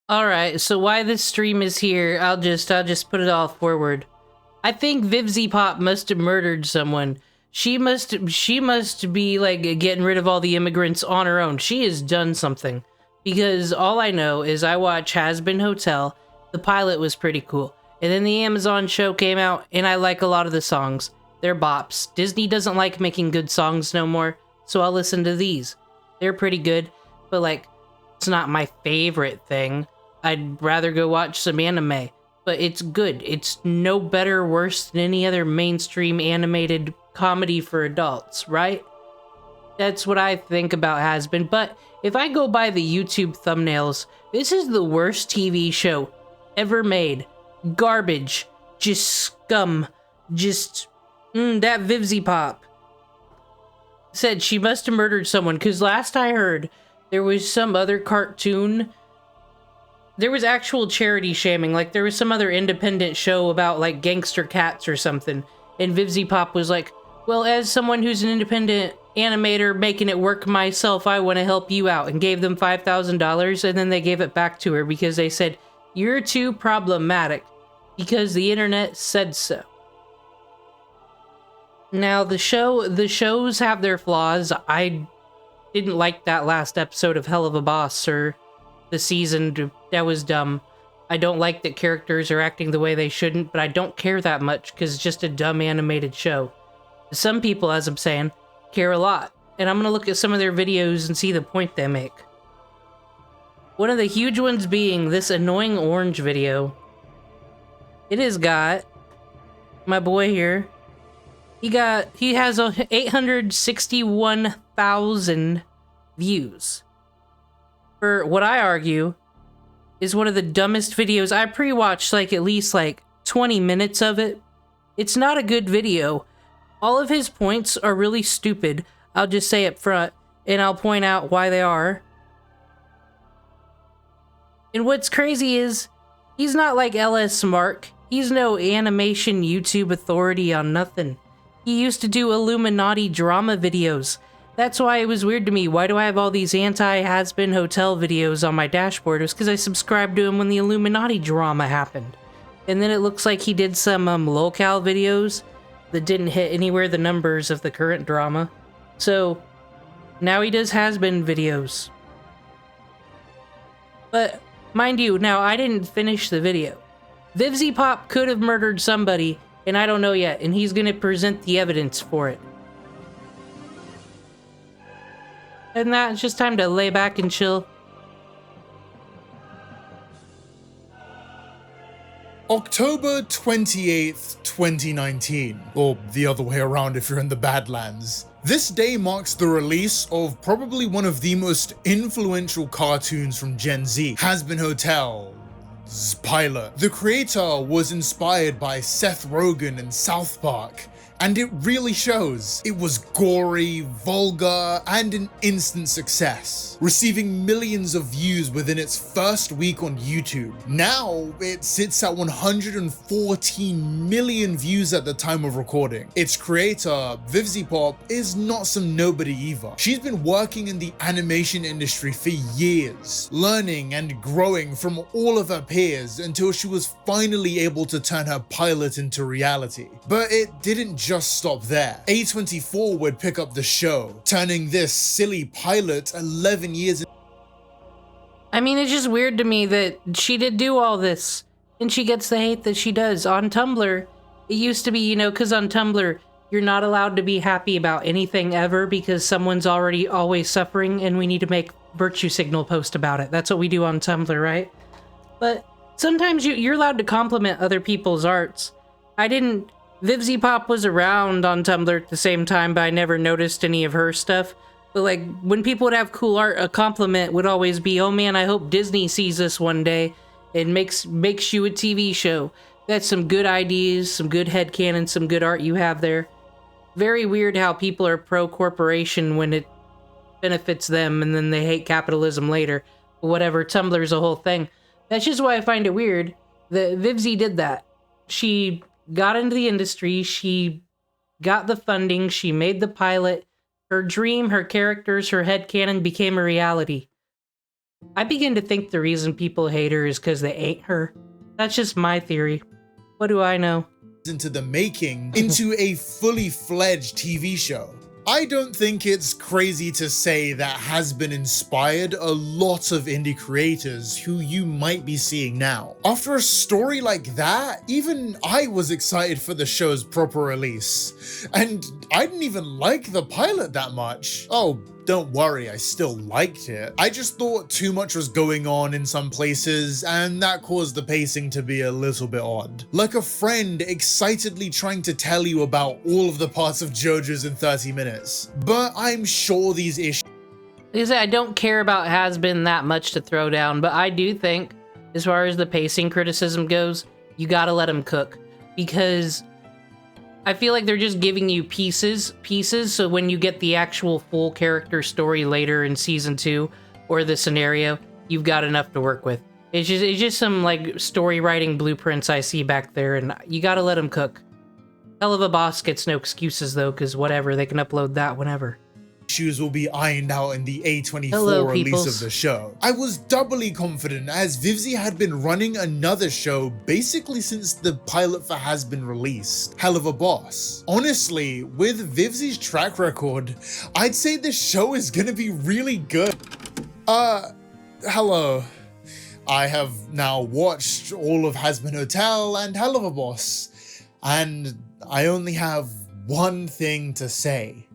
All right, so why this stream is here, I'll just put it all forward. I think Vivizepop must have murdered someone. She must be like getting rid of all the immigrants on her own. She has done something. Because all I know is I watch Has Been Hotel. The pilot was pretty cool. And then the Amazon show came out and I like a lot of the songs. They're bops. Disney doesn't like making good songs no more, so I'll listen to these. They're pretty good, but like it's not my favorite thing. I'd rather go watch some anime, but it's good. It's no better or worse than any other mainstream animated comedy for adults, right? That's what I think about Has Been, but if I go by the YouTube thumbnails, this is the worst TV show ever made. Garbage. Just scum. Just... that Vivizepop said she must have murdered someone, because last I heard, there was some other cartoon. There was actual charity shaming, like there was some other independent show about like gangster cats or something, and Vivizepop was like, well, as someone who's an independent animator making it work myself, I want to help you out, and gave them $5,000, and then they gave it back to her because they said, you're too problematic, because the internet said so. Now, the shows have their flaws. I didn't like that last episode of Hell of a Boss, or the season. That was dumb. I don't like that characters are acting the way they shouldn't, but I don't care that much because it's just a dumb animated show. Some people, as I'm saying, care a lot, and I'm gonna look at some of their videos and see the point they make. One of the huge ones being this annoying orange video. It has got my boy here. He has 861,000 views for what I argue is one of the dumbest videos. I pre-watched like at least like 20 minutes of it. It's not a good video. All of his points are really stupid. I'll just say up front, and I'll point out why they are. And what's crazy is, he's not like LS Mark. He's no animation YouTube authority on nothing. He used to do Illuminati drama videos. That's why it was weird to me. Why do I have all these anti-Has-Been Hotel videos on my dashboard? It was because I subscribed to him when the Illuminati drama happened. And then it looks like he did some locale videos that didn't hit anywhere the numbers of the current drama. So, now he does Has-Been videos. But, mind you, now I didn't finish the video. Vivizepop could have murdered somebody, and I don't know yet, and he's gonna present the evidence for it. And that's just time to lay back and chill. October 28th, 2019, or the other way around if you're in the Badlands. This day marks the release of probably one of the most influential cartoons from Gen Z, Has Been Hotel's pilot. The creator was inspired by Seth Rogen and South Park, and it really shows. It was gory, vulgar, and an instant success, receiving millions of views within its first week on YouTube. Now, it sits at 114 million views at the time of recording. Its creator, Vivizepop, is not some nobody either. She's been working in the animation industry for years, learning and growing from all of her peers until she was finally able to turn her pilot into reality. But it didn't just stop there. A24 would pick up the show, turning this silly pilot 11 years. I mean, it's just weird to me that she did do all this, and she gets the hate that she does. On Tumblr, it used to be, you know, because on Tumblr, you're not allowed to be happy about anything ever because someone's already always suffering, and we need to make virtue signal post about it. That's what we do on Tumblr, right? But sometimes you're allowed to compliment other people's arts. Vivizepop was around on Tumblr at the same time, but I never noticed any of her stuff. But like, when people would have cool art, a compliment would always be, oh man, I hope Disney sees this one day and makes you a TV show. That's some good ideas, some good headcanon, some good art you have there. Very weird how people are pro-corporation when it benefits them and then they hate capitalism later. But whatever, Tumblr's a whole thing. That's just why I find it weird that Vivzy did that. She got into the industry, she got the funding, she made the pilot, her dream, her characters, her headcanon became a reality. I begin to think the reason people hate her is because they ain't her. That's just my theory. What do I know? Into the making into a fully fledged TV show. I don't think it's crazy to say that has been inspired a lot of indie creators who you might be seeing now. After a story like that, even I was excited for the show's proper release. And I didn't even like the pilot that much. Oh, don't worry, I still liked it. I just thought too much was going on in some places, and that caused the pacing to be a little bit odd. Like a friend excitedly trying to tell you about all of the parts of JoJo's in 30 minutes. But I'm sure these issues... Like I said, I don't care about Has Been that much to throw down, but I do think, as far as the pacing criticism goes, you gotta let them cook. Because I feel like they're just giving you pieces, so when you get the actual full character story later in season 2 or the scenario, you've got enough to work with. It's just some like story writing blueprints I see back there, and you gotta let them cook. Hell of a Boss gets no excuses though, because whatever, they can upload that whenever. Issues will be ironed out in the A24 Hello, release peoples. of the show. I was doubly confident as Vivzy had been running another show basically since the pilot for Has Been released, Hell of a Boss. Honestly, with Vivzy's track record, I'd say this show is gonna be really good. Hello. I have now watched all of Has Been Hotel and Hell of a Boss, and I only have one thing to say.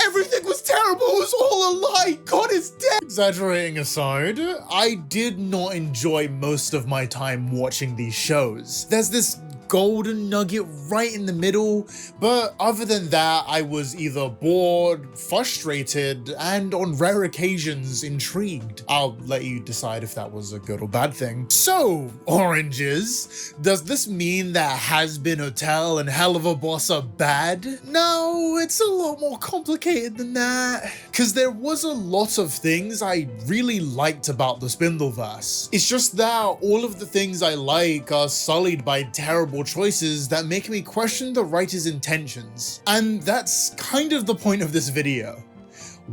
Everything was terrible, it was all a lie, God is dead! Exaggerating aside, I did not enjoy most of my time watching these shows. There's this golden nugget right in the middle, but other than that, I was either bored, frustrated, and on rare occasions, intrigued. I'll let you decide if that was a good or bad thing. So, oranges, does this mean that Has Been Hotel and Hell of a Boss are bad? No, it's a lot more complicated than that. Cause there was a lot of things I really liked about the Spindleverse. It's just that all of the things I like are sullied by terrible choices that make me question the writer's intentions. And that's kind of the point of this video.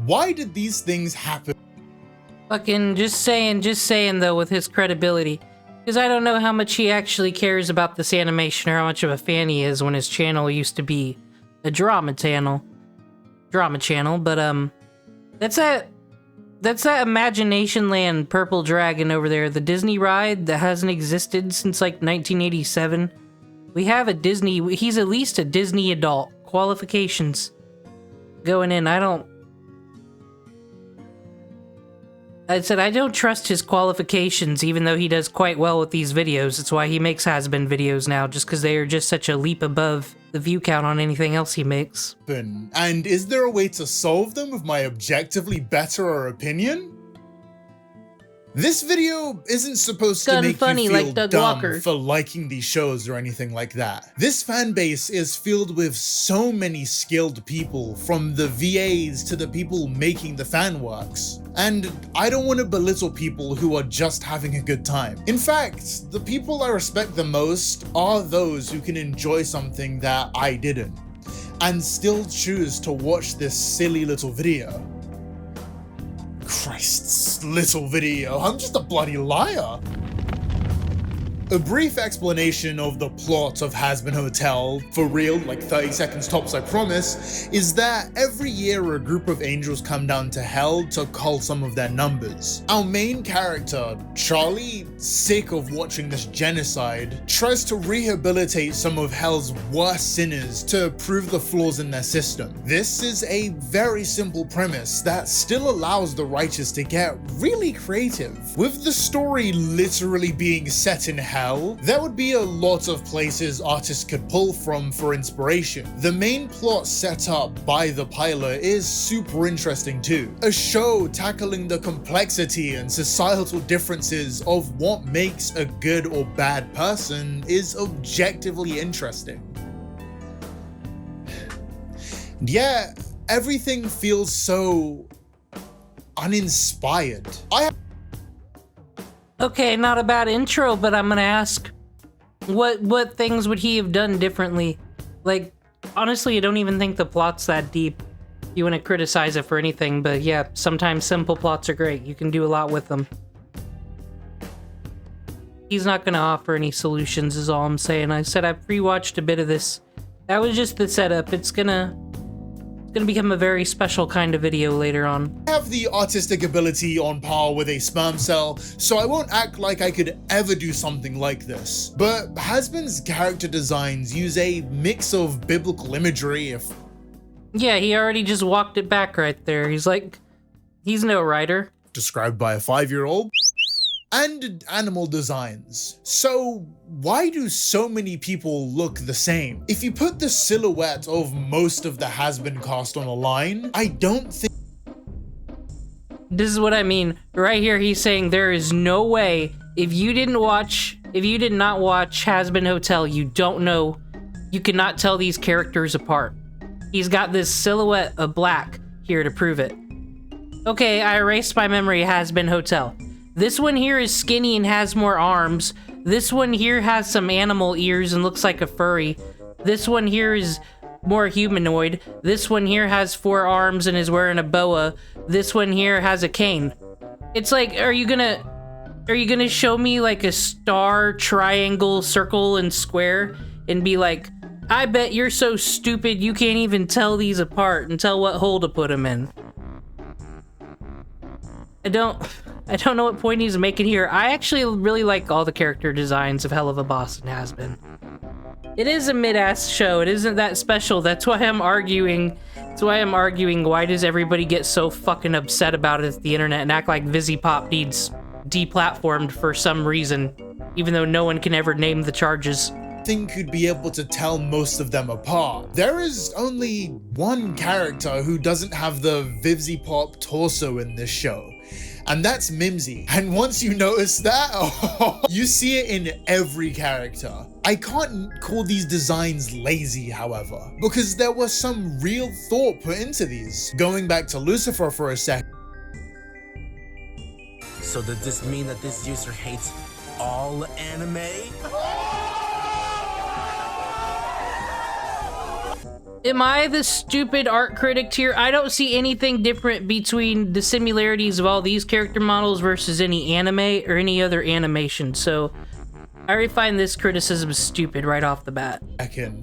Why did these things happen? Fucking just saying though, with his credibility. Because I don't know how much he actually cares about this animation or how much of a fan he is when his channel used to be a drama channel, but that's that Imagination Land Purple Dragon over there, the Disney ride that hasn't existed since like 1987. We have a Disney, he's at least a Disney adult. Qualifications going in. I said I don't trust his qualifications, even though he does quite well with these videos. That's why he makes has-been videos now, just because they are just such a leap above the view count on anything else he makes. And is there a way to solve them with my objectively better opinion? This video isn't supposed to make funny, you feel like Doug dumb Walker. for liking these shows or anything like that. This fan base is filled with so many skilled people, from the VAs to the people making the fan works. And I don't want to belittle people who are just having a good time. In fact, the people I respect the most are those who can enjoy something that I didn't, and still choose to watch this silly little video. Christ's little video, I'm just a bloody liar. A brief explanation of the plot of Has Been Hotel, for real, like 30 seconds tops I promise, is that every year a group of angels come down to hell to cull some of their numbers. Our main character, Charlie, sick of watching this genocide, tries to rehabilitate some of hell's worst sinners to prove the flaws in their system. This is a very simple premise that still allows the writers to get really creative. With the story literally being set in hell, there would be a lot of places artists could pull from for inspiration. The main plot set up by the pilot is super interesting too. A show tackling the complexity and societal differences of what makes a good or bad person is objectively interesting. Yeah, everything feels so uninspired. Okay, not a bad intro, but I'm gonna ask, what things would he have done differently? Like, honestly, I don't even think the plot's that deep. you want to criticize it for anything, but yeah, sometimes simple plots are great. You can do a lot with them. He's not going to offer any solutions is all I'm saying. I said I've pre-watched a bit of this. That was just the setup. It's gonna become a very special kind of video later on. I have the artistic ability on par with a sperm cell, so I won't act like I could ever do something like this. But Hasbin's character designs use a mix of biblical imagery. Yeah, he already just walked it back right there. He's like, he's no writer. Described by a 5-year-old. And animal designs. So why do so many people look the same? If you put the silhouette of most of the Hasbin cast on a line, I don't think... This is what I mean. Right here, he's saying there is no way, if you did not watch Hasbin Hotel, you don't know, you cannot tell these characters apart. He's got this silhouette of black here to prove it. Okay, I erased my memory of Hasbin Hotel. This one here is skinny and has more arms. This one here has some animal ears and looks like a furry. This one here is more humanoid. This one here has 4 arms and is wearing a boa. This one here has a cane. It's like, are you gonna show me like a star, triangle, circle, and square and be like, I bet you're so stupid you can't even tell these apart and tell what hole to put them in. I don't know what point he's making here. I actually really like all the character designs of Hell of a Boss and Hasbin. It is a mid-ass show. It isn't that special. That's why I'm arguing. Why does everybody get so fucking upset about it at the internet and act like Vivizepop needs deplatformed for some reason, even though no one can ever name the charges. Think you'd be able to tell most of them apart. There is only one character who doesn't have the Vivizepop torso in this show, and that's Mimsy. And once you notice that, you see it in every character. I can't call these designs lazy, however, because there was some real thought put into these. Going back to Lucifer for a sec. So does this mean that this user hates all anime? Am I the stupid art critic here? I don't see anything different between the similarities of all these character models versus any anime or any other animation, so I already find this criticism stupid right off the bat.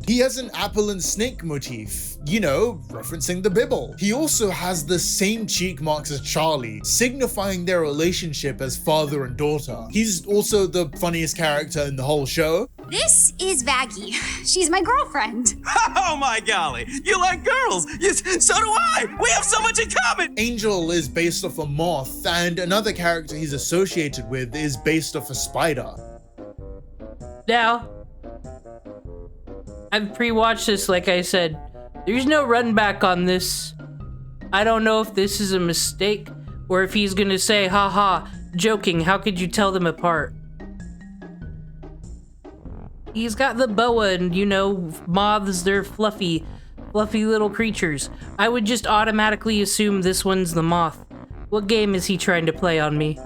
He has an apple and snake motif, you know, referencing the Bibble. He also has the same cheek marks as Charlie, signifying their relationship as father and daughter. He's also the funniest character in the whole show. This is Vaggie. She's my girlfriend. Oh my golly, you like girls! Yes, so do I! We have so much in common! Angel is based off a moth, and another character he's associated with is based off a spider. Now, I've pre-watched this, like I said. There's no run back on this. I don't know if this is a mistake, or if he's gonna say, haha, joking, how could you tell them apart? He's got the boa, and you know, moths, they're fluffy little creatures. I would just automatically assume this one's the moth. What game is he trying to play on me?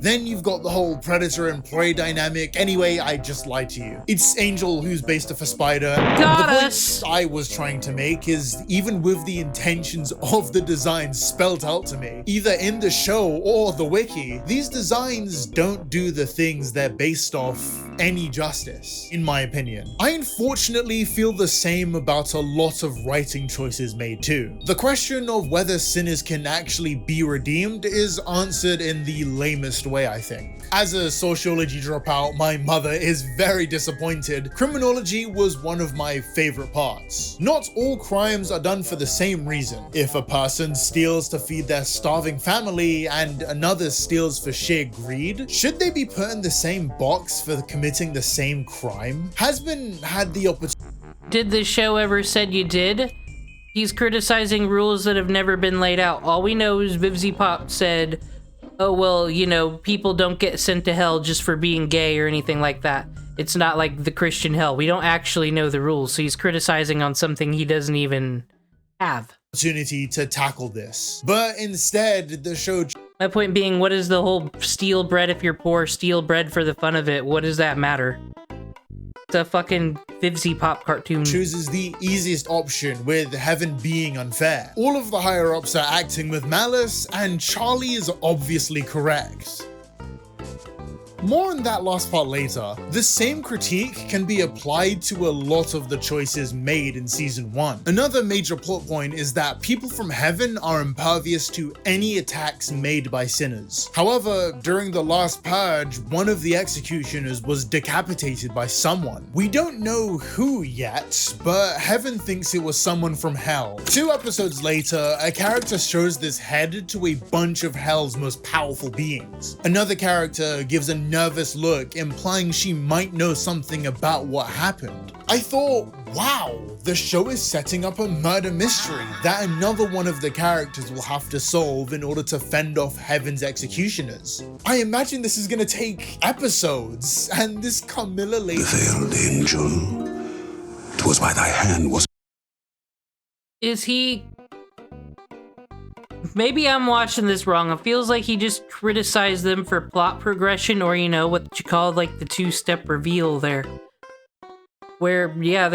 Then you've got the whole predator and prey dynamic. Anyway, I just lied to you. It's Angel who's based off a spider. Got the us! point I was trying to make is, even with the intentions of the designs spelled out to me, either in the show or the wiki, these designs don't do the things they're based off any justice, in my opinion. I unfortunately feel the same about a lot of writing choices made too. The question of whether sinners can actually be redeemed is answered in the lamest way, I think. As a sociology dropout, my mother is very disappointed. Criminology was one of my favorite parts. Not all crimes are done for the same reason. If a person steals to feed their starving family and another steals for sheer greed, should they be put in the same box for committing the same crime? Hasbin had the opportunity. Did the show ever said you did? He's criticizing rules that have never been laid out. All we know is Vivizepop said, oh, well, you know, people don't get sent to hell just for being gay or anything like that. It's not like the Christian hell. We don't actually know the rules, so he's criticizing on something he doesn't even have. Opportunity to tackle this, but instead the show. My point being, what is the whole steal bread if you're poor, steal bread for the fun of it? What does that matter? It's a fucking Vivizepop cartoon. Chooses the easiest option, with Heaven being unfair. All of the higher-ups are acting with malice, and Charlie is obviously correct. More on that last part later. The same critique can be applied to a lot of the choices made in season 1. Another major plot point is that people from heaven are impervious to any attacks made by sinners. However, during the last purge, one of the executioners was decapitated by someone. We don't know who yet, but heaven thinks it was someone from hell. 2 episodes later, a character shows this head to a bunch of hell's most powerful beings. Another character gives a nervous look, implying she might know something about what happened. I thought, wow, the show is setting up a murder mystery that another one of the characters will have to solve in order to fend off Heaven's executioners. I imagine this is gonna take episodes, and this Camilla lady— The veiled angel, 'twas by thy hand was— Is he... Maybe I'm watching this wrong. It feels like he just criticized them for plot progression, or, you know, what you call like the 2-step reveal there. Where, yeah,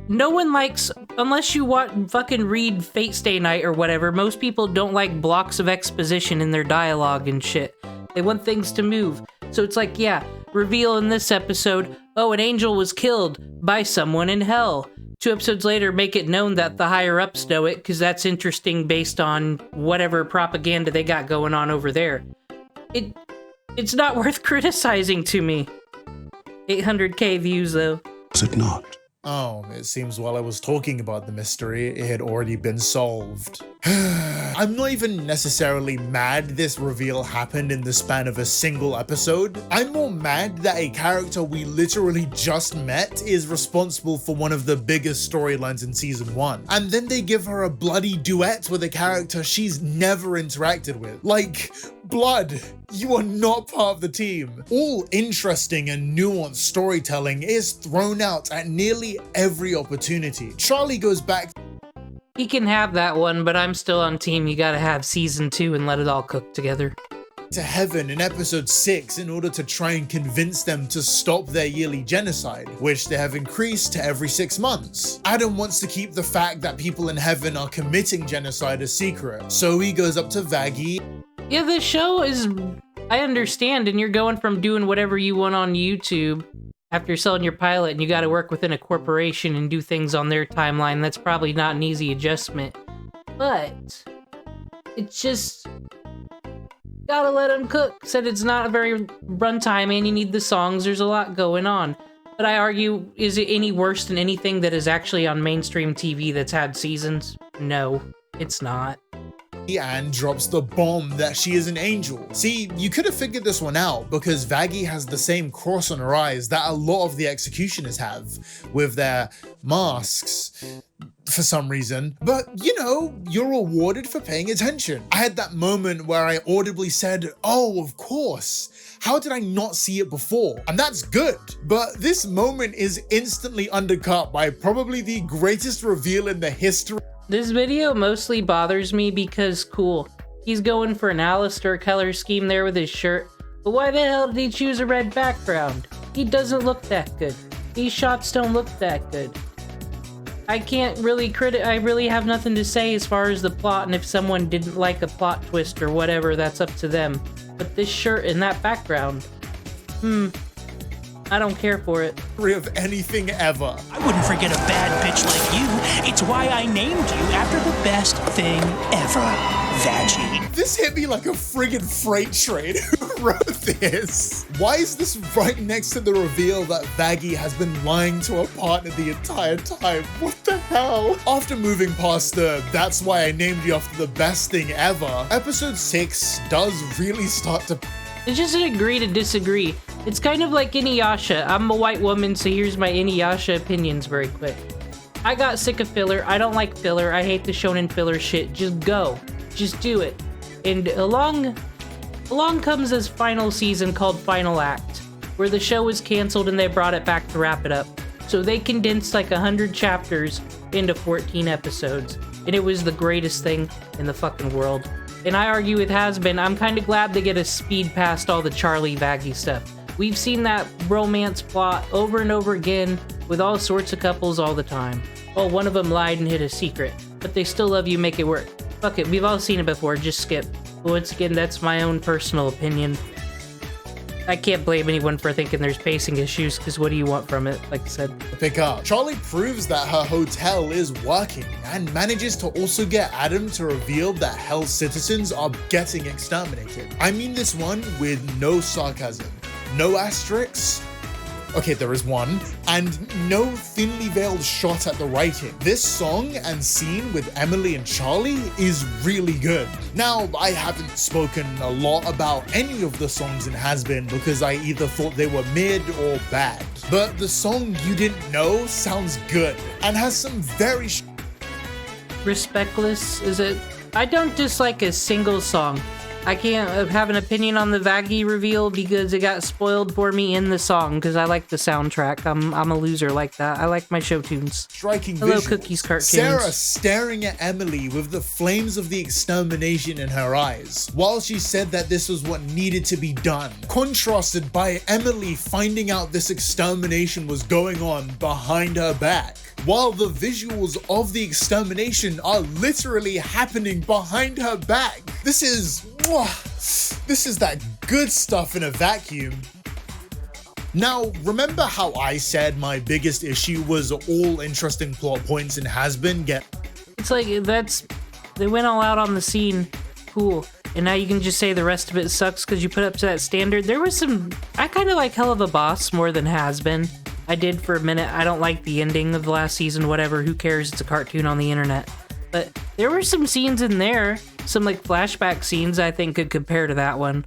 no one likes, unless you fucking read Fate Stay Night or whatever, most people don't like blocks of exposition in their dialogue and shit. They want things to move. So it's like, yeah, reveal in this episode, oh, an angel was killed by someone in hell. 2 episodes later, make it known that the higher-ups know it, because that's interesting based on whatever propaganda they got going on over there. It's not worth criticizing to me. 800k views, though. Was it not? Oh, it seems while I was talking about the mystery, it had already been solved. I'm not even necessarily mad this reveal happened in the span of a single episode. I'm more mad that a character we literally just met is responsible for one of the biggest storylines in season 1. And then they give her a bloody duet with a character she's never interacted with. Like, Blood, you are not part of the team. All interesting and nuanced storytelling is thrown out at nearly every opportunity. Charlie goes back— He can have that one, but I'm still on team. You gotta have season 2 and let it all cook together. to heaven in episode 6 in order to try and convince them to stop their yearly genocide, which they have increased to every 6 months. Adam wants to keep the fact that people in heaven are committing genocide a secret, so he goes up to Vaggie. Yeah, this show is, I understand, and you're going from doing whatever you want on YouTube after selling your pilot, and you gotta work within a corporation and do things on their timeline. That's probably not an easy adjustment, but it's just, gotta let them cook. Said it's not a very runtime and you need the songs. There's a lot going on. But I argue, is it any worse than anything that is actually on mainstream TV that's had seasons? No, it's not. And drops the bomb that she is an angel. See, you could have figured this one out because Vaggie has the same cross on her eyes that a lot of the executioners have with their masks for some reason. But you know, you're rewarded for paying attention. I had that moment where I audibly said, oh, of course. How did I not see it before? And that's good. But this moment is instantly undercut by probably the greatest reveal in the history. This video mostly bothers me because, cool, he's going for an Alistair color scheme there with his shirt, but why the hell did he choose a red background? He doesn't look that good. These shots don't look that good. I can't really I really have nothing to say as far as the plot, and if someone didn't like a plot twist or whatever, that's up to them. But this shirt and that background, I don't care for it. Of anything ever. I wouldn't forget a bad bitch like you. It's why I named you after the best thing ever, Vaggie. This hit me like a friggin' freight train. Who wrote this? Why is this right next to the reveal that Vaggie has been lying to her partner the entire time? What the hell? After moving past the "that's why I named you after the best thing ever," episode 6 does really start to... It's just an agree to disagree. It's kind of like Inuyasha. I'm a white woman, so here's my Inuyasha opinions very quick. I got sick of filler. I don't like filler. I hate the shonen filler shit. Just go. Just do it. And along comes this final season called Final Act, where the show was canceled and they brought it back to wrap it up. So they condensed like 100 chapters into 14 episodes. And it was the greatest thing in the fucking world. And I argue it has been. I'm kind of glad they get a speed past all the Charlie Vaggie stuff. We've seen that romance plot over and over again with all sorts of couples all the time. Oh, one of them lied and hid a secret, but they still love you, make it work. Fuck it, we've all seen it before, just skip. But once again, that's my own personal opinion. I can't blame anyone for thinking there's pacing issues, because what do you want from it, like I said? Pick up. Charlie proves that her hotel is working and manages to also get Adam to reveal that Hell's citizens are getting exterminated. I mean this one with no sarcasm, no asterisks. Okay, there is one, and no thinly veiled shot at the writing. This song and scene with Emily and Charlie is really good. Now, I haven't spoken a lot about any of the songs in Has Been because I either thought they were mid or bad. But the song You Didn't Know sounds good and has some very Respectless, is it? I don't dislike a single song. I can't have an opinion on the Vaggie reveal because it got spoiled for me in the song because I like the soundtrack. I'm a loser like that. I like my show tunes. striking Hello, visual. Cookies cartoons. Sarah staring at Emily with the flames of the extermination in her eyes, while she said that this was what needed to be done, contrasted by Emily finding out this extermination was going on behind her back, while the visuals of the extermination are literally happening behind her back. This is that good stuff in a vacuum. Now, remember how I said my biggest issue was all interesting plot points in Has Been get. It's like, they went all out on the scene. Cool. And now you can just say the rest of it sucks because you put up to that standard. There was some, I kind of like Hell of a Boss more than Has Been. I did for a minute. I don't like the ending of the last season, whatever, who cares, it's a cartoon on the internet. But there were some scenes in there, some like flashback scenes I think could compare to that one.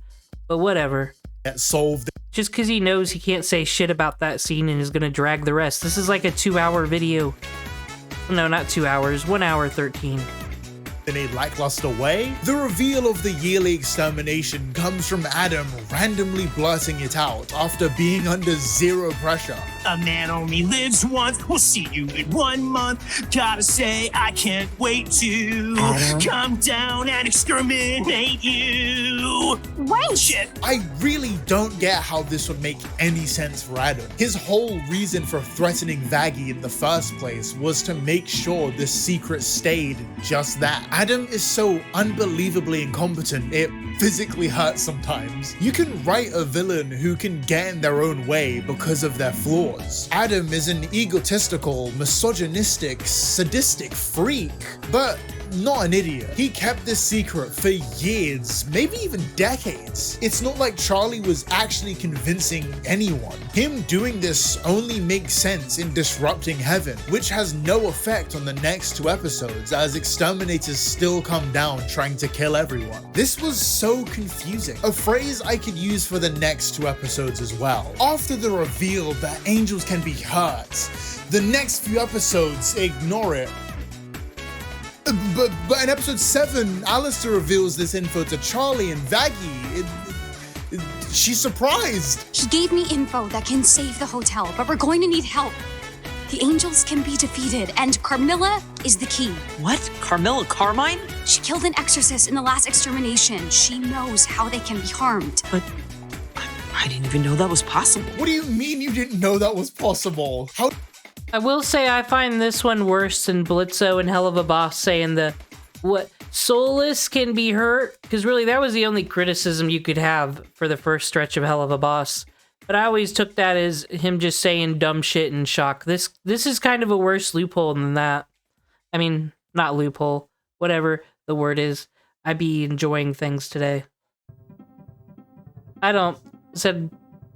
But whatever. Solved. Just because he knows he can't say shit about that scene and is going to drag the rest. This is like a 2-hour video. No, not 2 hours, 1 hour 13. In a lackluster way, the reveal of the yearly extermination comes from Adam randomly blurting it out after being under zero pressure. A man only lives once. We'll see you in 1 month. Gotta say, I can't wait to come down and exterminate you. Wait! Shit. I really don't get how this would make any sense for Adam. His whole reason for threatening Vaggie in the first place was to make sure the secret stayed just that. Adam is so unbelievably incompetent, it physically hurts sometimes. You can write a villain who can get in their own way because of their flaws. Adam is an egotistical, misogynistic, sadistic freak, but not an idiot. He kept this secret for years, maybe even decades. It's not like Charlie was actually convincing anyone. Him doing this only makes sense in disrupting heaven, which has no effect on the next 2 episodes as exterminators still come down trying to kill everyone. This was so confusing. A phrase I could use for the next 2 episodes as well. After the reveal that angels can be hurt, the next few episodes ignore it. But in episode 7, Alistair reveals this info to Charlie and Vaggie. She's surprised. He gave me info that can save the hotel, but we're going to need help. The angels can be defeated, and Carmilla is the key. What? Carmilla Carmine? She killed an exorcist in the last extermination. She knows how they can be harmed. But I didn't even know that was possible. What do you mean you didn't know that was possible? How? I will say I find this one worse than Blitzo and Hell of a Boss saying what soulless can be hurt, because really that was the only criticism you could have for the first stretch of Hell of a Boss. But I always took that as him just saying dumb shit in shock. This is kind of a worse loophole than that. I mean, not loophole, whatever the word is. I be enjoying things today.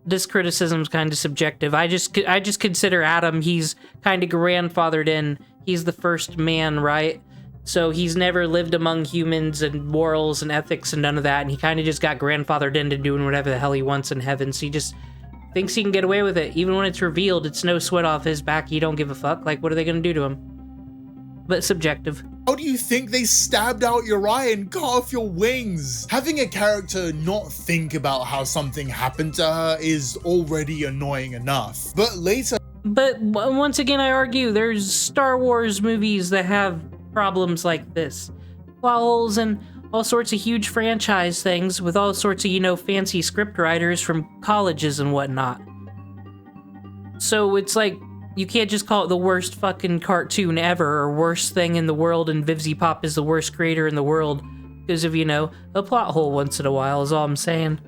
This criticism's kind of subjective. I just consider Adam, he's kind of grandfathered in. He's the first man, right? So he's never lived among humans and morals and ethics and none of that. And he kind of just got grandfathered into doing whatever the hell he wants in heaven. So he just thinks he can get away with it. Even when it's revealed, it's no sweat off his back. He don't give a fuck. Like, what are they going to do to him? But subjective. How do you think they stabbed out your eye and cut off your wings? Having a character not think about how something happened to her is already annoying enough. But later... But once again, I argue there's Star Wars movies that have problems like this. Plot holes and all sorts of huge franchise things with all sorts of, you know, fancy script writers from colleges and whatnot. So it's like, you can't just call it the worst fucking cartoon ever or worst thing in the world and Vivizepop is the worst creator in the world because of, you know, a plot hole once in a while is all I'm saying.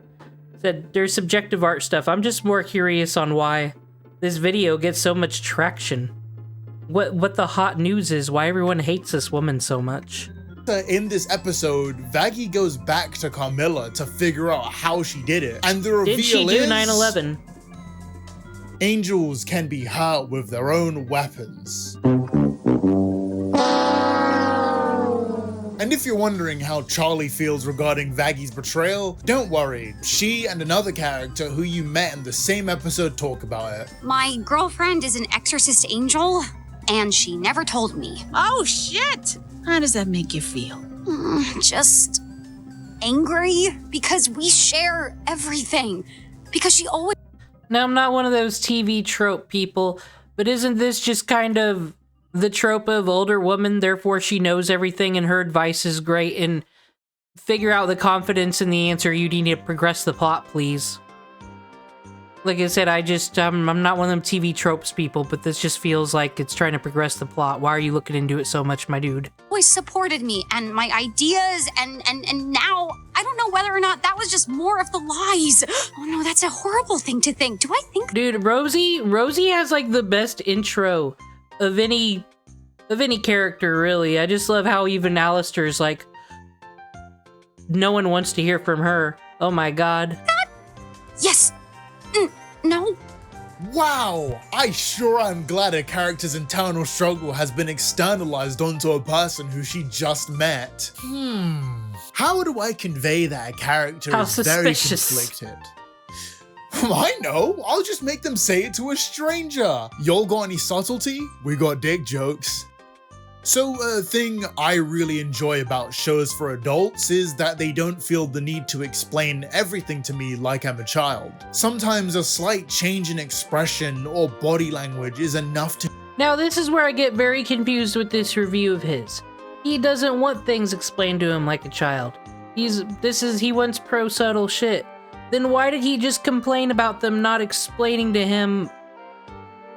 That there's subjective art stuff. I'm just more curious on why this video gets so much traction. What the hot news is, why everyone hates this woman so much. In this episode, Vaggie goes back to Carmilla to figure out how she did it. And the reveal Did she do 9/11? Angels can be hurt with their own weapons. And if you're wondering how Charlie feels regarding Vaggie's betrayal, don't worry, she and another character who you met in the same episode talk about it. My girlfriend is an exorcist angel, and she never told me. Oh, shit! How does that make you feel? Just angry because we share everything. Because she always. Now, I'm not one of those TV trope people, but isn't this just kind of the trope of older woman, therefore she knows everything and her advice is great, and figure out the confidence in the answer, you need to progress the plot, please. Like I said, I'm not one of them TV tropes people, but this just feels like it's trying to progress the plot. Why are you looking into it so much, my dude? always supported me and my ideas, and now I don't know whether or not that was just more of the lies. Oh no, that's a horrible thing to think. Do I think? Dude, Rosie has like the best intro of any character, really. I just love how even Alistair's like, no one wants to hear from her. Oh my god. Yes. No. Wow, I sure am glad a character's internal struggle has been externalized onto a person who she just met. How do I convey that a character How is very suspicious. conflicted? I know, I'll just make them say it to a stranger. Y'all got any subtlety? We got dick jokes. So a thing I really enjoy about shows for adults is that they don't feel the need to explain everything to me like I'm a child. Sometimes a slight change in expression or body language is enough to— Now this is where I get very confused with this review of his. He doesn't want things explained to him like a child. He wants pro subtle shit. Then why did he just complain about them not explaining to him?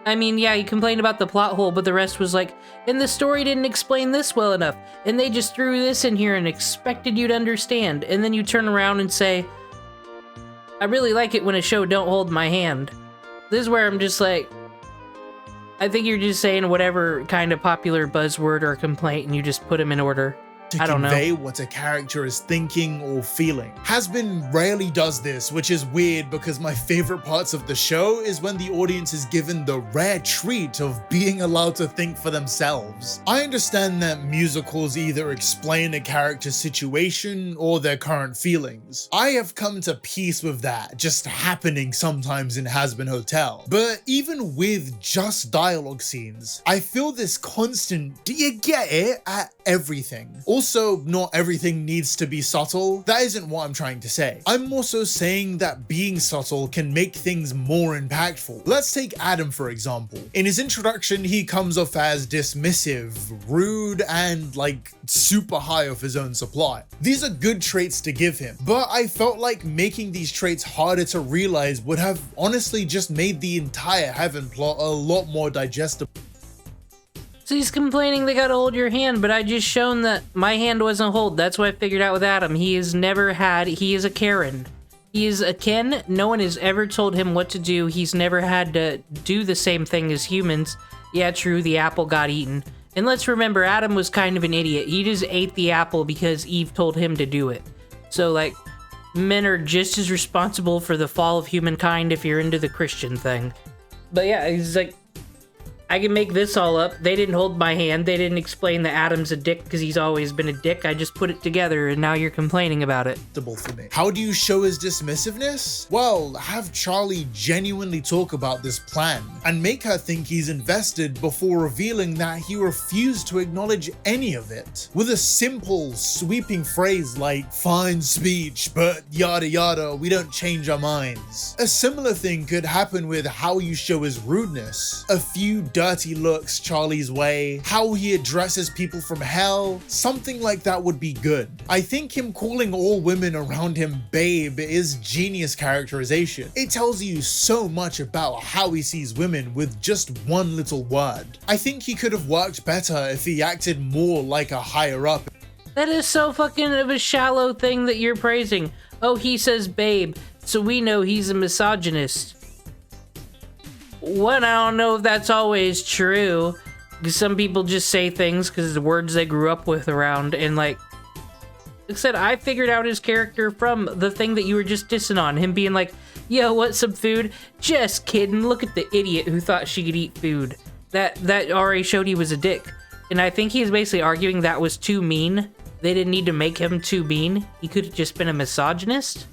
I mean, yeah, he complained about the plot hole, but the rest was like, and the story didn't explain this well enough, and they just threw this in here and expected you to understand, and then you turn around and say, I really like it when a show don't hold my hand. This is where I'm just like, I think you're just saying whatever kind of popular buzzword or complaint and you just put them in order. I don't know. convey what a character is thinking or feeling. Has-Been rarely does this, which is weird because my favorite parts of the show is when the audience is given the rare treat of being allowed to think for themselves. I understand that musicals either explain a character's situation or their current feelings. I have come to peace with that just happening sometimes in Has-Been Hotel. But even with just dialogue scenes, I feel this constant, do you get it, at everything. Also, not everything needs to be subtle. That isn't what I'm trying to say. I'm more so saying that being subtle can make things more impactful. Let's take Adam for example. In his introduction, he comes off as dismissive, rude, and like super high off his own supply. These are good traits to give him, but I felt like making these traits harder to realize would have honestly just made the entire Heaven plot a lot more digestible. So he's complaining they gotta hold your hand, but I just shown that my hand wasn't hold. That's what I figured out with Adam. He is a Karen. He is a Ken. No one has ever told him what to do. He's never had to do the same thing as humans. Yeah, true, the apple got eaten. And let's remember, Adam was kind of an idiot. He just ate the apple because Eve told him to do it. So like, men are just as responsible for the fall of humankind if you're into the Christian thing. But yeah, he's like, I can make this all up. They didn't hold my hand. They didn't explain that Adam's a dick because he's always been a dick. I just put it together and now you're complaining about it. For me. How do you show his dismissiveness? Well, have Charlie genuinely talk about this plan and make her think he's invested before revealing that he refused to acknowledge any of it. With a simple, sweeping phrase like, fine speech, but yada yada, we don't change our minds. A similar thing could happen with how you show his rudeness. A few dirty looks Charlie's way, how he addresses people from hell, something like that would be good. I think him calling all women around him babe is genius characterization. It tells you so much about how he sees women with just one little word. I think he could have worked better if he acted more like a higher up. That is so fucking of a shallow thing that you're praising. Oh, he says babe, so we know he's a misogynist. One, I don't know if that's always true, because some people just say things because the words they grew up with around, and like I said, I figured out his character from the thing that you were just dissing on, him being like, yo, what's some food? Just kidding, look at the idiot who thought she could eat food. That already showed he was a dick. And I think he's basically arguing that was too mean. They didn't need to make him too mean. He could have just been a misogynist.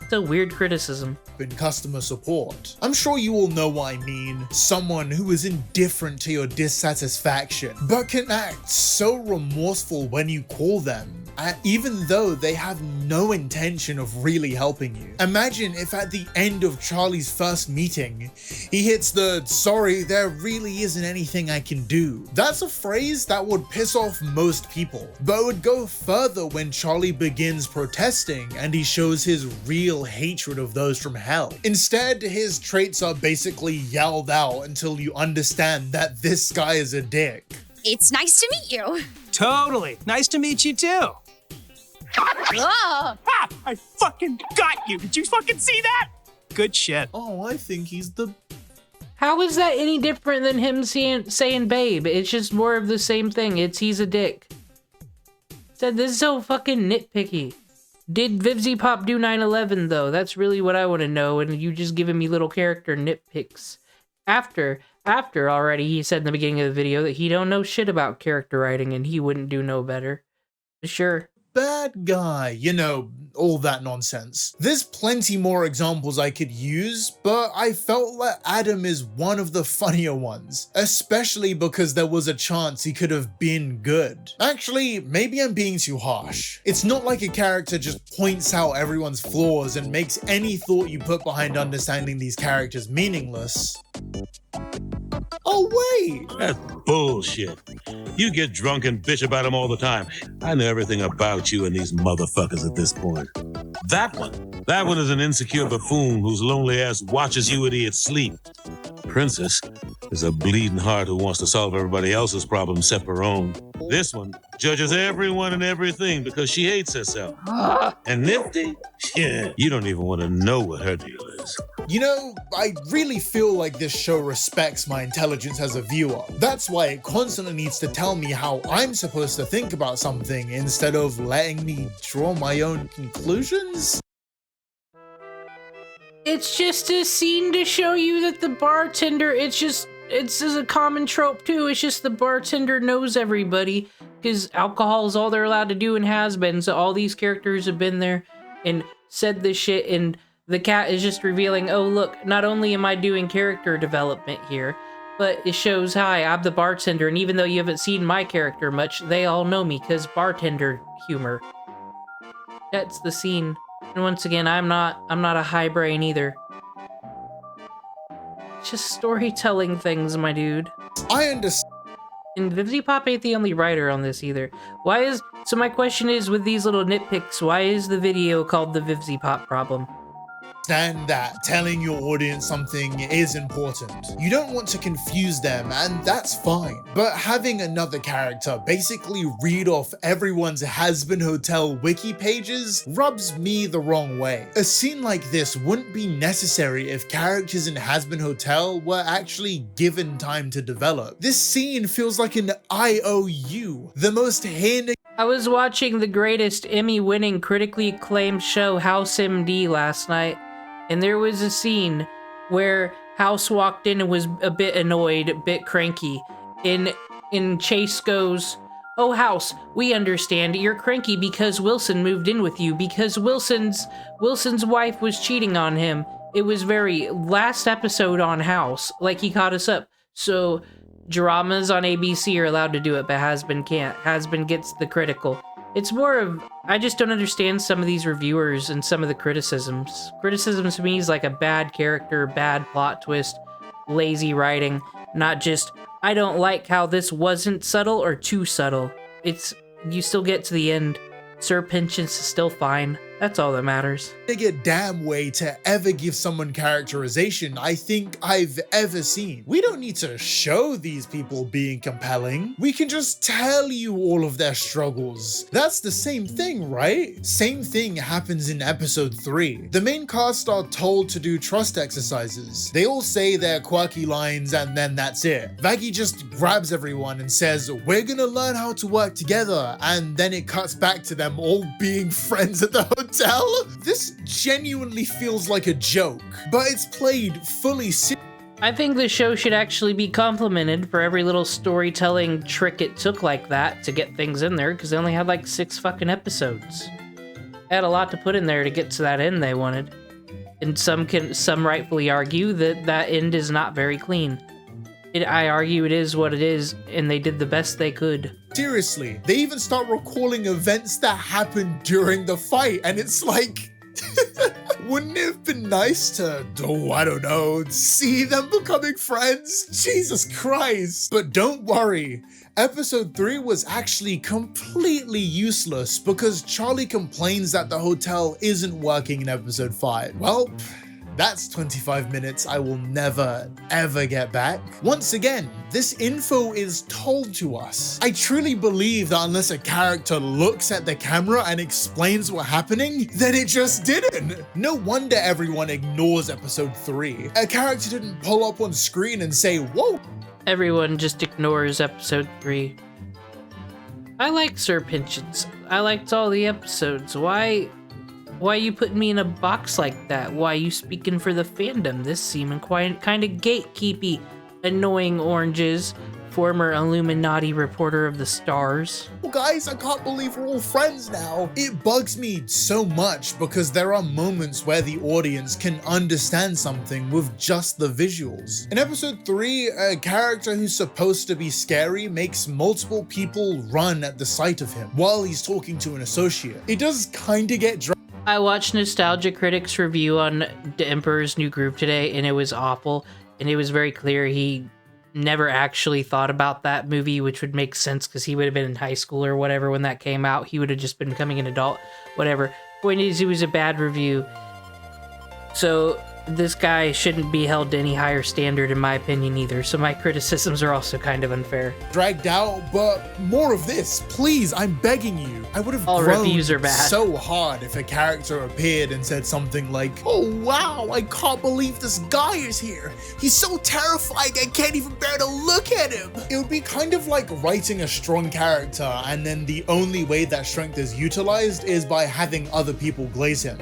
It's a weird criticism. In customer support. I'm sure you all know what I mean. Someone who is indifferent to your dissatisfaction, but can act so remorseful when you call them, even though they have no intention of really helping you. Imagine if at the end of Charlie's first meeting, he hits the "sorry, there really isn't anything I can do." That's a phrase that would piss off most people, but it would go further when Charlie begins protesting and he shows his real hatred of those from hell. Instead, his traits are basically yelled out until you understand that this guy is a dick. It's nice to meet you. Totally. Nice to meet you too. Ugh. Ha! I fucking got you. Did you fucking see that? Good shit. Oh, I think he's the... How is that any different than him saying babe? It's just more of the same thing. He's a dick. Said this is so fucking nitpicky. Did Vivizepop do 9/11 though? That's really what I want to know, and you just giving me little character nitpicks. After already he said in the beginning of the video that he don't know shit about character writing and he wouldn't do no better. Sure. bad guy, you know, all that nonsense. There's plenty more examples I could use, but I felt that Adam is one of the funnier ones, especially because there was a chance he could have been good. Actually, maybe I'm being too harsh. It's not like a character just points out everyone's flaws and makes any thought you put behind understanding these characters meaningless. Oh wait! That's bullshit. You get drunk and bitch about him all the time. I know everything about you and these motherfuckers at this point. That one is an insecure buffoon whose lonely ass watches you idiots sleep. Princess is a bleeding heart who wants to solve everybody else's problems except her own. This one judges everyone and everything because she hates herself. And Nifty? Yeah, you don't even want to know what her deal is. You know, I really feel like this show respects my intelligence as a viewer. That's why it constantly needs to tell me how I'm supposed to think about something instead of letting me draw my own conclusions. It's just a scene to show you that the bartender, it's a common trope too. It's just the bartender knows everybody because alcohol is all they're allowed to do and has been. So all these characters have been there and said this shit, and the cat is just revealing, oh look, not only am I doing character development here, but it shows, hi, I'm the bartender, and even though you haven't seen my character much, they all know me because bartender humor. That's the scene. And once again, I'm not a high brain either. It's just storytelling things, my dude. I understand. And Vivizepop ain't the only writer on this either. So my question is, with these little nitpicks, why is the video called the Vivizepop Problem? That telling your audience something is important. You don't want to confuse them, and that's fine. But having another character basically read off everyone's Has-Been Hotel wiki pages rubs me the wrong way. A scene like this wouldn't be necessary if characters in Has-Been Hotel were actually given time to develop. This scene feels like an IOU, the most I was watching the greatest Emmy-winning, critically acclaimed show House MD last night, and there was a scene where House walked in and was a bit annoyed, a bit cranky, and Chase goes, "Oh House, we understand, you're cranky because Wilson moved in with you, because Wilson's wife was cheating on him." It was very last episode on House, like he caught us up. So dramas on ABC are allowed to do it, but Has-Been can't. Has-Been gets the critical. It's more of, I just don't understand some of these reviewers and some of the criticisms. Criticisms to me is like a bad character, bad plot twist, lazy writing. Not just, I don't like how this wasn't subtle or too subtle. It's, you still get to the end. Sir Penchant's is still fine. That's all that matters. A damn way to ever give someone characterization I think I've ever seen. We don't need to show these people being compelling. We can just tell you all of their struggles. That's the same thing, right? Same thing happens in episode 3. The main cast are told to do trust exercises. They all say their quirky lines and then that's it. Vaggie just grabs everyone and says, we're gonna learn how to work together, and then it cuts back to them all being friends at the hotel. This genuinely feels like a joke, but it's played fully serious. I think the show should actually be complimented for every little storytelling trick it took like that to get things in there, because they only had like 6 fucking episodes. They had a lot to put in there to get to that end they wanted. And some rightfully argue that that end is not very clean. I argue it is what it is, and they did the best they could. Seriously, they even start recalling events that happened during the fight, and it's like, wouldn't it have been nice to, I don't know, see them becoming friends? Jesus Christ. But don't worry, episode 3 was actually completely useless because Charlie complains that the hotel isn't working in episode 5. Well, that's 25 minutes I will never, ever get back. Once again, this info is told to us. I truly believe that unless a character looks at the camera and explains what's happening, then it just didn't. No wonder everyone ignores episode 3. A character didn't pull up on screen and say, whoa. Everyone just ignores episode 3. I like Sir Penchant's. I liked all the episodes. Why you putting me in a box like that? Why you speaking for the fandom? This seeming kind of gatekeepy. Annoying oranges. Former Illuminati reporter of the stars. Well, guys, I can't believe we're all friends now. It bugs me so much because there are moments where the audience can understand something with just the visuals. In episode 3, a character who's supposed to be scary makes multiple people run at the sight of him while he's talking to an associate. It does kind of get I watched Nostalgia Critic's review on The Emperor's New Groove today, and it was awful, and it was very clear he never actually thought about that movie, which would make sense because he would have been in high school or whatever when that came out. He would have just been becoming an adult, whatever. Point is, it was a bad review. So this guy shouldn't be held to any higher standard in my opinion either, so my criticisms are also kind of unfair. Dragged out, but more of this, please, I'm begging you. I would have All grown reviews are bad. So hard if a character appeared and said something like, oh wow, I can't believe this guy is here. He's so terrifying, I can't even bear to look at him. It would be kind of like writing a strong character and then the only way that strength is utilized is by having other people glaze him.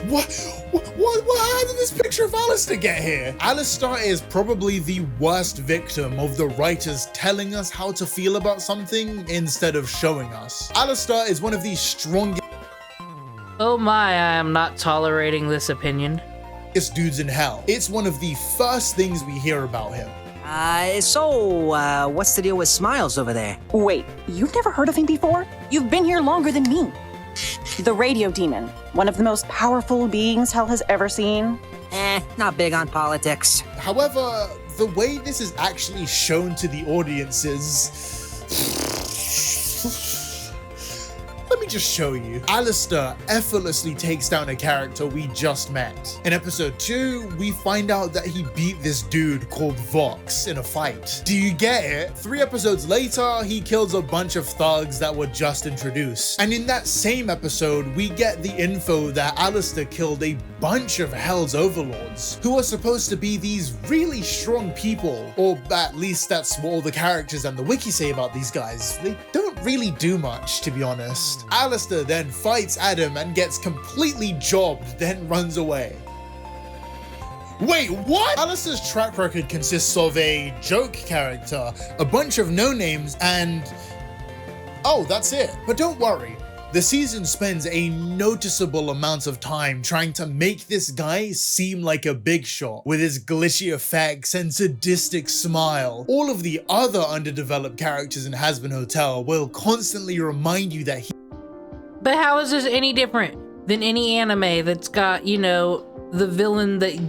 What? How did this picture of Alistair get here? Alistair is probably the worst victim of the writers telling us how to feel about something instead of showing us. Alistair is one of the strongest Oh my, I am not tolerating this opinion. dudes in hell. It's one of the first things we hear about him. What's the deal with Smiles over there? Wait, you've never heard of him before? You've been here longer than me. The radio demon, one of the most powerful beings hell has ever seen. Not big on politics. However, the way this is actually shown to the audiences, let me just show you. Alistair effortlessly takes down a character we just met. In episode 2, we find out that he beat this dude called Vox in a fight. Do you get it? 3 episodes later, he kills a bunch of thugs that were just introduced. And in that same episode, we get the info that Alistair killed a bunch of Hell's overlords, who are supposed to be these really strong people, or at least that's what all the characters and the wiki say about these guys. They don't really do much, to be honest. Alistair then fights Adam and gets completely jobbed, then runs away. Wait, what? Alistair's track record consists of a joke character, a bunch of no-names, and oh, that's it. But don't worry. The season spends a noticeable amount of time trying to make this guy seem like a big shot with his glitchy effects and sadistic smile. All of the other underdeveloped characters in Hazbin Hotel will constantly remind you that he— But how is this any different than any anime that's got, you know, the villain that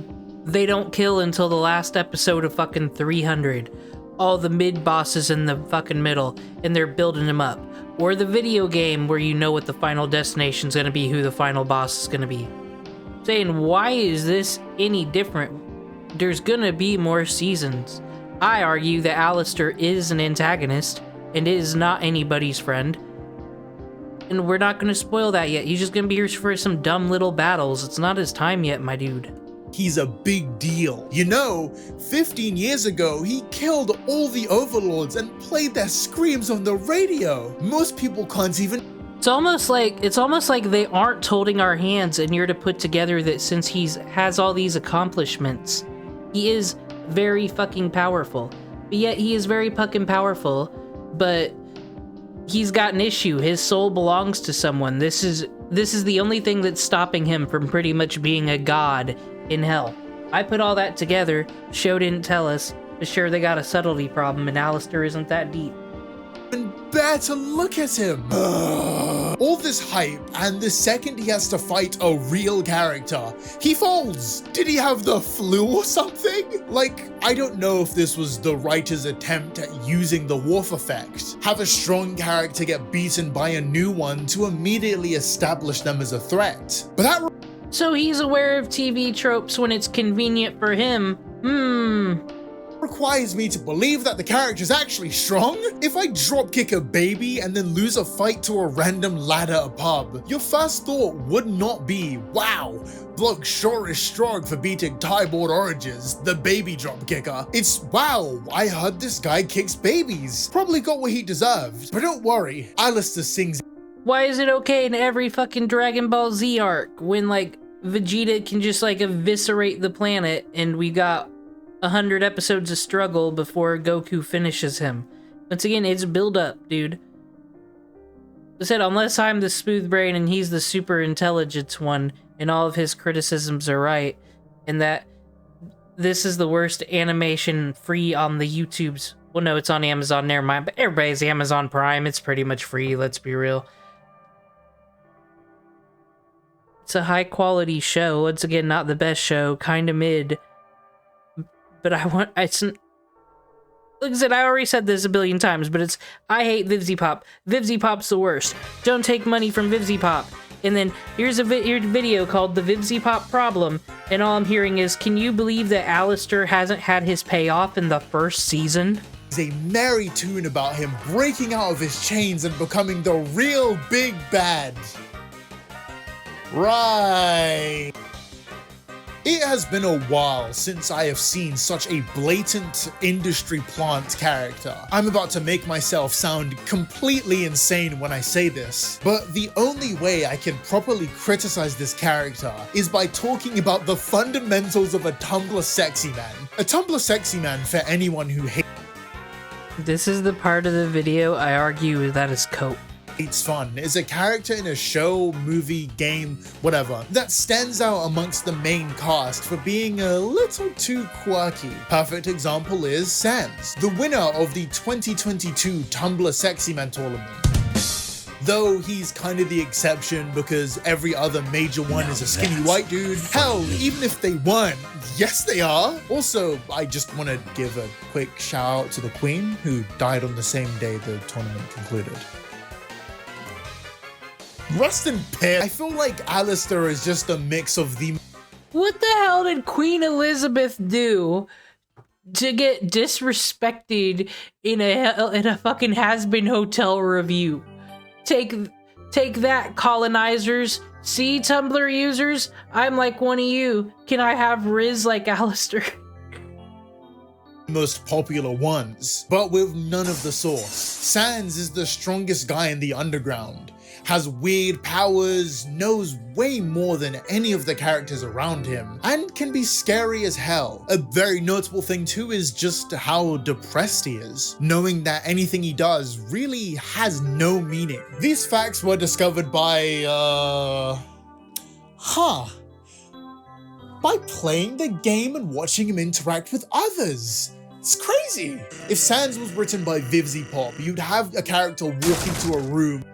they don't kill until the last episode of fucking 300? all the mid bosses in the fucking middle and they're building them up. Or the video game where you know what the final destination's gonna be, who the final boss is gonna be. Saying, why is this any different? There's gonna be more seasons. I argue that Alistair is an antagonist and is not anybody's friend. And we're not gonna spoil that yet. He's just gonna be here for some dumb little battles. It's not his time yet, my dude. He's a big deal. You know, 15 years ago, he killed all the overlords and played their screams on the radio. Most people can't even... It's almost like they aren't holding our hands and you're to put together that since has all these accomplishments, he is very fucking powerful. But yet he is very fucking powerful, but he's got an issue. His soul belongs to someone. This is the only thing that's stopping him from pretty much being a god in hell. I put all that together. Show didn't tell us, but sure, they got a subtlety problem and Alistair isn't that deep. And bear to look at him. All this hype, and the second he has to fight a real character, he folds. Did he have the flu or something? Like, I don't know if this was the writer's attempt at using the Worf effect. Have a strong character get beaten by a new one to immediately establish them as a threat. But that... So he's aware of TV tropes when it's convenient for him. requires me to believe that the character's actually strong? If I dropkick a baby and then lose a fight to a random lad at a pub, your first thought would not be, wow, bloke sure is strong for beating Thai Boredoranges, the baby dropkicker. It's, wow, I heard this guy kicks babies. Probably got what he deserved. But don't worry, Alistair sings. Why is it okay in every fucking Dragon Ball Z arc when, like, Vegeta can just, like, eviscerate the planet and we got 100 episodes of struggle before Goku finishes him? Once again, it's build up, dude. I said, unless I'm the smooth brain and he's the super intelligence one and all of his criticisms are right, and that this is the worst animation free on the YouTubes. Well, no, it's on Amazon, never mind, but everybody's Amazon Prime. It's pretty much free, let's be real. It's a high quality show. Once again, not the best show, kind of mid. But like I said, I already said this a billion times, but I hate Vivizepop. Vivizepop's the worst. Don't take money from Vivizepop. And then here's a video called The Vivizepop Problem, and all I'm hearing is, can you believe that Alistair hasn't had his payoff in the first season? There's a merry tune about him breaking out of his chains and becoming the real big bad. Right. It has been a while since I have seen such a blatant industry plant character. I'm about to make myself sound completely insane when I say this, but the only way I can properly criticize this character is by talking about the fundamentals of a Tumblr sexy man. A Tumblr sexy man, for anyone who hates... This is the part of the video I argue that is cope. It's fun, is a character in a show, movie, game, whatever, that stands out amongst the main cast for being a little too quirky. Perfect example is Sans, the winner of the 2022 Tumblr Sexy Man tournament. Though he's kind of the exception because every other major one is a skinny white dude. Hell, even if they weren't, yes they are. Also, I just want to give a quick shout out to the Queen, who died on the same day the tournament concluded. Rest in peace. I feel like Alistair is just a mix of the... What the hell did Queen Elizabeth do to get disrespected in a fucking has-been hotel review? Take that, colonizers. See, Tumblr users? I'm like one of you. Can I have Riz like Alistair? Most popular ones, but with none of the sauce. Sans is the strongest guy in the underground, has weird powers, knows way more than any of the characters around him, and can be scary as hell. A very notable thing too is just how depressed he is, knowing that anything he does really has no meaning. These facts were discovered by, by playing the game and watching him interact with others. It's crazy. If Sans was written by Vivizepop, you'd have a character walk into a room.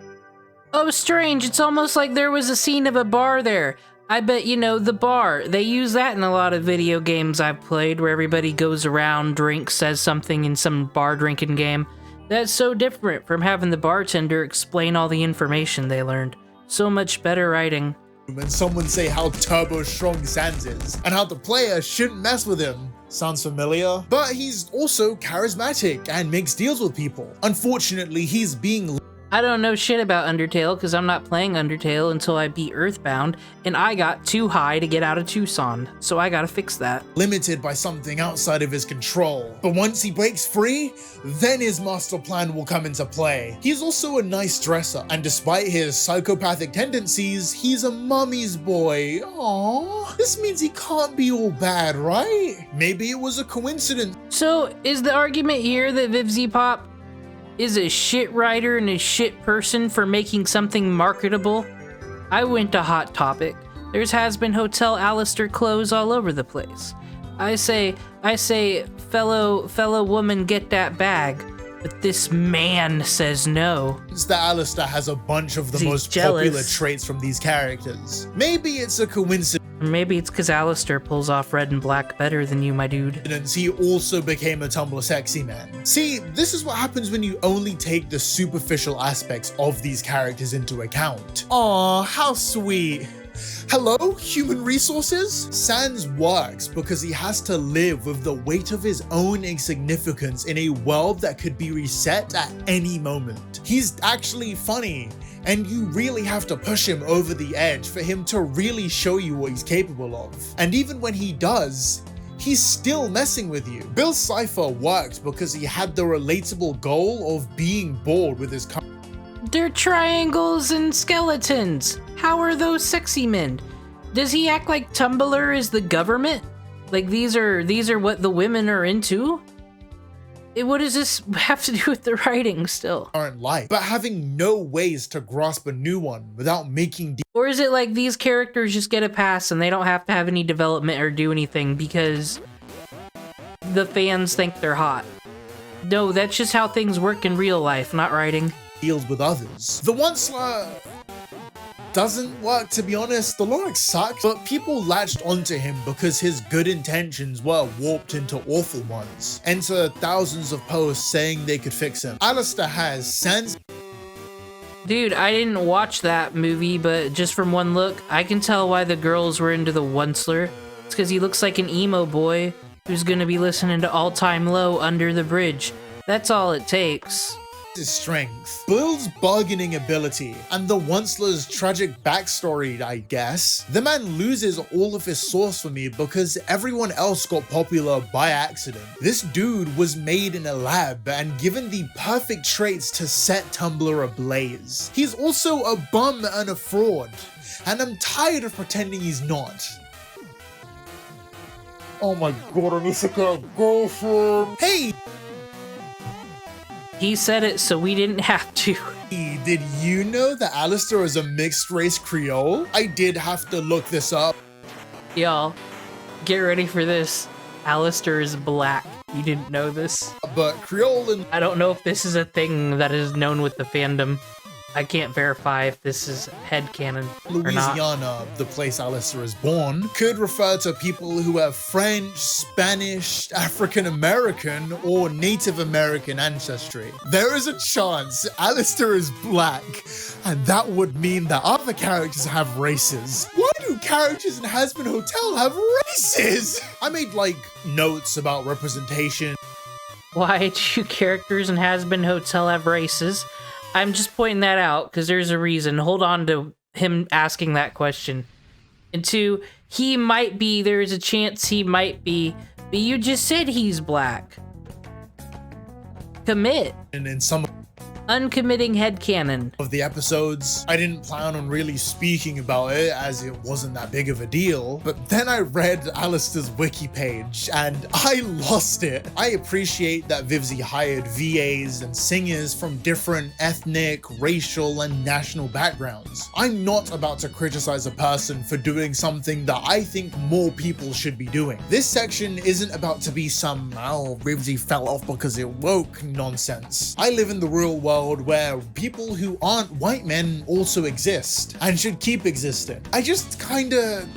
Oh, strange. It's almost like there was a scene of a bar there. I bet you know the bar. They use that in a lot of video games I've played where everybody goes around, drinks, says something in some bar drinking game. That's so different from having the bartender explain all the information they learned. So much better writing. And someone say how turbo strong Sans is, and how the player shouldn't mess with him. Sounds familiar? But he's also charismatic and makes deals with people. Unfortunately, he's being I don't know shit about Undertale because I'm not playing Undertale until I beat Earthbound, and I got too high to get out of Tucson, so I gotta fix that. limited by something outside of his control. But once he breaks free, then his master plan will come into play. He's also a nice dresser, and despite his psychopathic tendencies, he's a mummy's boy. Aww. This means he can't be all bad, right? Maybe it was a coincidence. So, is the argument here that Vivizepop is a shit writer and a shit person for making something marketable? I went to Hot Topic. There's has-been Hotel Alistair clothes all over the place. I say, fellow woman, get that bag. But this man says no. That Alistair has a bunch of the He's most jealous. popular traits from these characters. Maybe it's a coincidence. Or maybe it's because Alistair pulls off red and black better than you, my dude. He also became a Tumblr sexy man. See, this is what happens when you only take the superficial aspects of these characters into account. Aw, how sweet. Hello, human resources? Sans works because he has to live with the weight of his own insignificance in a world that could be reset at any moment. He's actually funny, and you really have to push him over the edge for him to really show you what he's capable of. And even when he does, he's still messing with you. Bill Cipher worked because he had the relatable goal of being bored with his They're triangles and skeletons. How are those sexy men? Does he act like Tumblr is the government? Like these are what the women are into? What does this have to do with the writing still? current life, but having no ways to grasp a new one without making Or is it like these characters just get a pass and they don't have to have any development or do anything because the fans think they're hot? No, that's just how things work in real life, not writing. deals with others. The Onceler doesn't work, to be honest. The lyrics suck, but people latched onto him because his good intentions were warped into awful ones. Enter thousands of posts saying they could fix him. Alistair has Sans. Dude, I didn't watch that movie, but just from one look, I can tell why the girls were into the Onceler. It's because he looks like an emo boy who's gonna be listening to All Time Low under the bridge. That's all it takes. His strength, Bill's bargaining ability, and the Onceler's tragic backstory, I guess. The man loses all of his source for me because everyone else got popular by accident. This dude was made in a lab and given the perfect traits to set Tumblr ablaze. He's also a bum and a fraud, and I'm tired of pretending he's not. Oh my god, I need to get a girlfriend. Hey! He said it so we didn't have to. Did you know that Alistair is a mixed race Creole? I did have to look this up. Y'all, get ready for this. Alistair is black. You didn't know this? But Creole and I don't know if this is a thing that is known with the fandom. I can't verify if this is headcanon or not. Louisiana, the place Alistair is born, could refer to people who have French, Spanish, African American, or Native American ancestry. There is a chance Alistair is black, and that would mean that other characters have races. Why do characters in Has-Been Hotel have races? I made like notes about representation. Why do characters in Has-Been Hotel have races? I'm just pointing that out because there's a reason. Hold on to him asking that question. And two, he might be, there's a chance he might be, but you just said he's black. Commit. And in some Uncommitting headcanon. of the episodes, I didn't plan on really speaking about it as it wasn't that big of a deal, but then I read Alistair's wiki page and I lost it. I appreciate that Vivzy hired VAs and singers from different ethnic, racial, and national backgrounds. I'm not about to criticize a person for doing something that I think more people should be doing. This section isn't about to be some, oh, Vivzy fell off because it woke nonsense. I live in the real world world where people who aren't white men also exist and should keep existing. I just kinda...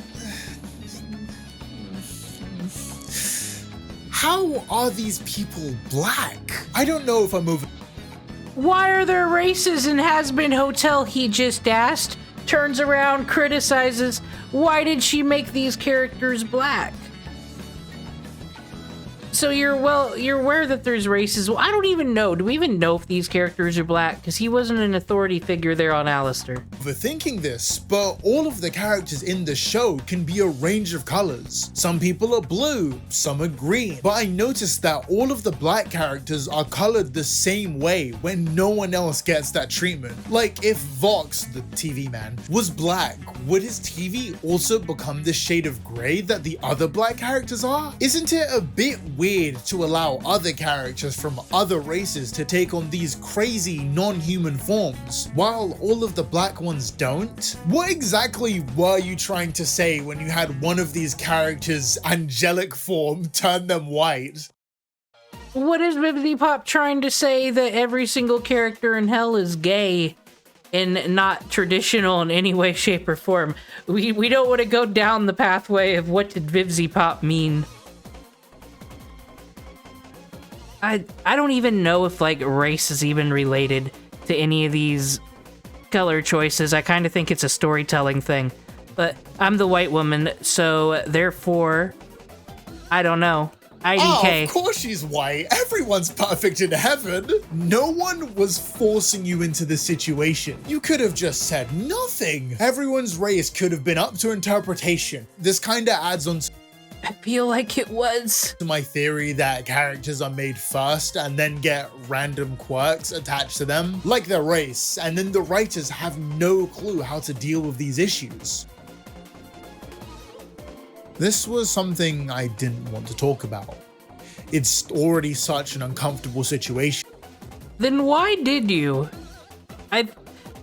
How are these people black? I don't know if I'm over... Why are there races in Has-Been Hotel, he just asked. Turns around, criticizes, why did she make these characters black? So you're aware that there's races. Well, I don't even know. Do we even know if these characters are black? Because he wasn't an authority figure there on Alistair. Overthinking this, but all of the characters in the show can be a range of colors. Some people are blue, some are green. But I noticed that all of the black characters are colored the same way when no one else gets that treatment. Like if Vox, the TV man, was black, would his TV also become the shade of gray that the other black characters are? Isn't it a bit weird to allow other characters from other races to take on these crazy non-human forms, while all of the black ones don't? What exactly were you trying to say when you had one of these characters' angelic form turn them white? What is Vivizepop trying to say? That every single character in hell is gay and not traditional in any way, shape, or form? We don't want to go down the pathway of what did Vivizepop mean. I don't even know if like race is even related to any of these color choices. I kind of think it's a storytelling thing, but I'm the white woman, so therefore, I don't know. IDK. Oh, of course she's white. Everyone's perfect in heaven. No one was forcing you into this situation. You could have just said nothing. Everyone's race could have been up to interpretation. This kind of adds on to I feel like it was. my theory that characters are made first and then get random quirks attached to them, like their race, and then the writers have no clue how to deal with these issues. This was something I didn't want to talk about. It's already such an uncomfortable situation. Then why did you? I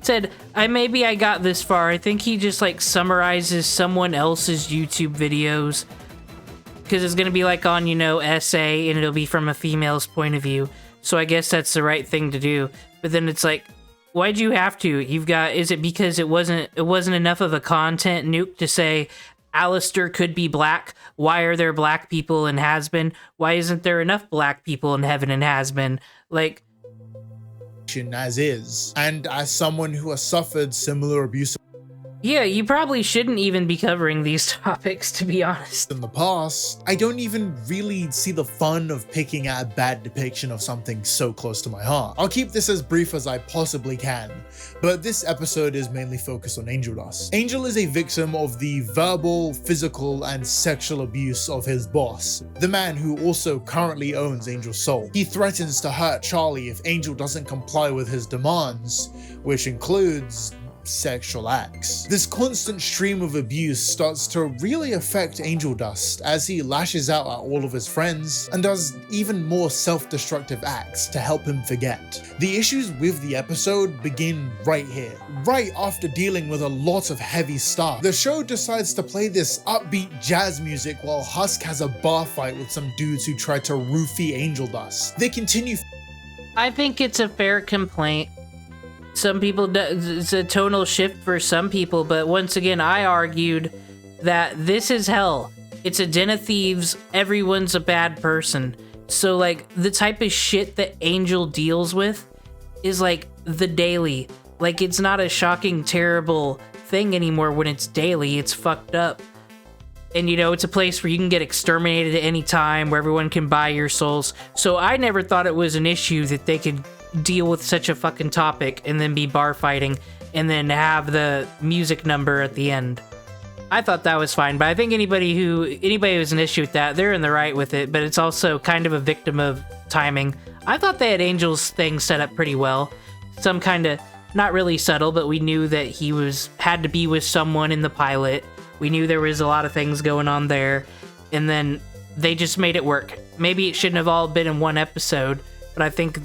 said, maybe I got this far. I think he just like summarizes someone else's YouTube videos. Because it's gonna be like on, you know, essay, and it'll be from a female's point of view. So I guess that's the right thing to do. But then it's like, why'd you have to? Is it because it wasn't enough of a content nuke to say Alistair could be black? Why are there black people in Has-Been? Why isn't there enough black people in Heaven and Has-Been? Like, as is, and as someone who has suffered similar abuse yeah, you probably shouldn't even be covering these topics, to be honest. in the past, I don't even really see the fun of picking at a bad depiction of something so close to my heart. I'll keep this as brief as I possibly can, but this episode is mainly focused on Angel Dust. Angel is a victim of the verbal, physical, and sexual abuse of his boss, the man who also currently owns Angel's soul. He threatens to hurt Charlie if Angel doesn't comply with his demands, which includes sexual acts. This constant stream of abuse starts to really affect Angel Dust as he lashes out at all of his friends and does even more self-destructive acts to help him forget. The issues with the episode begin right here, right after dealing with a lot of heavy stuff. The show decides to play this upbeat jazz music while Husk has a bar fight with some dudes who try to roofie Angel Dust. They continue. I think it's a fair complaint. Some people, it's a tonal shift for some people, but once again, I argued that this is hell. It's a den of thieves. Everyone's a bad person. So, like, the type of shit that Angel deals with is, like, the daily. Like, it's not a shocking, terrible thing anymore when it's daily. It's fucked up. And, you know, it's a place where you can get exterminated at any time, where everyone can buy your souls. So I never thought it was an issue that they could deal with such a fucking topic and then be bar fighting and then have the music number at the end. I thought that was fine, but I think anybody who's an issue with that, they're in the right with it, but it's also kind of a victim of timing. I thought they had Angel's thing set up pretty well. Some kind of, not really subtle, but we knew that he had to be with someone in the pilot. We knew there was a lot of things going on there, and then they just made it work. Maybe it shouldn't have all been in one episode, but I think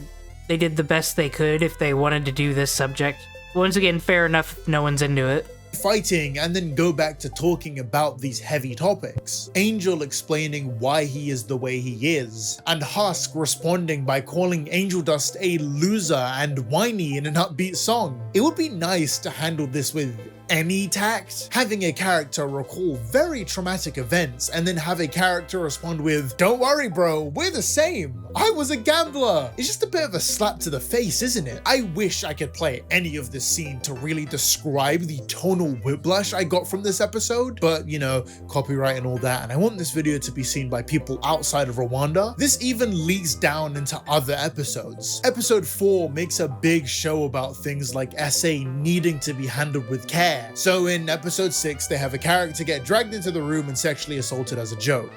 they did the best they could if they wanted to do this subject. Once again, fair enough if no one's into it. fighting and then go back to talking about these heavy topics. Angel explaining why he is the way he is, and Husk responding by calling Angel Dust a loser and whiny in an upbeat song. It would be nice to handle this with any tact, having a character recall very traumatic events and then have a character respond with, "Don't worry bro, we're the same. I was a gambler." It's just a bit of a slap to the face, isn't it? I wish I could play any of this scene to really describe the tonal whiplash I got from this episode, but you know, copyright and all that, and I want this video to be seen by people outside of Rwanda. This even leaks down into other episodes. Episode 4 makes a big show about things like SA needing to be handled with care. So in episode 6, they have a character get dragged into the room and sexually assaulted as a joke.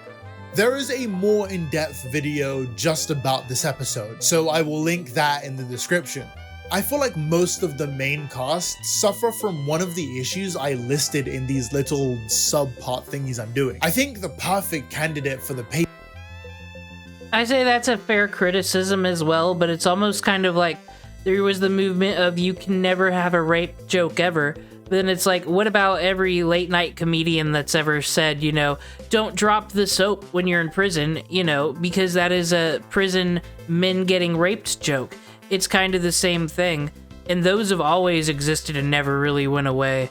There is a more in-depth video just about this episode, so I will link that in the description. I feel like most of the main cast suffer from one of the issues I listed in these little sub-part thingies I'm doing. I think the perfect candidate for the I say that's a fair criticism as well, but it's almost kind of like there was the movement of you can never have a rape joke ever. Then it's like, what about every late night comedian that's ever said, you know, don't drop the soap when you're in prison, you know, because that is a prison men getting raped joke. It's kind of the same thing. And those have always existed and never really went away.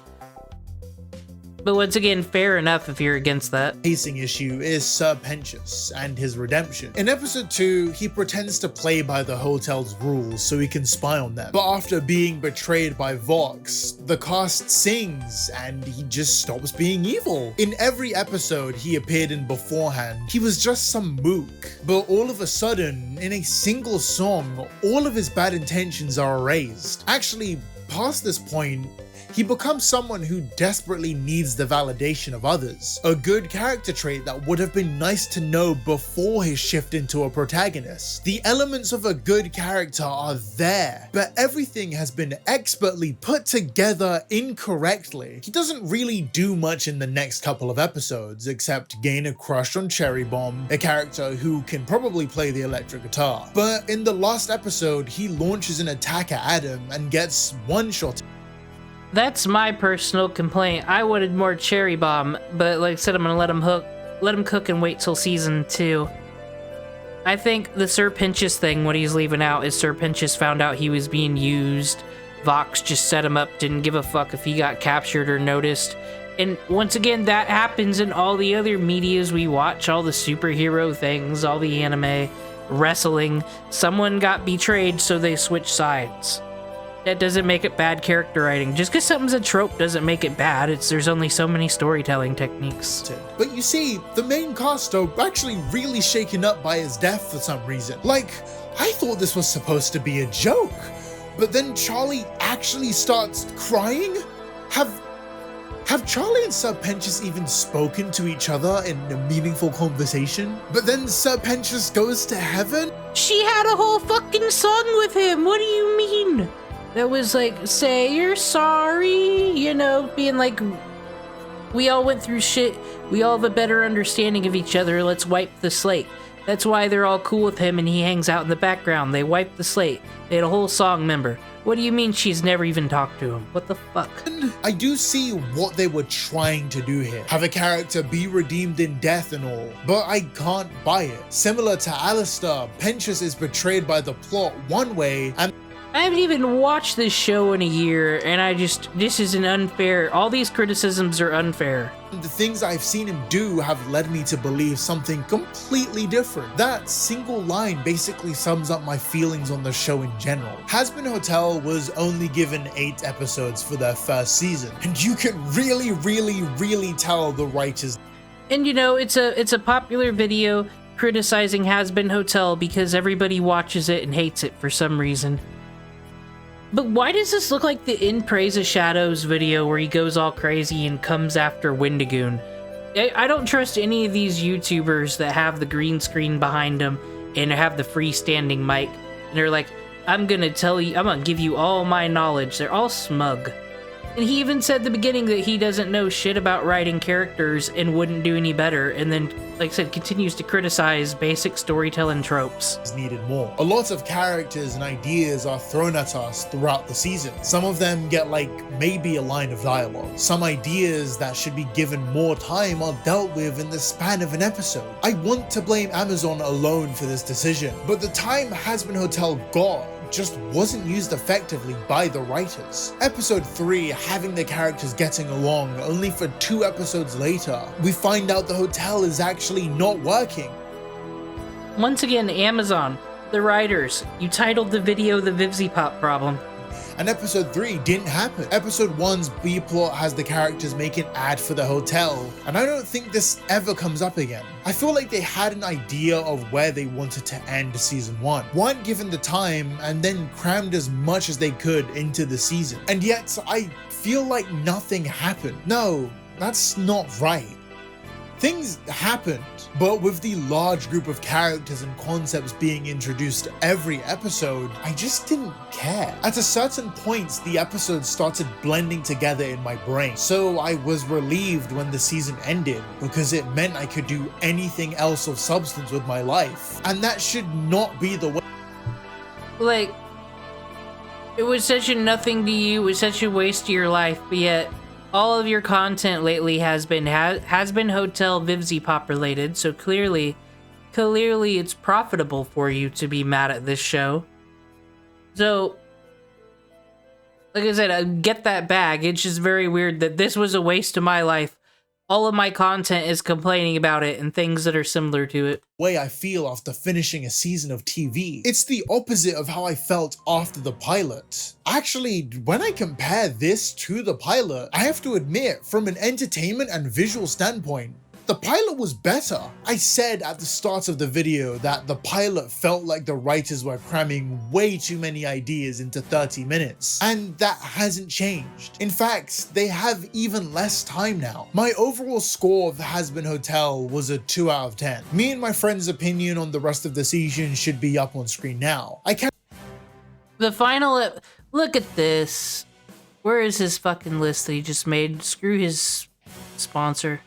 But once again, fair enough if you're against that. Pacing issue is Sir Pentious and his redemption. In episode 2, he pretends to play by the hotel's rules so he can spy on them. But after being betrayed by Vox, the cast sings and he just stops being evil. In every episode he appeared in beforehand, he was just some mook. But all of a sudden, in a single song, all of his bad intentions are erased. Actually, past this point, he becomes someone who desperately needs the validation of others. A good character trait that would have been nice to know before his shift into a protagonist. The elements of a good character are there, but everything has been expertly put together incorrectly. He doesn't really do much in the next couple of episodes, except gain a crush on Cherry Bomb, a character who can probably play the electric guitar. But in the last episode, he launches an attack at Adam and gets one-shot. That's my personal complaint. I wanted more Cherry Bomb, but like I said, I'm gonna let him cook and wait till season 2. I think the Sir Pentious thing, what he's leaving out, is Sir Pentious found out he was being used. Vox just set him up, didn't give a fuck if he got captured or noticed. And once again, that happens in all the other medias we watch, all the superhero things, all the anime, wrestling. Someone got betrayed, so they switch sides. That doesn't make it bad character writing. Just because something's a trope doesn't make it bad. There's only so many storytelling techniques. But you see, the main cast are actually really shaken up by his death for some reason. Like, I thought this was supposed to be a joke, but then Charlie actually starts crying? Have Charlie and Sir Pentious even spoken to each other in a meaningful conversation? But then Sir Pentious goes to heaven? She had a whole fucking song with him. What do you mean? That was like, say you're sorry, you know, being like, we all went through shit, we all have a better understanding of each other, let's wipe the slate. That's why they're all cool with him and he hangs out in the background. They wiped the slate. They had a whole song member. What do you mean she's never even talked to him? What the fuck? I do see what they were trying to do here. Have a character be redeemed in death and all, but I can't buy it. Similar to Alistair, Pentious is betrayed by the plot one way and I haven't even watched this show in a year, and this is an unfair, all these criticisms are unfair. the things I've seen him do have led me to believe something completely different. That single line basically sums up my feelings on the show in general. Hazbin Hotel was only given 8 episodes for their first season, and you can really tell the writers. And you know, it's a popular video criticizing Hazbin Hotel because everybody watches it and hates it for some reason. But why does this look like the In Praise of Shadows video where he goes all crazy and comes after Wendigoon? I don't trust any of these YouTubers that have the green screen behind them and have the freestanding mic. And they're like, I'm gonna give you all my knowledge. They're all smug. And he even said at the beginning that he doesn't know shit about writing characters and wouldn't do any better, and then, like I said, continues to criticize basic storytelling tropes. Needed more. A lot of characters and ideas are thrown at us throughout the season. Some of them get like maybe a line of dialogue. Some ideas that should be given more time are dealt with in the span of an episode. I want to blame Amazon alone for this decision, but the time Hazbin Hotel got just wasn't used effectively by the writers. Episode 3 having the characters getting along, only for 2 episodes later, we find out the hotel is actually not working. Once again, Amazon, the writers, you titled the video The Vivizepop Problem. And episode 3 didn't happen. Episode 1's B-plot has the characters make an ad for the hotel, and I don't think this ever comes up again. I feel like they had an idea of where they wanted to end season 1, weren't given the time, and then crammed as much as they could into the season. And yet, I feel like nothing happened. No, that's not right. Things happened, but with the large group of characters and concepts being introduced every episode, I just didn't care. At a certain point, the episodes started blending together in my brain, so I was relieved when the season ended, because it meant I could do anything else of substance with my life, and that should not be the way. Like, it was such a nothing to you, it was such a waste of your life, but yet all of your content lately has been Hotel Vivizepop related, so clearly it's profitable for you to be mad at this show. So, like I said, I get that bag. It's just very weird that this was a waste of my life. All of my content is complaining about it and things that are similar to it. Way I feel after finishing a season of TV. It's the opposite of how I felt after the pilot. Actually, when I compare this to the pilot, I have to admit, from an entertainment and visual standpoint, the pilot was better. I said at the start of the video that the pilot felt like the writers were cramming way too many ideas into 30 minutes, and that hasn't changed. In fact, they have even less time now. My overall score of the Hazbin Hotel was a 2 out of 10. Me and my friend's opinion on the rest of the season should be up on screen now. The final look at this. Where is his fucking list that he just made? Screw his sponsor.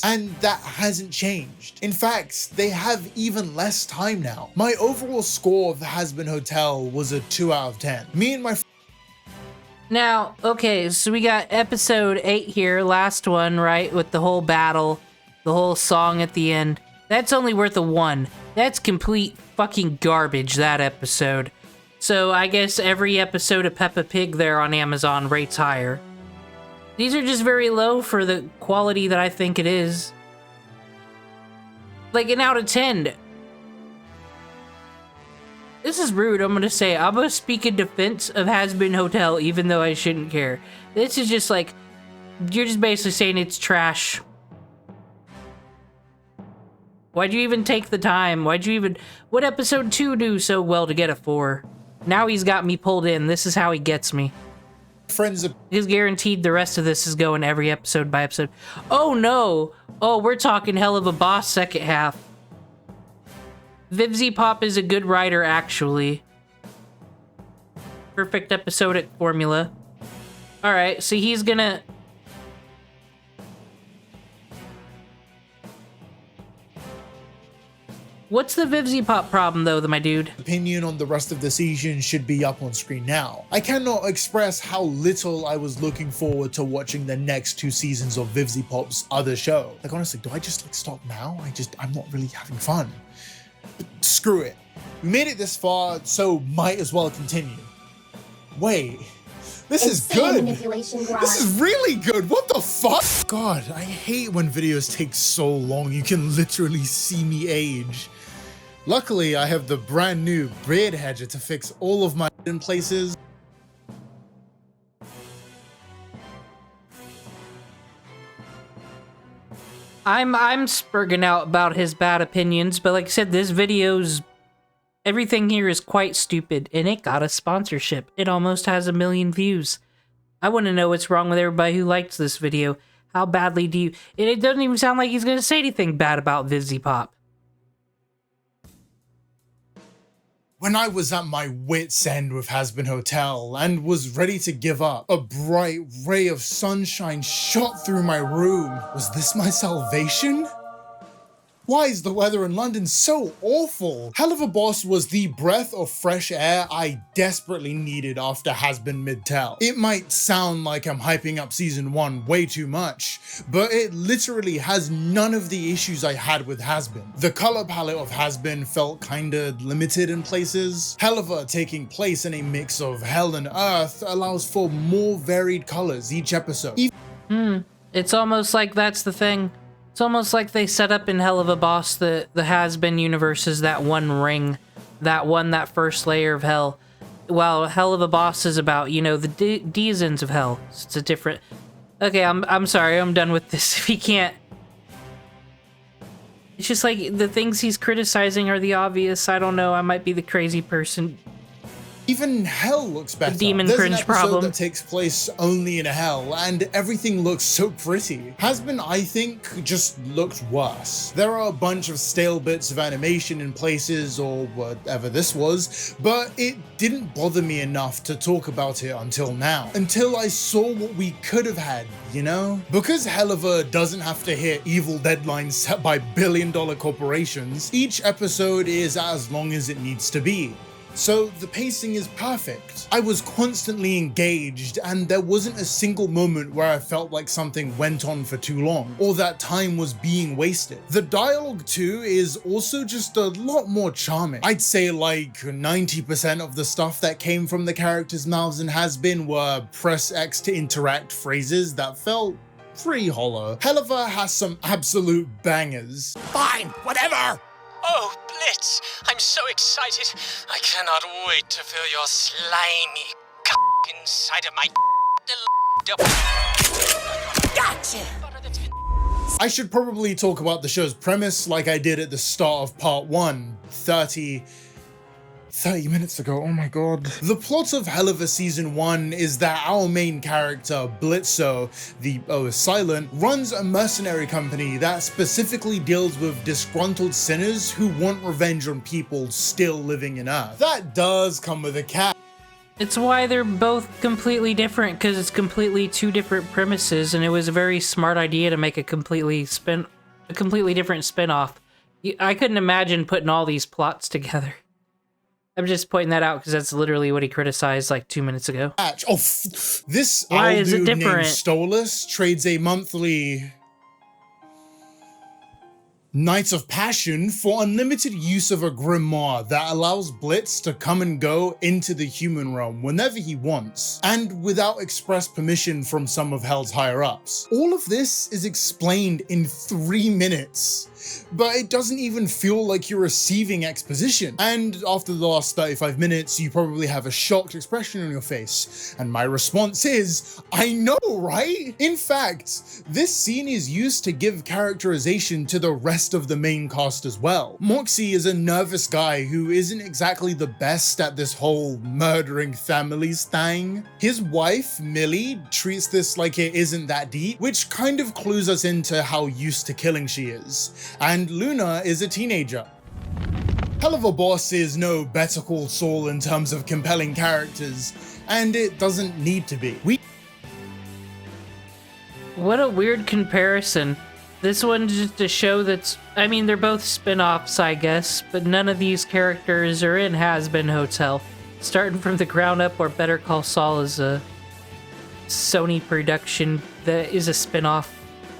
And that hasn't changed. In fact, they have even less time now. My overall score of the Hazbin Hotel was a 2 out of 10. Me and my Now, okay, so we got episode 8 here, last one, right? With the whole battle, the whole song at the end. That's only worth a 1. That's complete fucking garbage, that episode. So I guess every episode of Peppa Pig there on Amazon rates higher. These are just very low for the quality that I think it is. Like an out of 10. This is rude, I'm gonna say. I'm gonna speak in defense of Hazbin Hotel, even though I shouldn't care. This is just like, you're just basically saying it's trash. Why'd you even take the time? What episode 2 do so well to get a 4? Now he's got me pulled in. This is how he gets me. friends of He's guaranteed the rest of this is going every episode by episode. Oh no! Oh, we're talking hell of a boss second half. Vivizepop is a good writer, actually. Perfect episodic formula. Alright, so he's gonna... What's the Vivizepop problem, though, my dude? opinion on the rest of the season should be up on screen now. I cannot express how little I was looking forward to watching the next 2 seasons of Vivizepop's other show. Like, honestly, do I just like stop now? I'm not really having fun. But screw it. We made it this far, so might as well continue. Wait. This is good. This is really good. What the fuck? God, I hate when videos take so long. You can literally see me age. Luckily, I have the brand new beard hedger to fix all of my in places. I'm spurging out about his bad opinions, but like I said, this video's... Everything here is quite stupid, and it got a sponsorship. It almost has 1 million views. I want to know what's wrong with everybody who likes this video. How badly do you... And it doesn't even sound like he's going to say anything bad about Vivizepop. When I was at my wit's end with Hazbin Hotel and was ready to give up, a bright ray of sunshine shot through my room. Was this my salvation? Why is the weather in London so awful? Hell of a Boss was the breath of fresh air I desperately needed after Hazbin Mid-Tell. It might sound like I'm hyping up season 1 way too much, but it literally has none of the issues I had with Hazbin. The color palette of Hazbin felt kinda limited in places. Helliver taking place in a mix of hell and earth allows for more varied colors each episode. It's almost like that's the thing. It's almost like they set up in Hell of a Boss the Has-Been universe as that one ring, that first layer of hell. While Hell of a Boss is about, you know, the denizens of hell. It's a different... Okay, I'm sorry, I'm done with this. If he can't... It's just like, the things he's criticizing are the obvious. I don't know, I might be the crazy person. Even hell looks better. The demon There's cringe an episode problem. that takes place only in hell, and everything looks so pretty. Hazbin, I think, just looked worse. There are a bunch of stale bits of animation in places, or whatever this was, but it didn't bother me enough to talk about it until now. Until I saw what we could have had, you know? Because Helliver doesn't have to hit evil deadlines set by billion-dollar corporations, each episode is as long as it needs to be. So the pacing is perfect. I was constantly engaged, and there wasn't a single moment where I felt like something went on for too long, or that time was being wasted. The dialogue too is also just a lot more charming. I'd say like 90% of the stuff that came from the characters' mouths in Hazbin were press X to interact phrases that felt pretty hollow. Helliver has some absolute bangers. Fine, whatever! Oh, Blitz, I'm so excited. I cannot wait to feel your slimy inside of my Gotcha! I should probably talk about the show's premise like I did at the start of part 1, 30 minutes ago, oh my god. The plot of Helliver Season 1 is that our main character, Blitzo, the O is silent, runs a mercenary company that specifically deals with disgruntled sinners who want revenge on people still living in Earth. That does come with a catch. It's why they're both completely different, because it's completely two different premises, and it was a very smart idea to make a completely different spin-off. I couldn't imagine putting all these plots together. I'm just pointing that out because that's literally what he criticized like 2 minutes ago. Oh, this Why is it Aldu named different? Stolas trades a monthly Night of Passion for unlimited use of a grimoire that allows Blitz to come and go into the human realm whenever he wants, and without express permission from some of Hell's higher-ups. All of this is explained in 3 minutes, but it doesn't even feel like you're receiving exposition. And after the last 35 minutes, you probably have a shocked expression on your face. And my response is, I know, right? In fact, this scene is used to give characterization to the rest of the main cast as well. Moxie is a nervous guy who isn't exactly the best at this whole murdering families thing. His wife, Millie, treats this like it isn't that deep, which kind of clues us into how used to killing she is. And Luna is a teenager. Hell of a Boss is no Better Call Saul in terms of compelling characters, and it doesn't need to be. What a weird comparison. This one's just a show that's... I mean, they're both spin-offs, I guess, but none of these characters are in Has-Been Hotel. Starting from the ground up, or Better Call Saul is a Sony production that is a spin-off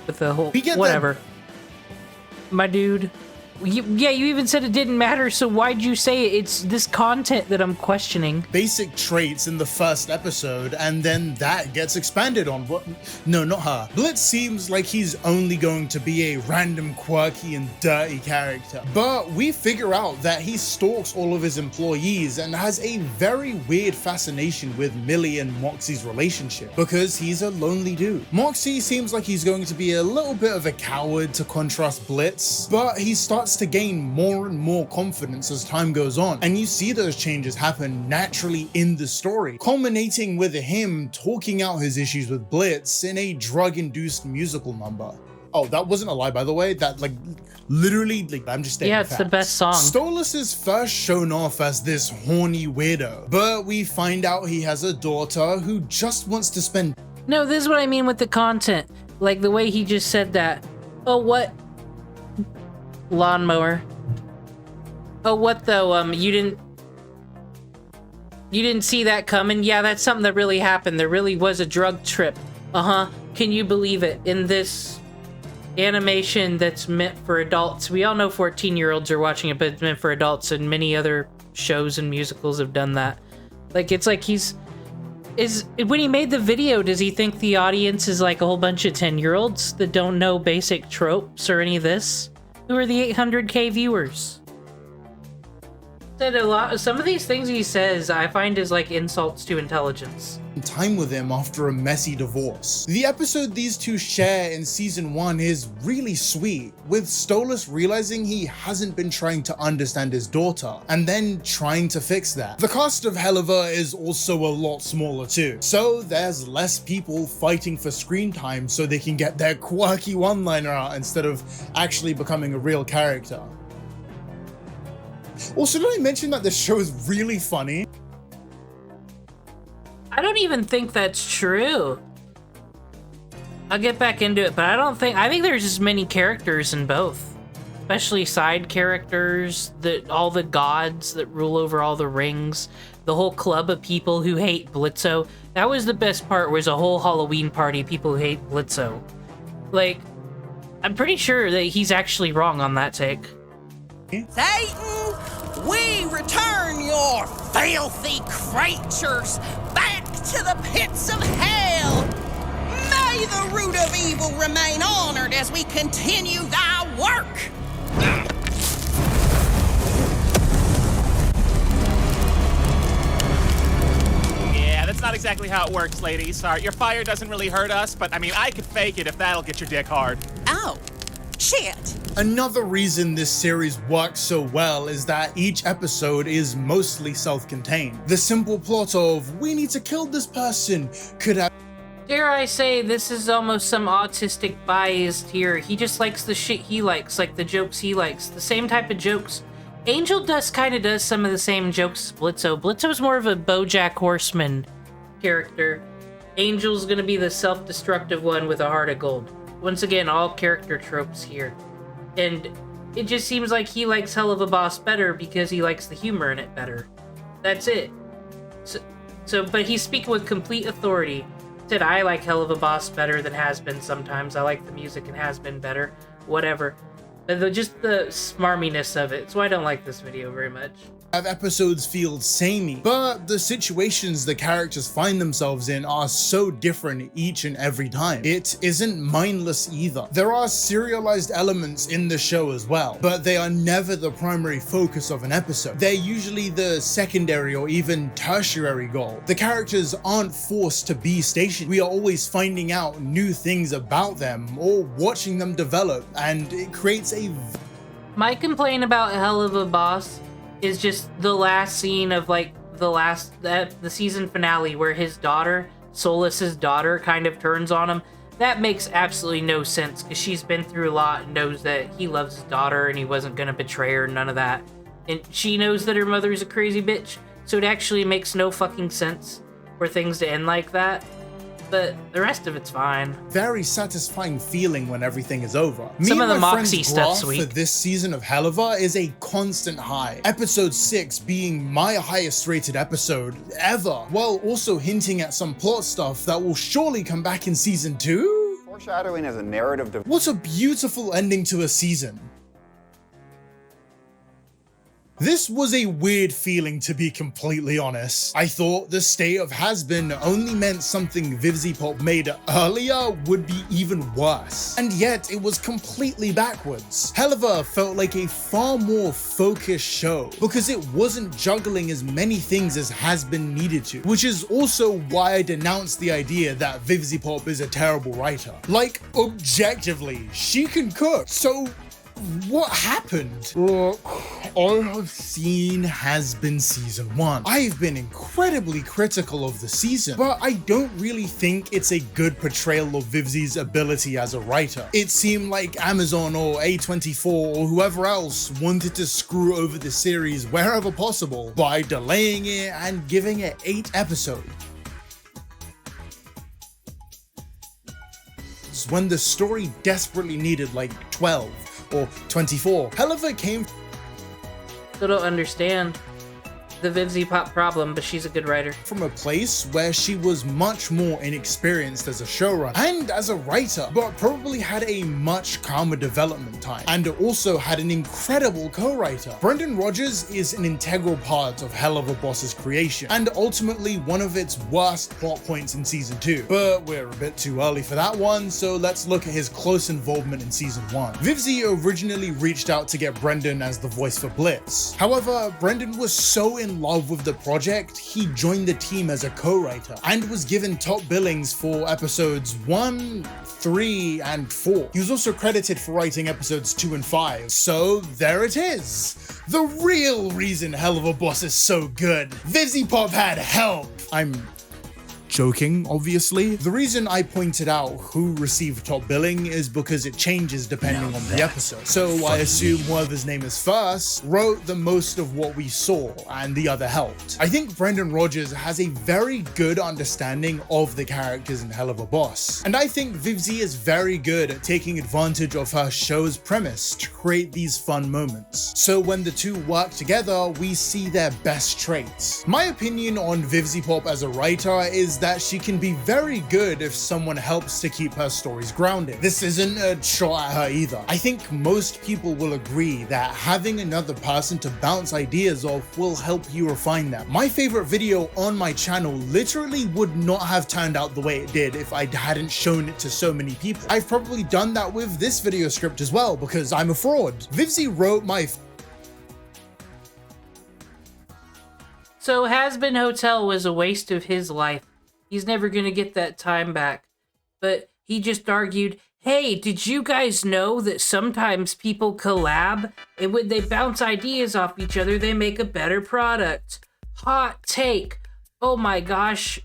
with the whole... Whatever. My dude. Yeah, you even said it didn't matter, so why'd you say it? It's this content that I'm questioning. Basic traits in the first episode, and then that gets expanded on. What? No, not her. Blitz seems like he's only going to be a random, quirky, and dirty character. But we figure out that he stalks all of his employees and has a very weird fascination with Millie and Moxie's relationship, because he's a lonely dude. Moxie seems like he's going to be a little bit of a coward to contrast Blitz, but he starts to gain more and more confidence as time goes on, and you see those changes happen naturally in the story, culminating with him talking out his issues with Blitz in a drug-induced musical number. Oh, that wasn't a lie, by the way. That, like, literally, like, I'm just stating Yeah, it's the facts. best song. Stolas is first shown off as this horny weirdo, but we find out he has a daughter who just wants to spend. No, this is what I mean with the content. Like the way he just said that. Oh, what? Lawnmower. Oh, what though? You didn't see that coming? Yeah, that's something that really happened. There really was a drug trip. Uh-huh. Can you believe it? In this animation that's meant for adults. We all know 14-year-olds are watching it, but it's meant for adults, and many other shows and musicals have done that. Like, it's like when he made the video, does he think the audience is like a whole bunch of 10-year-olds that don't know basic tropes or any of this? Who are the 800K viewers? Some of these things he says I find is like insults to intelligence. Time with him after a messy divorce. The episode these two share in season 1 is really sweet, with Stolas realizing he hasn't been trying to understand his daughter, and then trying to fix that. The cast of Helliver is also a lot smaller too, so there's less people fighting for screen time so they can get their quirky one-liner out instead of actually becoming a real character. Also, did I mention that this show is really funny? I don't even think that's true. I'll get back into it, but I think there's as many characters in both. Especially side characters, all the gods that rule over all the rings, the whole club of people who hate Blitzo. That was the best part, was a whole Halloween party of people who hate Blitzo. Like, I'm pretty sure that he's actually wrong on that take. Satan, we return your filthy creatures back to the pits of hell. May the root of evil remain honored as we continue thy work. Yeah, that's not exactly how it works, ladies. Sorry, your fire doesn't really hurt us, but I mean, I could fake it if that'll get your dick hard. Oh, shit. Another reason this series works so well is that each episode is mostly self-contained. The simple plot of, we need to kill this person, could have. Dare I say, this is almost some autistic bias here. He just likes the shit he likes, like the jokes he likes. The same type of jokes. Angel Dust kind of does some of the same jokes as Blitzo. Blitzo's more of a BoJack Horseman character. Angel's gonna be the self-destructive one with a heart of gold. Once again, all character tropes here. And it just seems like he likes Hell of a Boss better because he likes the humor in it better. That's it. But he's speaking with complete authority. Said, I like Hell of a Boss better than Has Been sometimes. I like the music and Has Been better. Whatever. Just the smarminess of it. So I don't like this video very much. Have episodes feel samey, but the situations the characters find themselves in are so different each and every time. It isn't mindless either. There are serialized elements in the show as well, but they are never the primary focus of an episode. They're usually the secondary or even tertiary goal. The characters aren't forced to be stationed. We are always finding out new things about them or watching them develop, and it creates a... My complaint about Hell of a Boss is just the last scene of like the season finale where his daughter, Solas's daughter, kind of turns on him. That makes absolutely no sense because she's been through a lot and knows that he loves his daughter and he wasn't gonna betray her, none of that. And she knows that her mother's a crazy bitch, so it actually makes no fucking sense for things to end like that. But the rest of it's fine. Very satisfying feeling when everything is over. Some Me of the and my Moxie friend's stuff's graph sweet. for this season of Helliver is a constant high. Episode 6 being my highest rated episode ever, while also hinting at some plot stuff that will surely come back in season 2? Foreshadowing as a narrative. What a beautiful ending to a season. This was a weird feeling, to be completely honest. I thought the state of Has Been only meant something Vivizepop made earlier would be even worse. And yet it was completely backwards. Helliver felt like a far more focused show because it wasn't juggling as many things as Has Been needed to, which is also why I denounced the idea that Vivizepop is a terrible writer. Like, objectively, she can cook, so what happened? Look, all I've seen has been season 1. I've been incredibly critical of the season, but I don't really think it's a good portrayal of Vivzi's ability as a writer. It seemed like Amazon or A24 or whoever else wanted to screw over the series wherever possible by delaying it and giving it 8 episodes. When the story desperately needed like 12 or 24. Helliver came. Still don't understand the Vivizepop Problem, but she's a good writer. From a place where she was much more inexperienced as a showrunner and as a writer, but probably had a much calmer development time, and also had an incredible co-writer. Brendan Rogers is an integral part of Hell of a Boss's creation, and ultimately one of its worst plot points in season 2. But we're a bit too early for that one, so let's look at his close involvement in season 1. Vivzi originally reached out to get Brendan as the voice for Blitz. However, Brendan was so in love with the project, he joined the team as a co-writer and was given top billings for episodes 1, 3, and 4. He was also credited for writing episodes 2 and 5. So there it is. The real reason Hell of a Boss is so good. Vivizepop had help. I'm joking, obviously. The reason I pointed out who received top billing is because it changes depending on the episode. So I assume whoever's name is first wrote the most of what we saw and the other helped. I think Brendan Rogers has a very good understanding of the characters in Hell of a Boss. And I think Vivzi is very good at taking advantage of her show's premise to create these fun moments. So when the two work together, we see their best traits. My opinion on Vivizepop as a writer is that she can be very good if someone helps to keep her stories grounded. This isn't a shot at her either. I think most people will agree that having another person to bounce ideas off will help you refine them. My favorite video on my channel literally would not have turned out the way it did if I hadn't shown it to so many people. I've probably done that with this video script as well because I'm a fraud. Vivzi wrote my So Has-Been Hotel was a waste of his life. He's never gonna get that time back. But he just argued, hey, did you guys know that sometimes people collab? And when they bounce ideas off each other, they make a better product. Hot take. Oh my gosh.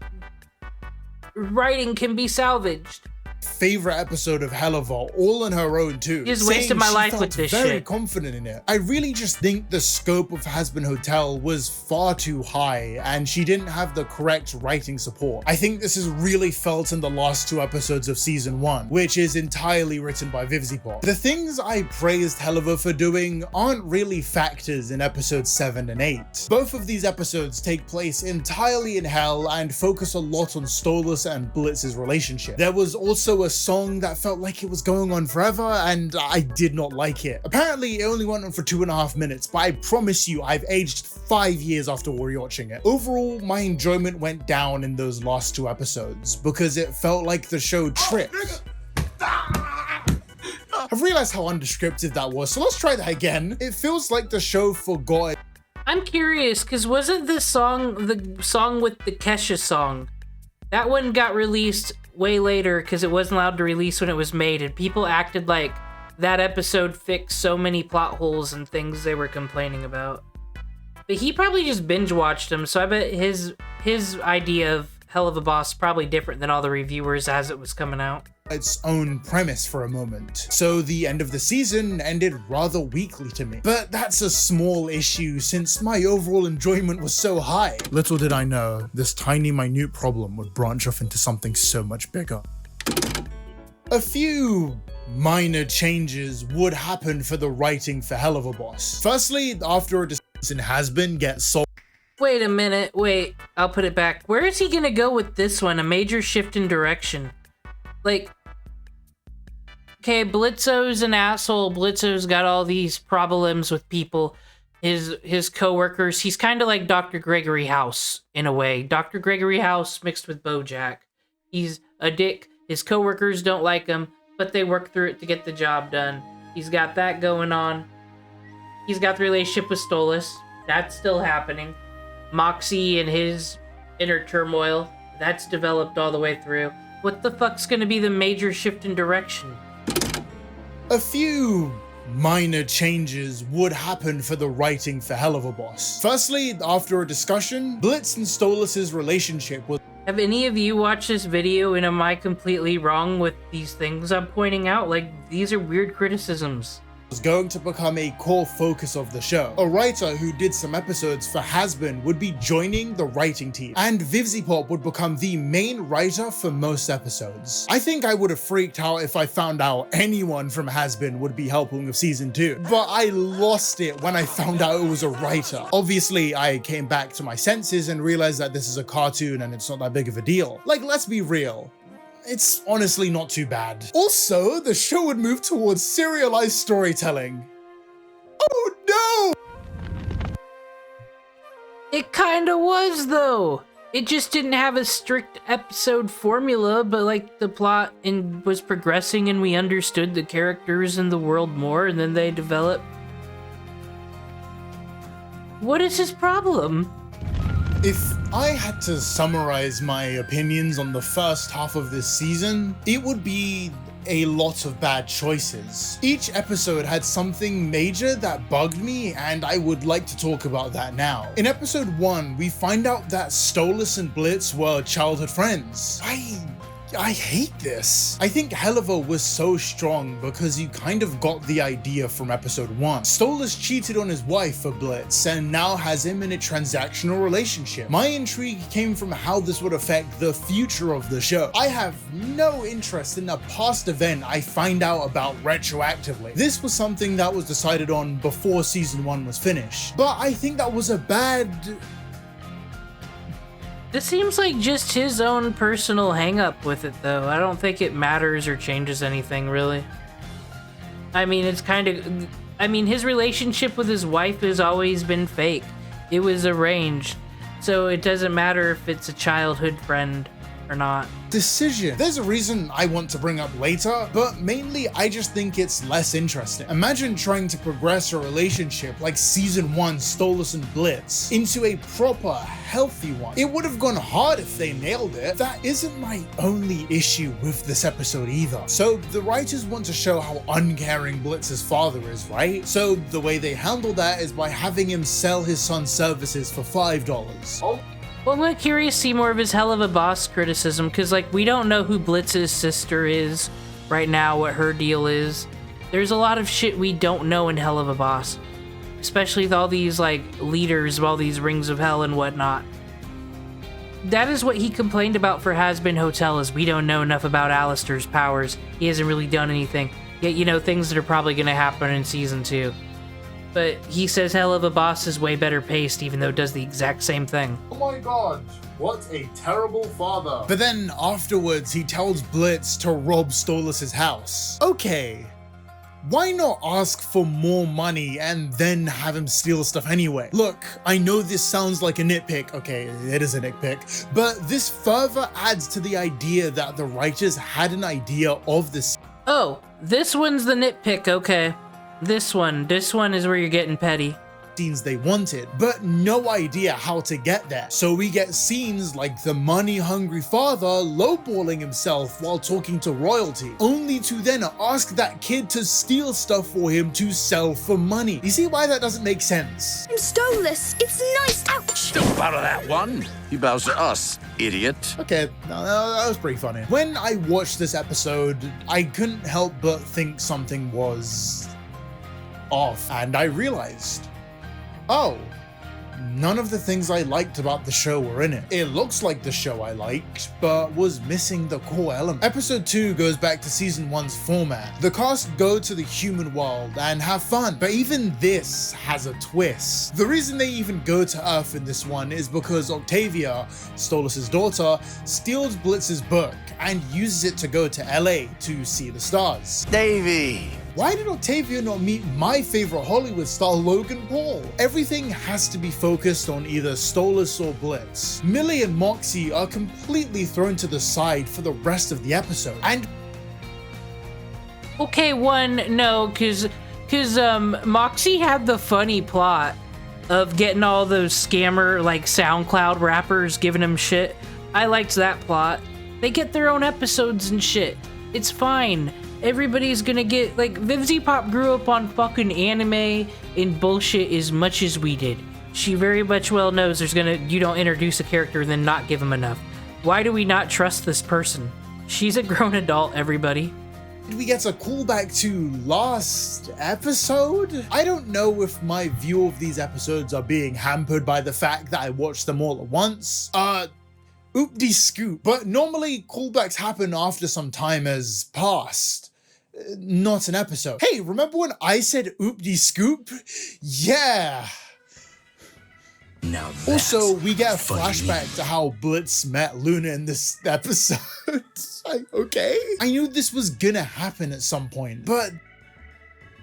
Writing can be salvaged. Favorite episode of Helliver, all on her own too. Just wasted my life with this very shit. Confident in it. I really just think the scope of Has-Been Hotel was far too high and she didn't have the correct writing support. I think this is really felt in the last 2 episodes of season 1, which is entirely written by Vivizepop. The things I praised Helliver for doing aren't really factors in episodes 7 and 8. Both of these episodes take place entirely in Hell and focus a lot on Stolas and Blitz's relationship. There was also a song that felt like it was going on forever and I did not like it. Apparently it only went on for 2.5 minutes, but I promise you I've aged 5 years after rewatching it. Overall, my enjoyment went down in those last 2 episodes because it felt like the show tripped. I've realized how undescriptive that was, so let's try that again. It feels like the show forgot. I'm curious, because wasn't this song the song with the Kesha song? That one got released way later because it wasn't allowed to release when it was made, and people acted like that episode fixed so many plot holes and things they were complaining about. But he probably just binge watched them, so I bet his idea of Hell of a Boss probably different than all the reviewers as it was coming out. Its own premise for a moment. So the end of the season ended rather weakly to me. But that's a small issue since my overall enjoyment was so high. Little did I know, this tiny minute problem would branch off into something so much bigger. A few minor changes would happen for the writing for Hell of a Boss. Firstly, after a decision has been get sold. Wait a minute, wait, I'll put it back. Where is he gonna go with this one? A major shift in direction. Like, okay, Blitzo's an asshole. Blitzo's got all these problems with people. His coworkers. He's kind of like Dr. Gregory House in a way. Dr. Gregory House mixed with BoJack. He's a dick. His coworkers don't like him, but they work through it to get the job done. He's got that going on. He's got the relationship with Stolas. That's still happening. Moxie and his inner turmoil. That's developed all the way through. What the fuck's gonna be the major shift in direction? A few minor changes would happen for the writing for Hell of a Boss. Firstly, after a discussion, Blitz and Stolas' relationship was— Have any of you watched this video and am I completely wrong with these things I'm pointing out? Like, these are weird criticisms. Was going to become a core focus of the show. A writer who did some episodes for Has-Been would be joining the writing team, and Vivizepop would become the main writer for most episodes. I think I would have freaked out if I found out anyone from Has-Been would be helping with season 2, but I lost it when I found out it was a writer. Obviously, I came back to my senses and realized that this is a cartoon and it's not that big of a deal. Like, let's be real. It's honestly not too bad. Also, the show would move towards serialized storytelling. Oh no! It kinda was though. It just didn't have a strict episode formula, but like the plot was progressing and we understood the characters and the world more, and then they developed. What is his problem? If I had to summarize my opinions on the first half of this season, it would be a lot of bad choices. Each episode had something major that bugged me, and I would like to talk about that now. In episode 1, we find out that Stolas and Blitz were childhood friends. I hate this. I think Helliver was so strong because you kind of got the idea from episode 1. Stolas cheated on his wife for Blitz and now has him in a transactional relationship. My intrigue came from how this would affect the future of the show. I have no interest in a past event I find out about retroactively. This was something that was decided on before season 1 was finished. But I think that was a bad... This seems like just his own personal hang-up with it, though. I don't think it matters or changes anything, really. I mean, it's kind of... I mean, his relationship with his wife has always been fake. It was arranged. So it doesn't matter if it's a childhood friend or not. Decision. There's a reason I want to bring up later, but mainly I just think it's less interesting. Imagine trying to progress a relationship like season 1 Stolas and Blitz into a proper, healthy one. It would have gone hard if they nailed it. That isn't my only issue with this episode either. So the writers want to show how uncaring Blitz's father is, right? So the way they handle that is by having him sell his son's services for $5. Oh. Well, I'm curious to see more of his Hell of a Boss criticism, because, like, we don't know who Blitz's sister is right now, what her deal is. There's a lot of shit we don't know in Hell of a Boss, especially with all these, like, leaders of all these rings of hell and whatnot. That is what he complained about for Has-Been Hotel, is we don't know enough about Alistair's powers. He hasn't really done anything. Yet, you know, things that are probably going to happen in season 2. But he says Hell of a Boss is way better paced, even though it does the exact same thing. Oh my god, what a terrible father. But then afterwards, he tells Blitz to rob Stolas' house. Okay, why not ask for more money and then have him steal stuff anyway? Look, I know this sounds like a nitpick. Okay, it is a nitpick, but this further adds to the idea that the writers had an idea of this. Oh, this one's the nitpick, okay. This one is where you're getting petty. Scenes they wanted, but no idea how to get there. So we get scenes like the money-hungry father lowballing himself while talking to royalty, only to then ask that kid to steal stuff for him to sell for money. You see why that doesn't make sense? I'm Stolas. It's nice. Ouch. Don't bow to that one. He bows to us, idiot. Okay, that was pretty funny. When I watched this episode, I couldn't help but think something was off, and I realized, oh, none of the things I liked about the show were in it. It looks like the show I liked, but was missing the core element. Episode 2 goes back to season 1's format. The cast go to the human world and have fun, but even this has a twist. The reason they even go to Earth in this one is because Octavia, Stolas' daughter, steals Blitz's book and uses it to go to LA to see the stars. Davey! Why did Octavia not meet my favorite Hollywood star, Logan Paul? Everything has to be focused on either Stolas or Blitz. Millie and Moxie are completely thrown to the side for the rest of the episode. And okay, cause Moxie had the funny plot of getting all those scammer, like, SoundCloud rappers giving him shit. I liked that plot. They get their own episodes and shit. It's fine. everybody's gonna get, like, Vivizepop grew up on fucking anime and bullshit as much as we did. She very much well knows you don't introduce a character and then not give them enough. Why do we not trust this person? She's a grown adult, everybody. We get a callback to last episode? I don't know if my view of these episodes are being hampered by the fact that I watched them all at once. Oop-de-scoop. But normally callbacks happen after some time has passed. Not an episode. Hey, remember when I said oop-de-scoop? Yeah. Now also, we get a flashback to how Blitz met Luna in this episode. Okay. I knew this was gonna happen at some point, but...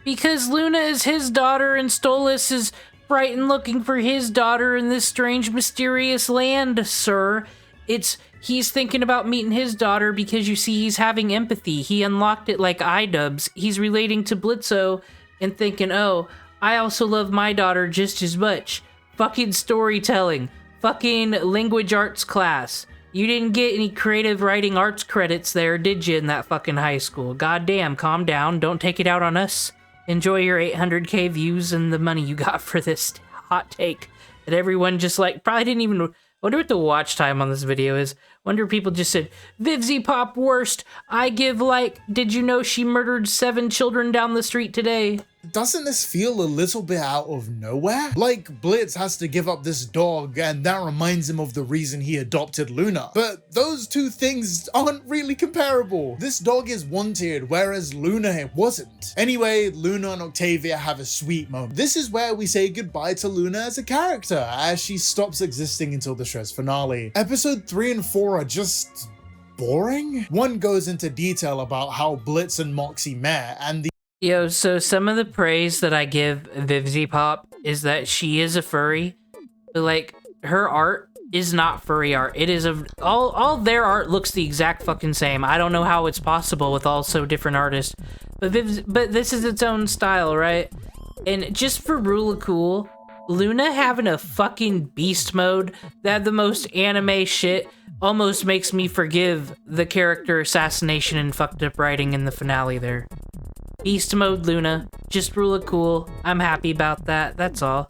Because Luna is his daughter and Stolas is frightened looking for his daughter in this strange, mysterious land, sir. He's thinking about meeting his daughter because you see he's having empathy. He unlocked it like iDubbbz. He's relating to Blitzo and thinking, oh, I also love my daughter just as much. Fucking storytelling. Fucking language arts class. You didn't get any creative writing arts credits there, did you, in that fucking high school? Goddamn, calm down. Don't take it out on us. Enjoy your 800k views and the money you got for this hot take that everyone just, like, probably didn't even... Wonder what the watch time on this video is. Wonder if people just said, Vivizepop worst. I give like, did you know she murdered 7 children down the street today? Doesn't this feel a little bit out of nowhere? Like, Blitz has to give up this dog, and that reminds him of the reason he adopted Luna. But those two things aren't really comparable. This dog is wanted, whereas Luna wasn't. Anyway, Luna and Octavia have a sweet moment. This is where we say goodbye to Luna as a character, as she stops existing until the show's finale. Episode 3 and 4 are just... boring? One goes into detail about how Blitz and Moxie met, and the Yo, so some of the praise that I give Vivizepop is that she is a furry, but like, her art is not furry art. It is all their art looks the exact fucking same. I don't know how it's possible with all so different artists, but this is its own style, right? And just for rule of cool, Luna having a fucking beast mode that the most anime shit almost makes me forgive the character assassination and fucked up writing in the finale there. Beast mode Luna, just rule of cool. I'm happy about that, that's all.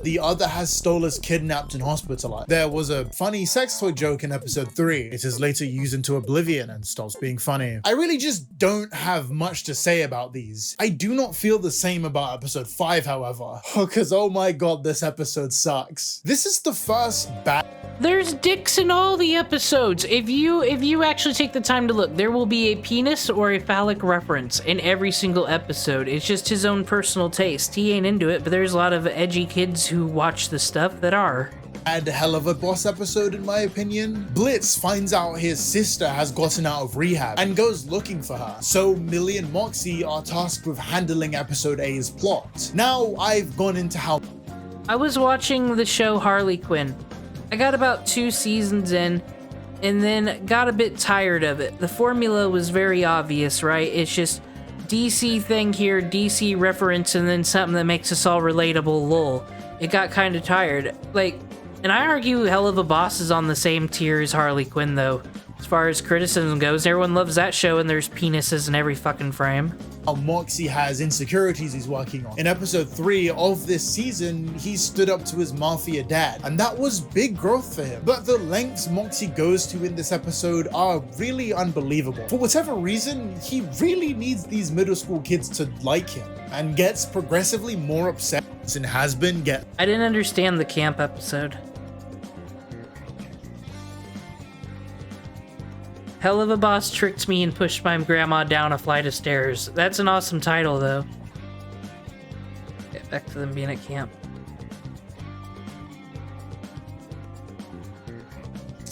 The other has Stolas kidnapped and hospitalized. There was a funny sex toy joke in episode 3. It is later used into oblivion and stops being funny. I really just don't have much to say about these. I do not feel the same about episode 5, however. Because oh my god, this episode sucks. This is the first bad... There's dicks in all the episodes. If you actually take the time to look, there will be a penis or a phallic reference in every single episode. It's just his own personal taste. He ain't into it, but there's a lot of edgy kids who watch the stuff that are. Had a hell of a boss episode in my opinion. Blitz finds out his sister has gotten out of rehab and goes looking for her. So Millie and Moxie are tasked with handling episode A's plot. Now I've gone into how... I was watching the show Harley Quinn. I got about 2 seasons in, and then got a bit tired of it. The formula was very obvious, right? It's just DC thing here, DC reference, and then something that makes us all relatable, lol. It got kind of tired. Like, and I argue Hell of a Boss is on the same tier as Harley Quinn, though. As far as criticism goes, everyone loves that show, and there's penises in every fucking frame. Moxie has insecurities he's working on. In episode 3 of this season, he stood up to his mafia dad, and that was big growth for him. But the lengths Moxie goes to in this episode are really unbelievable. For whatever reason, he really needs these middle school kids to like him, and gets progressively more upset and has been I didn't understand the camp episode. Hell of a Boss tricked me and pushed my grandma down a flight of stairs. That's an awesome title, though. Get back to them being at camp.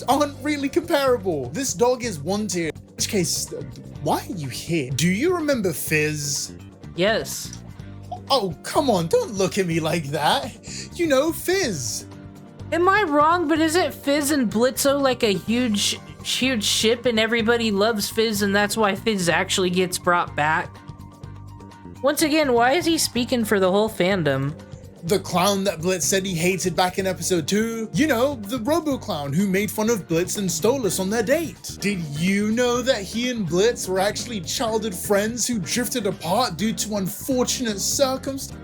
Aren't really comparable. This dog is wanted. In which case, why are you here? Do you remember Fizz? Yes. Oh, come on, don't look at me like that. You know Fizz. Am I wrong, but isn't Fizz and Blitzo like a huge ship and everybody loves Fizz and that's why Fizz actually gets brought back? Once again, why is he speaking for the whole fandom? The clown that Blitz said he hated back in episode 2? You know, the robo-clown who made fun of Blitz and Stolas on their date. Did you know that he and Blitz were actually childhood friends who drifted apart due to unfortunate circumstances?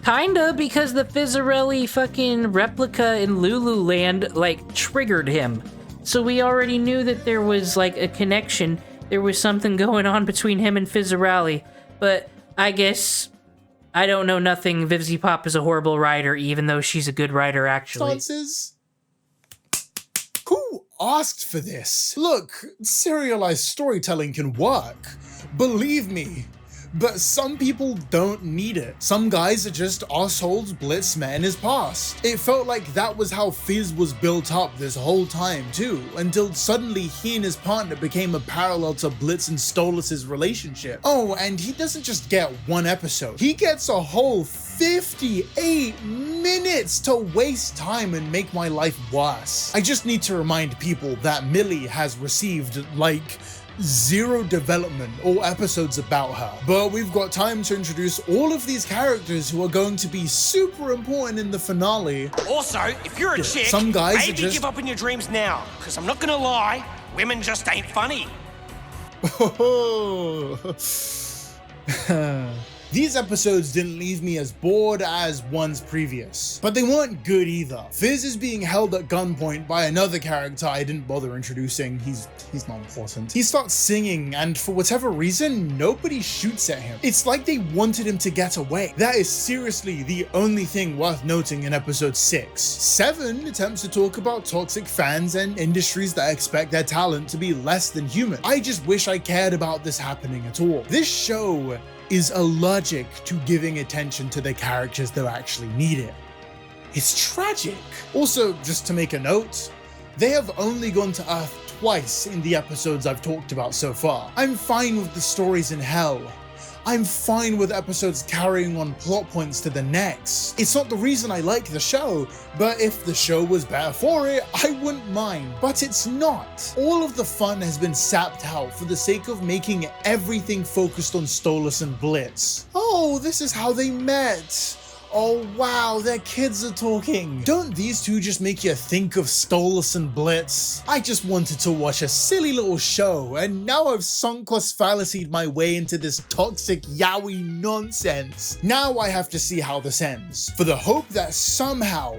Kinda, because the Fizzarelli fucking replica in Lululand, like, triggered him. So we already knew that there was, like, a connection. There was something going on between him and Fizzarelli. But I guess I don't know nothing. Vivizepop is a horrible writer, even though she's a good writer, actually. Who asked for this? Look, serialized storytelling can work. Believe me. But some people don't need it. Some guys are just assholes Blitz met in his past. It felt like that was how Fizz was built up this whole time too, until suddenly he and his partner became a parallel to Blitz and Stolas' relationship. Oh, and he doesn't just get one episode. He gets a whole 58 minutes to waste time and make my life worse. I just need to remind people that Millie has received, like, 0 development or episodes about her, but we've got time to introduce all of these characters who are going to be super important in the finale. Also, if you're a chick, some guys maybe are just... give up on your dreams now, because I'm not gonna lie, women just ain't funny. These episodes didn't leave me as bored as ones previous, but they weren't good either. Fizz is being held at gunpoint by another character I didn't bother introducing. He's not important. He starts singing, and for whatever reason, nobody shoots at him. It's like they wanted him to get away. That is seriously the only thing worth noting in episode 6. 7 attempts to talk about toxic fans and industries that expect their talent to be less than human. I just wish I cared about this happening at all. This show is allergic to giving attention to the characters that actually need it. It's tragic. Also, just to make a note, they have only gone to Earth twice in the episodes I've talked about so far. I'm fine with the stories in Hell. I'm fine with episodes carrying on plot points to the next. It's not the reason I like the show, but if the show was better for it, I wouldn't mind. But it's not. All of the fun has been sapped out for the sake of making everything focused on Stolas and Blitz. Oh, this is how they met. Oh wow, their kids are talking. Don't these two just make you think of Stolas and Blitz? I just wanted to watch a silly little show, and now I've sunk cost fallacied my way into this toxic yaoi nonsense. Now I have to see how this ends, for the hope that somehow,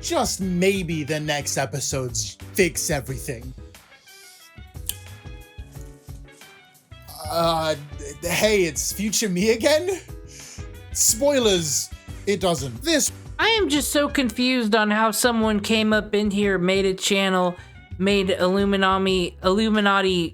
just maybe the next episodes fix everything. Hey, it's future me again? Spoilers, it doesn't. I am just so confused on how someone came up in here, made a channel, made Illuminati,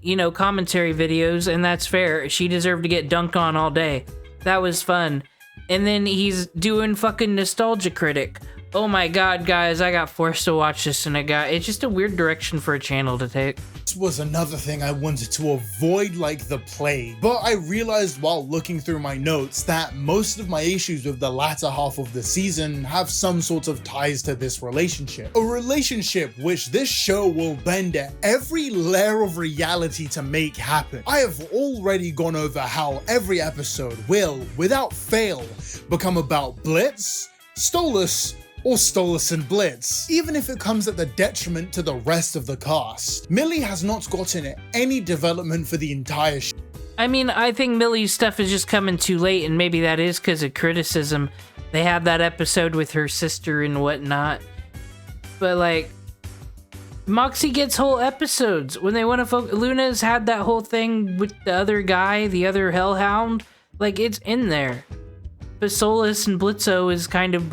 you know, commentary videos, and that's fair. She deserved to get dunked on all day. That was fun. And then he's doing fucking Nostalgia Critic. Oh my god, guys, I got forced to watch this, and it's just a weird direction for a channel to take. This was another thing I wanted to avoid like the plague, but I realized while looking through my notes that most of my issues with the latter half of the season have some sort of ties to this relationship. A relationship which this show will bend every layer of reality to make happen. I have already gone over how every episode will, without fail, become about Blitz, Stolas, or Stolas and Blitz, even if it comes at the detriment to the rest of the cast. Millie has not gotten any development for the entire show. I mean, I think Millie's stuff is just coming too late, and maybe that is because of criticism. They had that episode with her sister and whatnot. But like, Moxie gets whole episodes. When they want to focus, Luna's had that whole thing with the other guy, the other Hellhound. Like, it's in there. But Stolas and Blitzo's kind of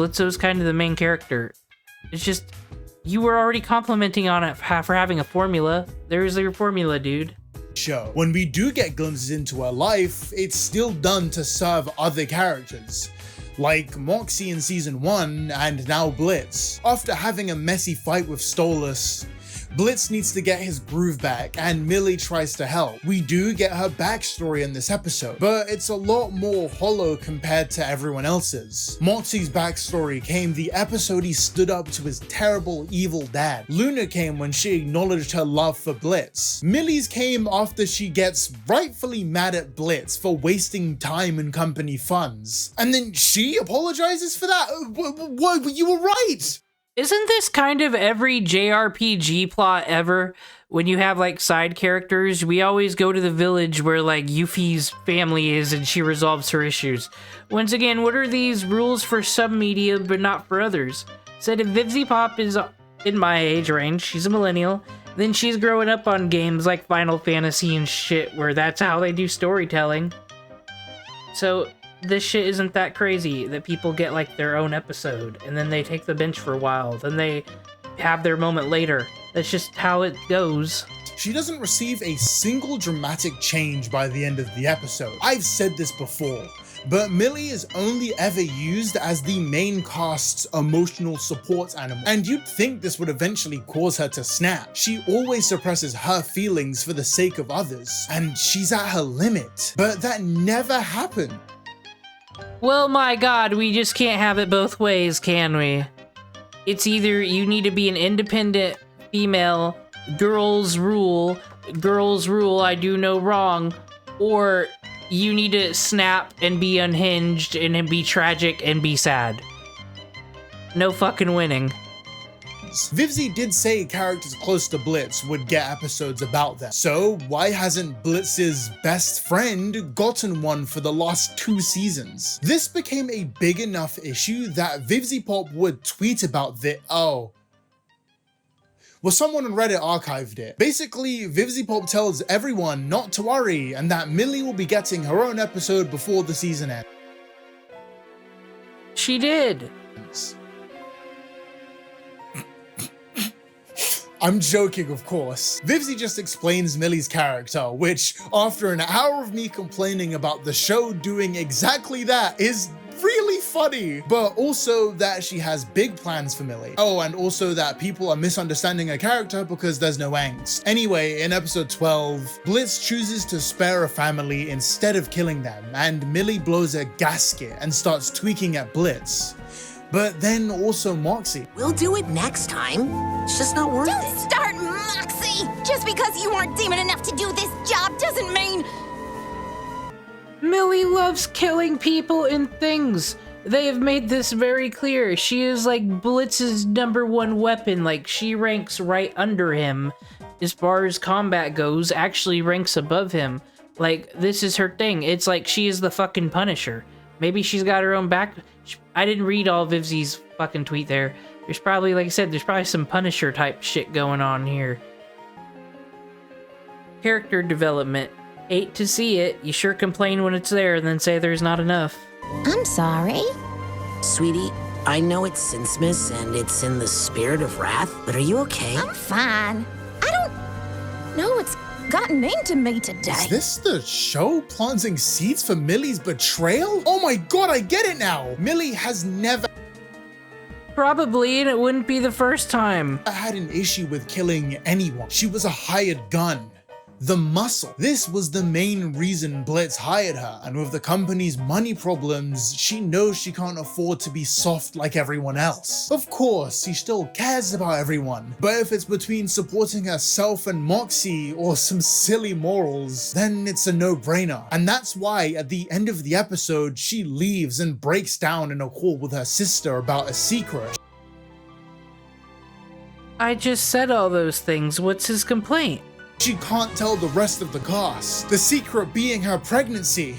the main character. It's just, you were already complimenting on it for having a formula. There's your formula, dude. Show. When we do get glimpses into her life, it's still done to serve other characters, like Moxie in season 1 and now Blitz. After having a messy fight with Stolas, Blitz needs to get his groove back, and Millie tries to help. We do get her backstory in this episode, but it's a lot more hollow compared to everyone else's. Moxie's backstory came the episode he stood up to his terrible, evil dad. Luna came when she acknowledged her love for Blitz. Millie's came after she gets rightfully mad at Blitz for wasting time and company funds. And then she apologizes for that? What? You were right! Isn't this kind of every JRPG plot ever? When you have like side characters, we always go to the village where like Yuffie's family is and she resolves her issues. Once again, what are these rules for some media but not for others? Said if Vivizepop is in my age range, she's a millennial, then she's growing up on games like Final Fantasy and shit where that's how they do storytelling. So this shit isn't that crazy that people get like their own episode and then they take the bench for a while, then they have their moment later. That's just how it goes. She doesn't receive a single dramatic change by the end of the episode. I've said this before, but Millie is only ever used as the main cast's emotional support animal, and you'd think this would eventually cause her to snap. She always suppresses her feelings for the sake of others, and she's at her limit, but that never happened. Well, my god, we just can't have it both ways, can we? It's either you need to be an independent female, girls rule, I do no wrong, or you need to snap and be unhinged and be tragic and be sad. No fucking winning. Vivzy did say characters close to Blitz would get episodes about them, so why hasn't Blitz's best friend gotten one for the last 2 seasons? This became a big enough issue that Vivizepop would tweet about well, someone on Reddit archived it. Basically, Vivizepop tells everyone not to worry and that Millie will be getting her own episode before the season ends. She did. I'm joking, of course. Vivzy just explains Millie's character, which, after an hour of me complaining about the show doing exactly that, is really funny, but also that she has big plans for Millie. Oh, and also that people are misunderstanding her character because there's no angst. Anyway, in episode 12, Blitz chooses to spare a family instead of killing them, and Millie blows a gasket and starts tweaking at Blitz. But then also Moxie. We'll do it next time. It's just not worth it. Don't start, Moxie! Just because you aren't demon enough to do this job doesn't mean... Millie loves killing people and things. They have made this very clear. She is like Blitz's #1 weapon. Like, she ranks right under him. As far as combat goes, actually ranks above him. Like, this is her thing. It's like she is the fucking Punisher. Maybe she's got her own back... I didn't read all Vivzy's fucking tweet there. There's probably, like I said, there's probably some Punisher type shit going on here. Character development. Hate to see it. You sure complain when it's there and then say there's not enough. I'm sorry. Sweetie, I know it's Sincemas and it's in the spirit of wrath, but are you okay? I'm fine. I don't know what's gotten into me today. Is this the show planting seeds for Millie's betrayal? Oh my god, I get it now! Millie has never... Probably, and it wouldn't be the first time. I had an issue with killing anyone. She was a hired gun. The muscle. This was the main reason Blitz hired her, and with the company's money problems, she knows she can't afford to be soft like everyone else. Of course, she still cares about everyone, but if it's between supporting herself and Moxie or some silly morals, then it's a no-brainer. And that's why at the end of the episode, she leaves and breaks down in a call with her sister about a secret. I just said all those things. What's his complaint? She can't tell the rest of the cast, the secret being her pregnancy.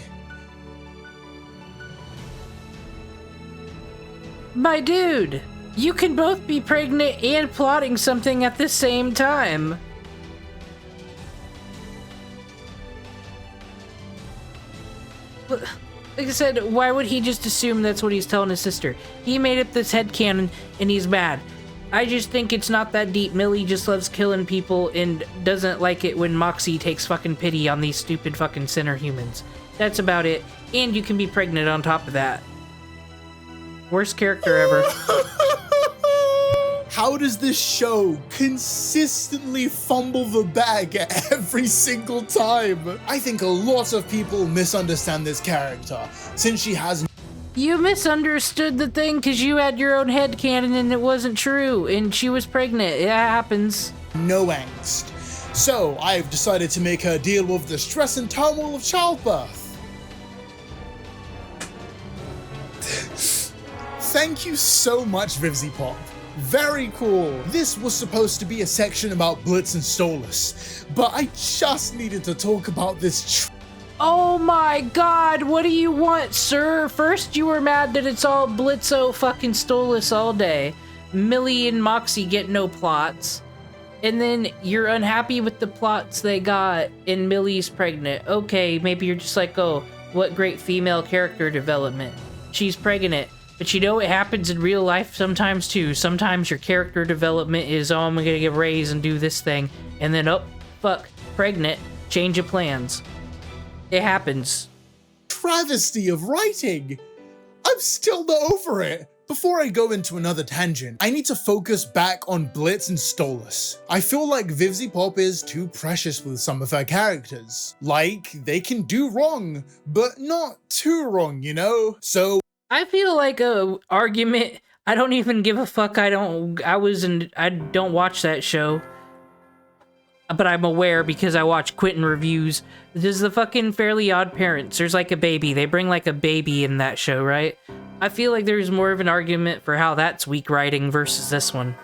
My dude, you can both be pregnant and plotting something at the same time. Like I said, why would he just assume that's what he's telling his sister? He made up this headcanon and he's mad. I just think it's not that deep. Millie just loves killing people and doesn't like it when Moxie takes fucking pity on these stupid fucking sinner humans. That's about it. And you can be pregnant on top of that. Worst character ever. How does this show consistently fumble the bag every single time? I think a lot of people misunderstand this character, since she has... You misunderstood the thing because you had your own headcanon and it wasn't true, and she was pregnant. It happens. no angst. So I've decided to make her deal with the stress and turmoil of childbirth. Thank you so much, Vivizepop. Very cool. This was supposed to be a section about Blitz and Stolas, but I just needed to talk about this. Oh my god, what do you want, sir? First you were mad that it's all Blitzo fucking Stolas all day. Millie and Moxie get no plots. And then you're unhappy with the plots they got and Millie's pregnant. Okay, maybe you're just like, oh, what great female character development. She's pregnant. But you know it happens in real life sometimes too. Sometimes your character development is, oh, I'm gonna get raised and do this thing. And then, oh, fuck, pregnant, change of plans. It happens. Travesty of writing. I'm still not over it. Before I go into another tangent, I need to focus back on Blitz and Stolas. I feel like Vivizepop is too precious with some of her characters. Like, they can do wrong, but not too wrong, you know? So I feel like a argument. I don't even give a fuck. I don't watch that show. But I'm aware because I watch Quentin reviews. This is the fucking Fairly Odd Parents. There's like a baby. They bring like a baby in that show, right? I feel like there's more of an argument for how that's weak writing versus this one.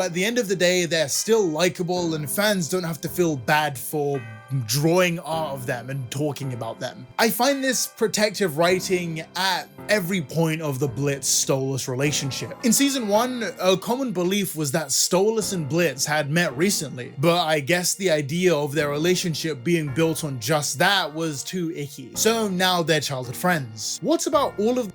at the end of the day, they're still likable and fans don't have to feel bad for drawing art of them and talking about them. I find this protective writing at every point of the Blitz-Stolas relationship. In season 1, a common belief was that Stolas and Blitz had met recently, but I guess the idea of their relationship being built on just that was too icky. So now they're childhood friends. What about all of...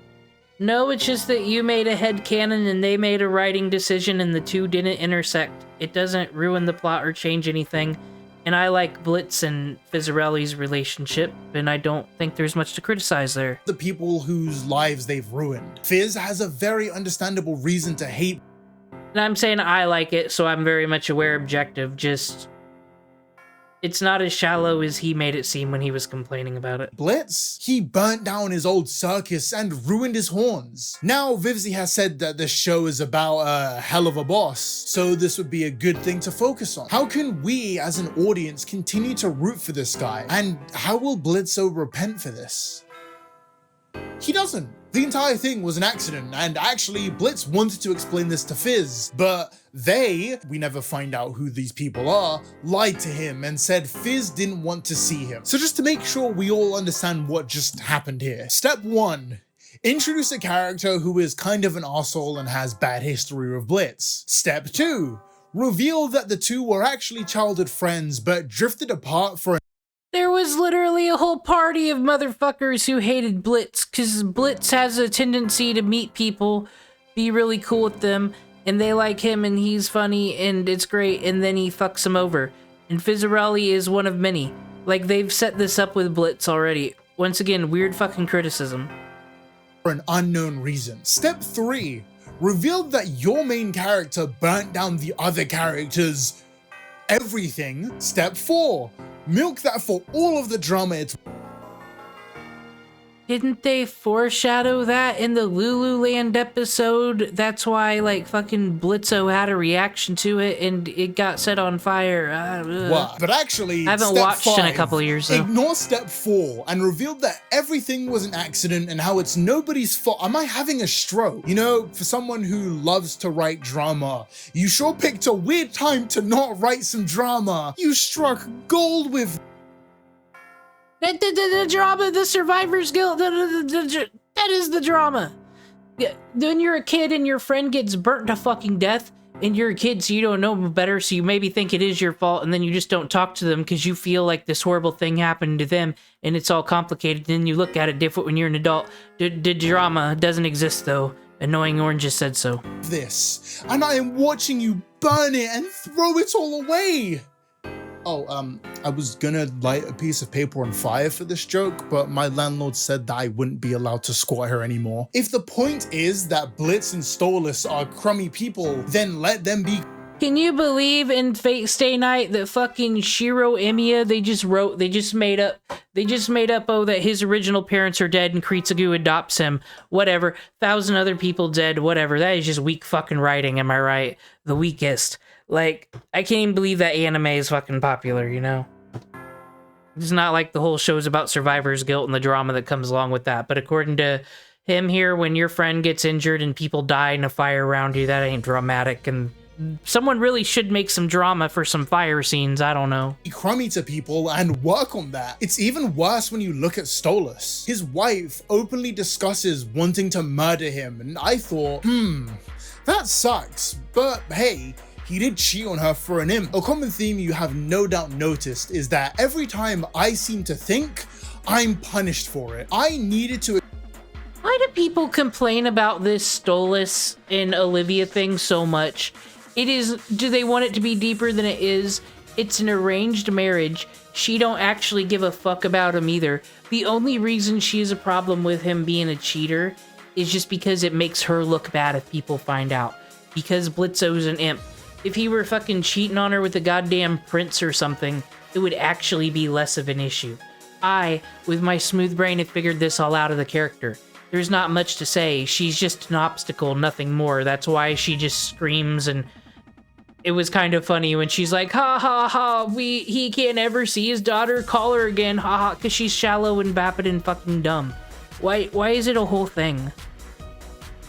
No, it's just that you made a headcanon and they made a writing decision and the two didn't intersect. It doesn't ruin the plot or change anything. And I like Blitz and Fizzarelli's relationship, and I don't think there's much to criticize there. The people whose lives they've ruined. Fizz has a very understandable reason to hate. And I'm saying I like it, so I'm very much aware objective, just... it's not as shallow as he made it seem when he was complaining about it. Blitz? He burnt down his old circus and ruined his horns. Now Vivzy has said that this show is about a hell of a boss, so this would be a good thing to focus on. How can we as an audience continue to root for this guy? And how will Blitzo repent for this? He doesn't. The entire thing was an accident, and actually Blitz wanted to explain this to Fizz, but we never find out who these people are, lied to him and said Fizz didn't want to see him. So just to make sure we all understand what just happened here. Step 1. Introduce a character who is kind of an arsehole and has bad history with Blitz. Step 2. Reveal that the two were actually childhood friends but drifted apart for There was literally a whole party of motherfuckers who hated Blitz, because Blitz has a tendency to meet people, be really cool with them, and they like him and he's funny and it's great, and then he fucks them over. And Fizzarelli is one of many. Like, they've set this up with Blitz already. Once again, weird fucking criticism. For an unknown reason. Step 3. Reveal that your main character burnt down the other characters' everything. Step 4. Milk that for all of the drama it's... Didn't they foreshadow that in the Lululand episode? That's why, like, fucking Blitzo had a reaction to it and it got set on fire. What? But actually, I haven't watched 5, in a couple of years, though. Ignore step 4 and reveal that everything was an accident and how it's nobody's fault. Am I having a stroke? You know, for someone who loves to write drama, you sure picked a weird time to not write some drama. You struck gold with... The drama, the survivor's guilt, that is the drama. Yeah, when you're a kid and your friend gets burnt to fucking death, and you're a kid so you don't know better, so you maybe think it is your fault, and then you just don't talk to them because you feel like this horrible thing happened to them, and it's all complicated, then you look at it different when you're an adult. The drama doesn't exist though. Annoying Orange just said so. This, and I am watching you burn it and throw it all away. Oh, I was gonna light a piece of paper on fire for this joke, but my landlord said that I wouldn't be allowed to squat here anymore. If the point is that Blitz and Stolas are crummy people, then let them be. Can you believe in Fate Stay Night that fucking Shiro Emiya, they just made up, oh, that his original parents are dead and Kritsugu adopts him. Whatever. 1,000 other people dead, whatever. That is just weak fucking writing, am I right? The weakest. Like, I can't even believe that anime is fucking popular, you know? It's not like the whole show's about survivor's guilt and the drama that comes along with that. But according to him here, when your friend gets injured and people die in a fire around you, that ain't dramatic. And someone really should make some drama for some fire scenes, I don't know. Crummy to people and work on that. It's even worse when you look at Stolas. His wife openly discusses wanting to murder him, and I thought, that sucks, but hey, he did cheat on her for an imp. A common theme you have no doubt noticed is that every time I seem to think, I'm punished for it. I needed to. Why do people complain about this Stolas and Olivia thing so much? Do they want it to be deeper than it is? It's an arranged marriage. She don't actually give a fuck about him either. The only reason she has a problem with him being a cheater is just because it makes her look bad if people find out. Because Blitzo's an imp. If he were fucking cheating on her with a goddamn prince or something, it would actually be less of an issue. I, with my smooth brain, have figured this all out of the character. There's not much to say. She's just an obstacle, nothing more. That's why she just screams, and it was kind of funny when she's like, ha ha ha, he can't ever see his daughter, call her again, ha ha, because she's shallow and vapid and fucking dumb. Why is it a whole thing?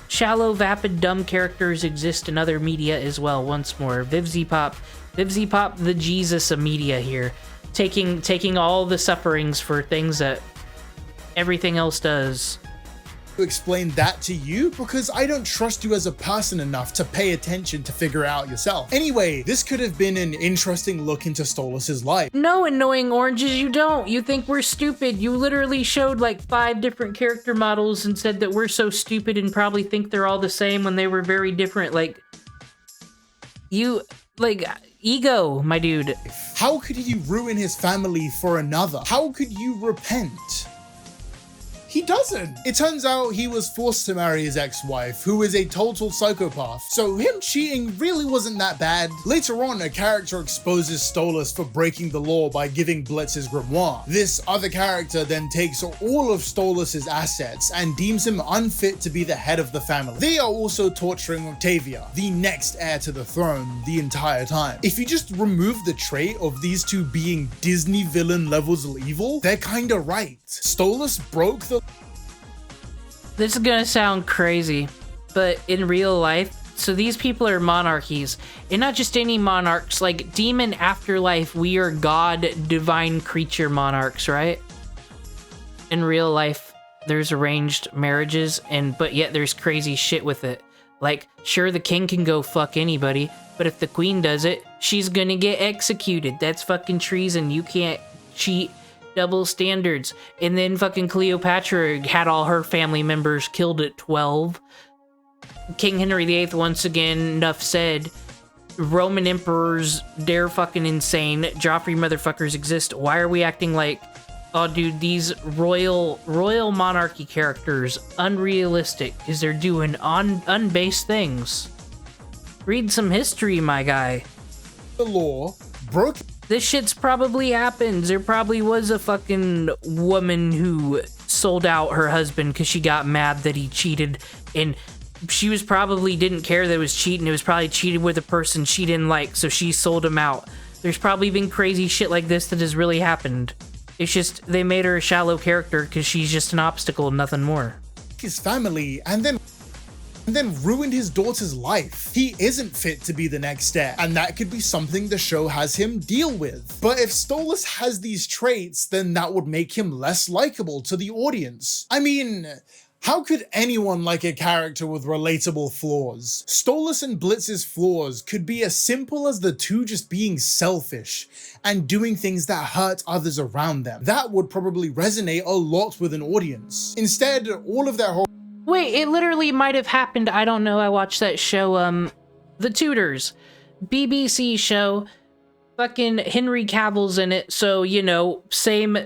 Shallow, vapid, dumb characters exist in other media as well, once more. Vivizepop, the Jesus of media here. Taking all the sufferings for things that everything else does. To explain that to you because I don't trust you as a person enough to pay attention to figure it out yourself. Anyway, this could have been an interesting look into Stolas' life. No, annoying oranges, you don't. You think we're stupid. You literally showed like 5 different character models and said that we're so stupid and probably think they're all the same when they were very different. Ego, my dude. How could he ruin his family for another? How could you repent? He doesn't. It turns out he was forced to marry his ex-wife, who is a total psychopath, so him cheating really wasn't that bad. Later on, a character exposes Stolas for breaking the law by giving Blitz his grimoire. This other character then takes all of Stolas' assets and deems him unfit to be the head of the family. They are also torturing Octavia, the next heir to the throne, the entire time. If you just remove the trait of these two being Disney villain levels of evil, they're kinda right. Stolas broke the. This is gonna sound crazy, but in real life, so these people are monarchies, and not just any monarchs, like demon afterlife, we are god, divine creature monarchs, right? In real life, there's arranged marriages, but yet there's crazy shit with it. Like, sure, the king can go fuck anybody, but if the queen does it, she's gonna get executed. That's fucking treason. You can't cheat. Double standards. And then fucking Cleopatra had all her family members killed at 12. King Henry VIII, once again, enough said. Roman emperors, they're fucking insane. Joffrey motherfuckers exist. Why are we acting like, oh dude, these royal monarchy characters, unrealistic, because they're doing unbased things. Read some history, my guy. The law broke. This shit's probably happened. There probably was a fucking woman who sold out her husband because she got mad that he cheated, and she was probably didn't care that it was cheating. It was probably cheated with a person she didn't like, so she sold him out. There's probably been crazy shit like this that has really happened. It's just they made her a shallow character because she's just an obstacle, nothing more. His family, and then ruined his daughter's life. He isn't fit to be the next heir, and that could be something the show has him deal with. But if Stolas has these traits, then that would make him less likable to the audience. I mean, how could anyone like a character with relatable flaws? Stolas and Blitz's flaws could be as simple as the two just being selfish and doing things that hurt others around them. That would probably resonate a lot with an audience. Instead, all of their Wait, it literally might have happened. I don't know. I watched that show, The Tudors. BBC show. fucking Henry Cavill's in it, so, you know, same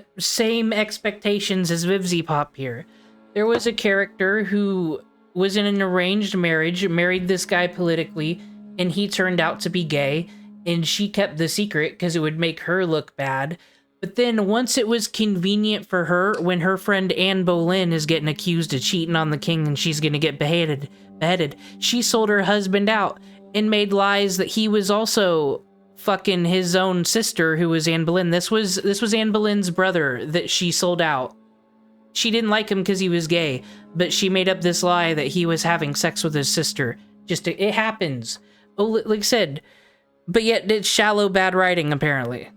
expectations as Vivizepop here. There was a character who was in an arranged marriage, married this guy politically, and he turned out to be gay, and she kept the secret because it would make her look bad. But then once it was convenient for her, when her friend Anne Boleyn is getting accused of cheating on the king and she's gonna get beheaded, she sold her husband out and made lies that he was also fucking his own sister, who was Anne Boleyn. This was Anne Boleyn's brother that she sold out. She didn't like him because he was gay, but she made up this lie that he was having sex with his sister. It happens. Oh, like I said, but yet it's shallow bad writing, apparently.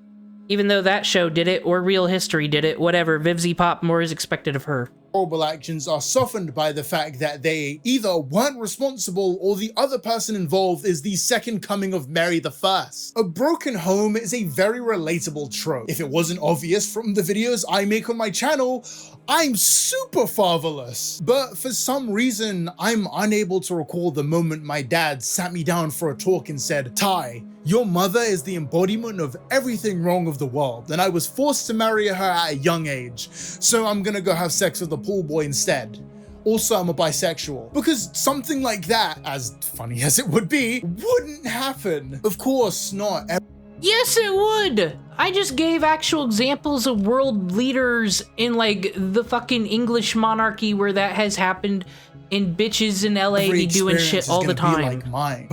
Even though that show did it, or Real History did it, whatever, Vivizepop, more is expected of her. Horrible actions are softened by the fact that they either weren't responsible or the other person involved is the second coming of Mary I. A broken home is a very relatable trope. If it wasn't obvious from the videos I make on my channel, I'm super fatherless. But for some reason, I'm unable to recall the moment my dad sat me down for a talk and said, "Ty, your mother is the embodiment of everything wrong of the world, and I was forced to marry her at a young age, so I'm gonna go have sex with a pool boy instead. Also, I'm a bisexual." Because something like that, as funny as it would be, wouldn't happen. Of course, not every— Yes, it would! I just gave actual examples of world leaders in, like, the fucking English monarchy where that has happened, and bitches in LA be doing shit all the time. Like mine.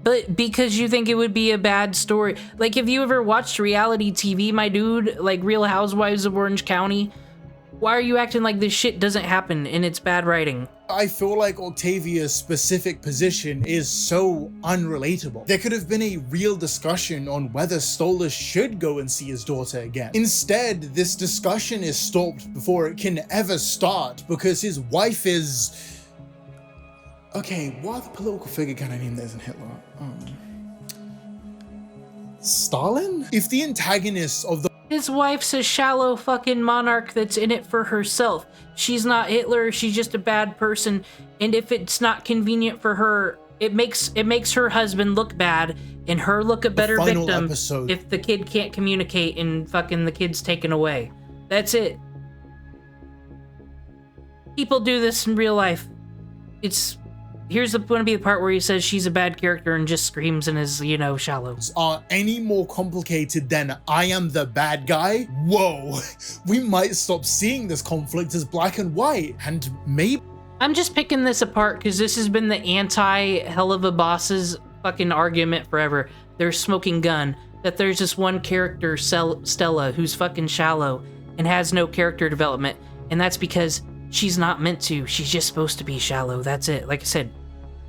But because you think it would be a bad story. Like, have you ever watched reality TV, my dude? Like Real Housewives of Orange County? Why are you acting like this shit doesn't happen and it's bad writing? I feel like Octavia's specific position is so unrelatable. There could have been a real discussion on whether Stolas should go and see his daughter again. Instead, this discussion is stopped before it can ever start because his wife is— Okay, what other political figure can I name that isn't Hitler? Stalin? If the antagonist of the— His wife's a shallow fucking monarch that's in it for herself. She's not Hitler, she's just a bad person, and if it's not convenient for her, it makes her husband look bad and her look a better victim if the kid can't communicate and fucking the kid's taken away. That's it. People do this in real life. Here's gonna be the part where he says she's a bad character and just screams and is, you know, shallow. Are any more complicated than I am the bad guy? Whoa, we might stop seeing this conflict as black and white, and maybe— I'm just picking this apart because this has been the anti-hell of a boss's fucking argument forever. Their smoking gun. That there's this one character, Stella, who's fucking shallow and has no character development, and that's because she's not meant to. She's just supposed to be shallow. That's it. Like I said,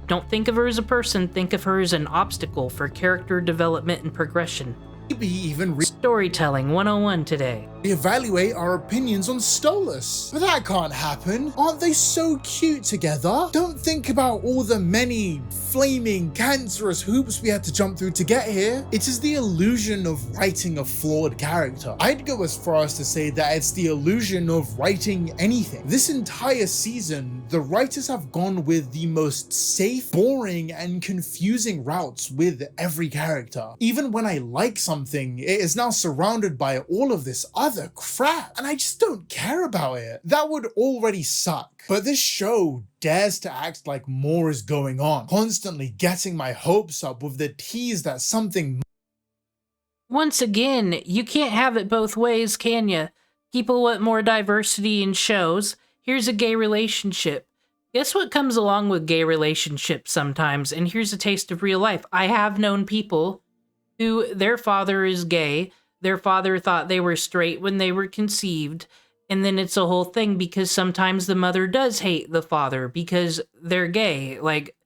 don't think of her as a person. Think of her as an obstacle for character development and progression. Maybe even Storytelling 101 today. Evaluate our opinions on Stolas. But that can't happen. Aren't they so cute together? Don't think about all the many flaming, cancerous hoops we had to jump through to get here. It is the illusion of writing a flawed character. I'd go as far as to say that it's the illusion of writing anything. This entire season, the writers have gone with the most safe, boring, and confusing routes with every character. Even when I like something, it is now surrounded by all of this other crap, and I just don't care about it. That would already suck. But this show dares to act like more is going on, constantly getting my hopes up with the tease that something— Once again, you can't have it both ways, can ya? People want more diversity in shows. Here's a gay relationship. Guess what comes along with gay relationships sometimes? And here's a taste of real life. I have known people who their father is gay. Their father thought they were straight when they were conceived. And then it's a whole thing because sometimes the mother does hate the father because they're gay. Like,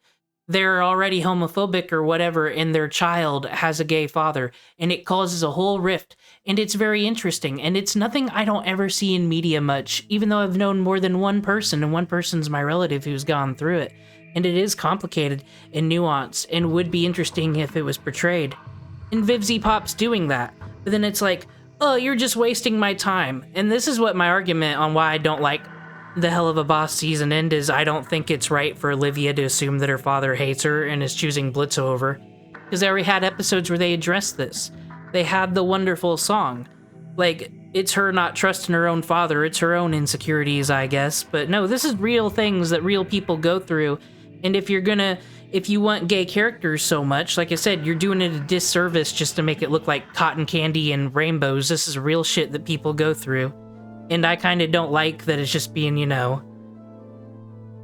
they're already homophobic or whatever, and their child has a gay father. And it causes a whole rift. And it's very interesting. And it's nothing I don't ever see in media much, even though I've known more than one person, and one person's my relative who's gone through it. And it is complicated and nuanced and would be interesting if it was portrayed. And Vivizepop's doing that. But then it's like, oh, you're just wasting my time. And this is what my argument on why I don't like the Hell of a Boss season end is. I don't think it's right for Olivia to assume that her father hates her and is choosing Blitz over. because they already had episodes where they addressed this. They had the wonderful song. Like, it's her not trusting her own father, it's her own insecurities, I guess. But no, this is real things that real people go through. And if you want gay characters so much, like I said, you're doing it a disservice just to make it look like cotton candy and rainbows. This is real shit that people go through. And I kind of don't like that it's just being, you know,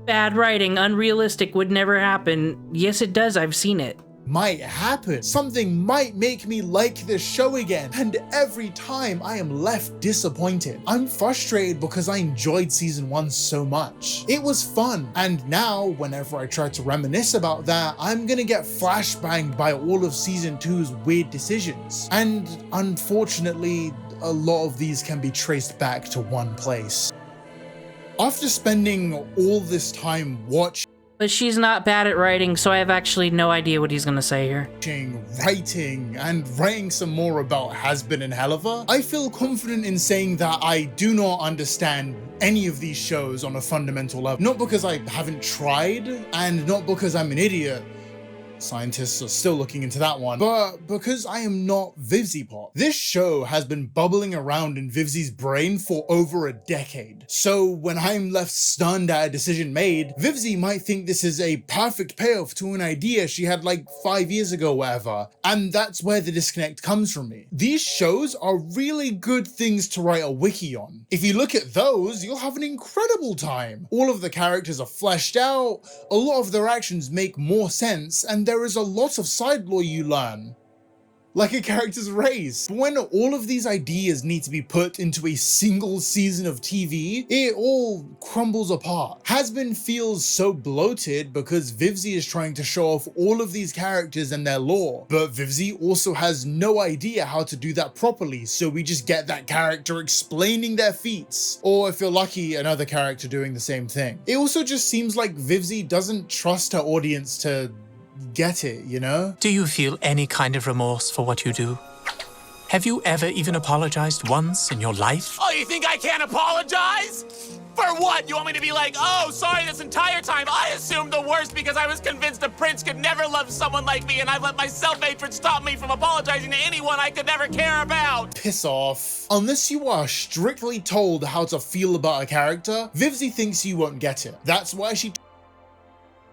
bad writing, unrealistic, would never happen. Yes, it does. I've seen it. Might happen. Something might make me like this show again, and every time I am left disappointed. I'm frustrated because I enjoyed season 1 so much. It was fun, and now whenever I try to reminisce about that, I'm gonna get flashbanged by all of season 2's weird decisions. And unfortunately, a lot of these can be traced back to one place. After spending all this time watching, but she's not bad at writing, so I have actually no idea what he's gonna say here. Writing, and writing some more about Has-Been and Helliver, I feel confident in saying that I do not understand any of these shows on a fundamental level. Not because I haven't tried, and not because I'm an idiot. Scientists are still looking into that one, but because I am not Vivizepop. This show has been bubbling around in Vivzi's brain for over a decade. So when I'm left stunned at a decision made, Vivzi might think this is a perfect payoff to an idea she had like 5 years ago, whatever. And that's where the disconnect comes from me. These shows are really good things to write a wiki on. If you look at those, you'll have an incredible time. All of the characters are fleshed out, a lot of their actions make more sense, and there is a lot of side lore you learn, like a character's race. But when all of these ideas need to be put into a single season of TV, it all crumbles apart. Has-Been feels so bloated because Vivzi is trying to show off all of these characters and their lore, but Vivzi also has no idea how to do that properly, so we just get that character explaining their feats, or if you're lucky, another character doing the same thing. It also just seems like Vivzi doesn't trust her audience to get it, you know? Do you feel any kind of remorse for what you do? Have you ever even apologized once in your life? Oh, you think I can't apologize? For what? You want me to be like, oh, sorry, this entire time I assumed the worst because I was convinced a prince could never love someone like me, and I've let my self-hatred stop me from apologizing to anyone I could never care about. Piss off. Unless you are strictly told how to feel about a character, Vivzi thinks you won't get it. That's why she...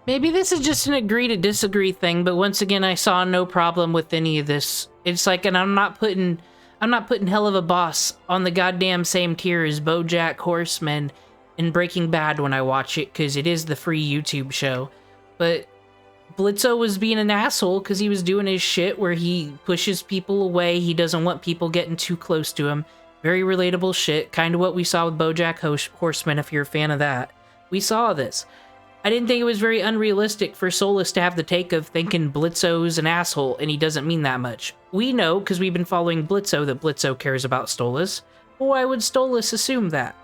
Maybe this is just an agree to disagree thing, but once again, I saw no problem with any of this. It's like, and I'm not putting Hell of a Boss on the goddamn same tier as BoJack Horseman and Breaking Bad when I watch it, because it is the free YouTube show. But Blitzo was being an asshole because he was doing his shit where he pushes people away. He doesn't want people getting too close to him. Very relatable shit, kind of what we saw with BoJack Horseman, if you're a fan of that. We saw this. I didn't think it was very unrealistic for Solus to have the take of thinking Blitzo's an asshole, and he doesn't mean that much. We know, because we've been following Blitzo, that Blitzo cares about Stolas. But why would Stolas assume that?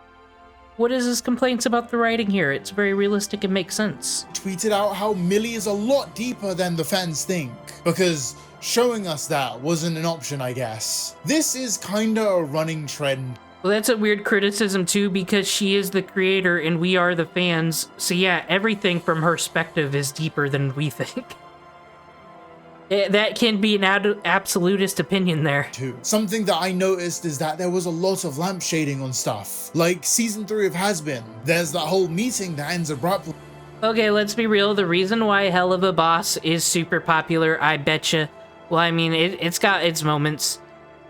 What is his complaints about the writing here? It's very realistic and makes sense. Tweeted out how Millie is a lot deeper than the fans think, because showing us that wasn't an option, I guess. This is kinda a running trend. Well, that's a weird criticism too, because she is the creator and we are the fans. So yeah, everything from her perspective is deeper than we think. That can be an absolutist opinion there. Something that I noticed is that there was a lot of lampshading on stuff. Like season 3 of Has-Been. There's that whole meeting that ends abruptly. Okay, let's be real. The reason why Hell of a Boss is super popular, I betcha. Well, I mean, it's got its moments.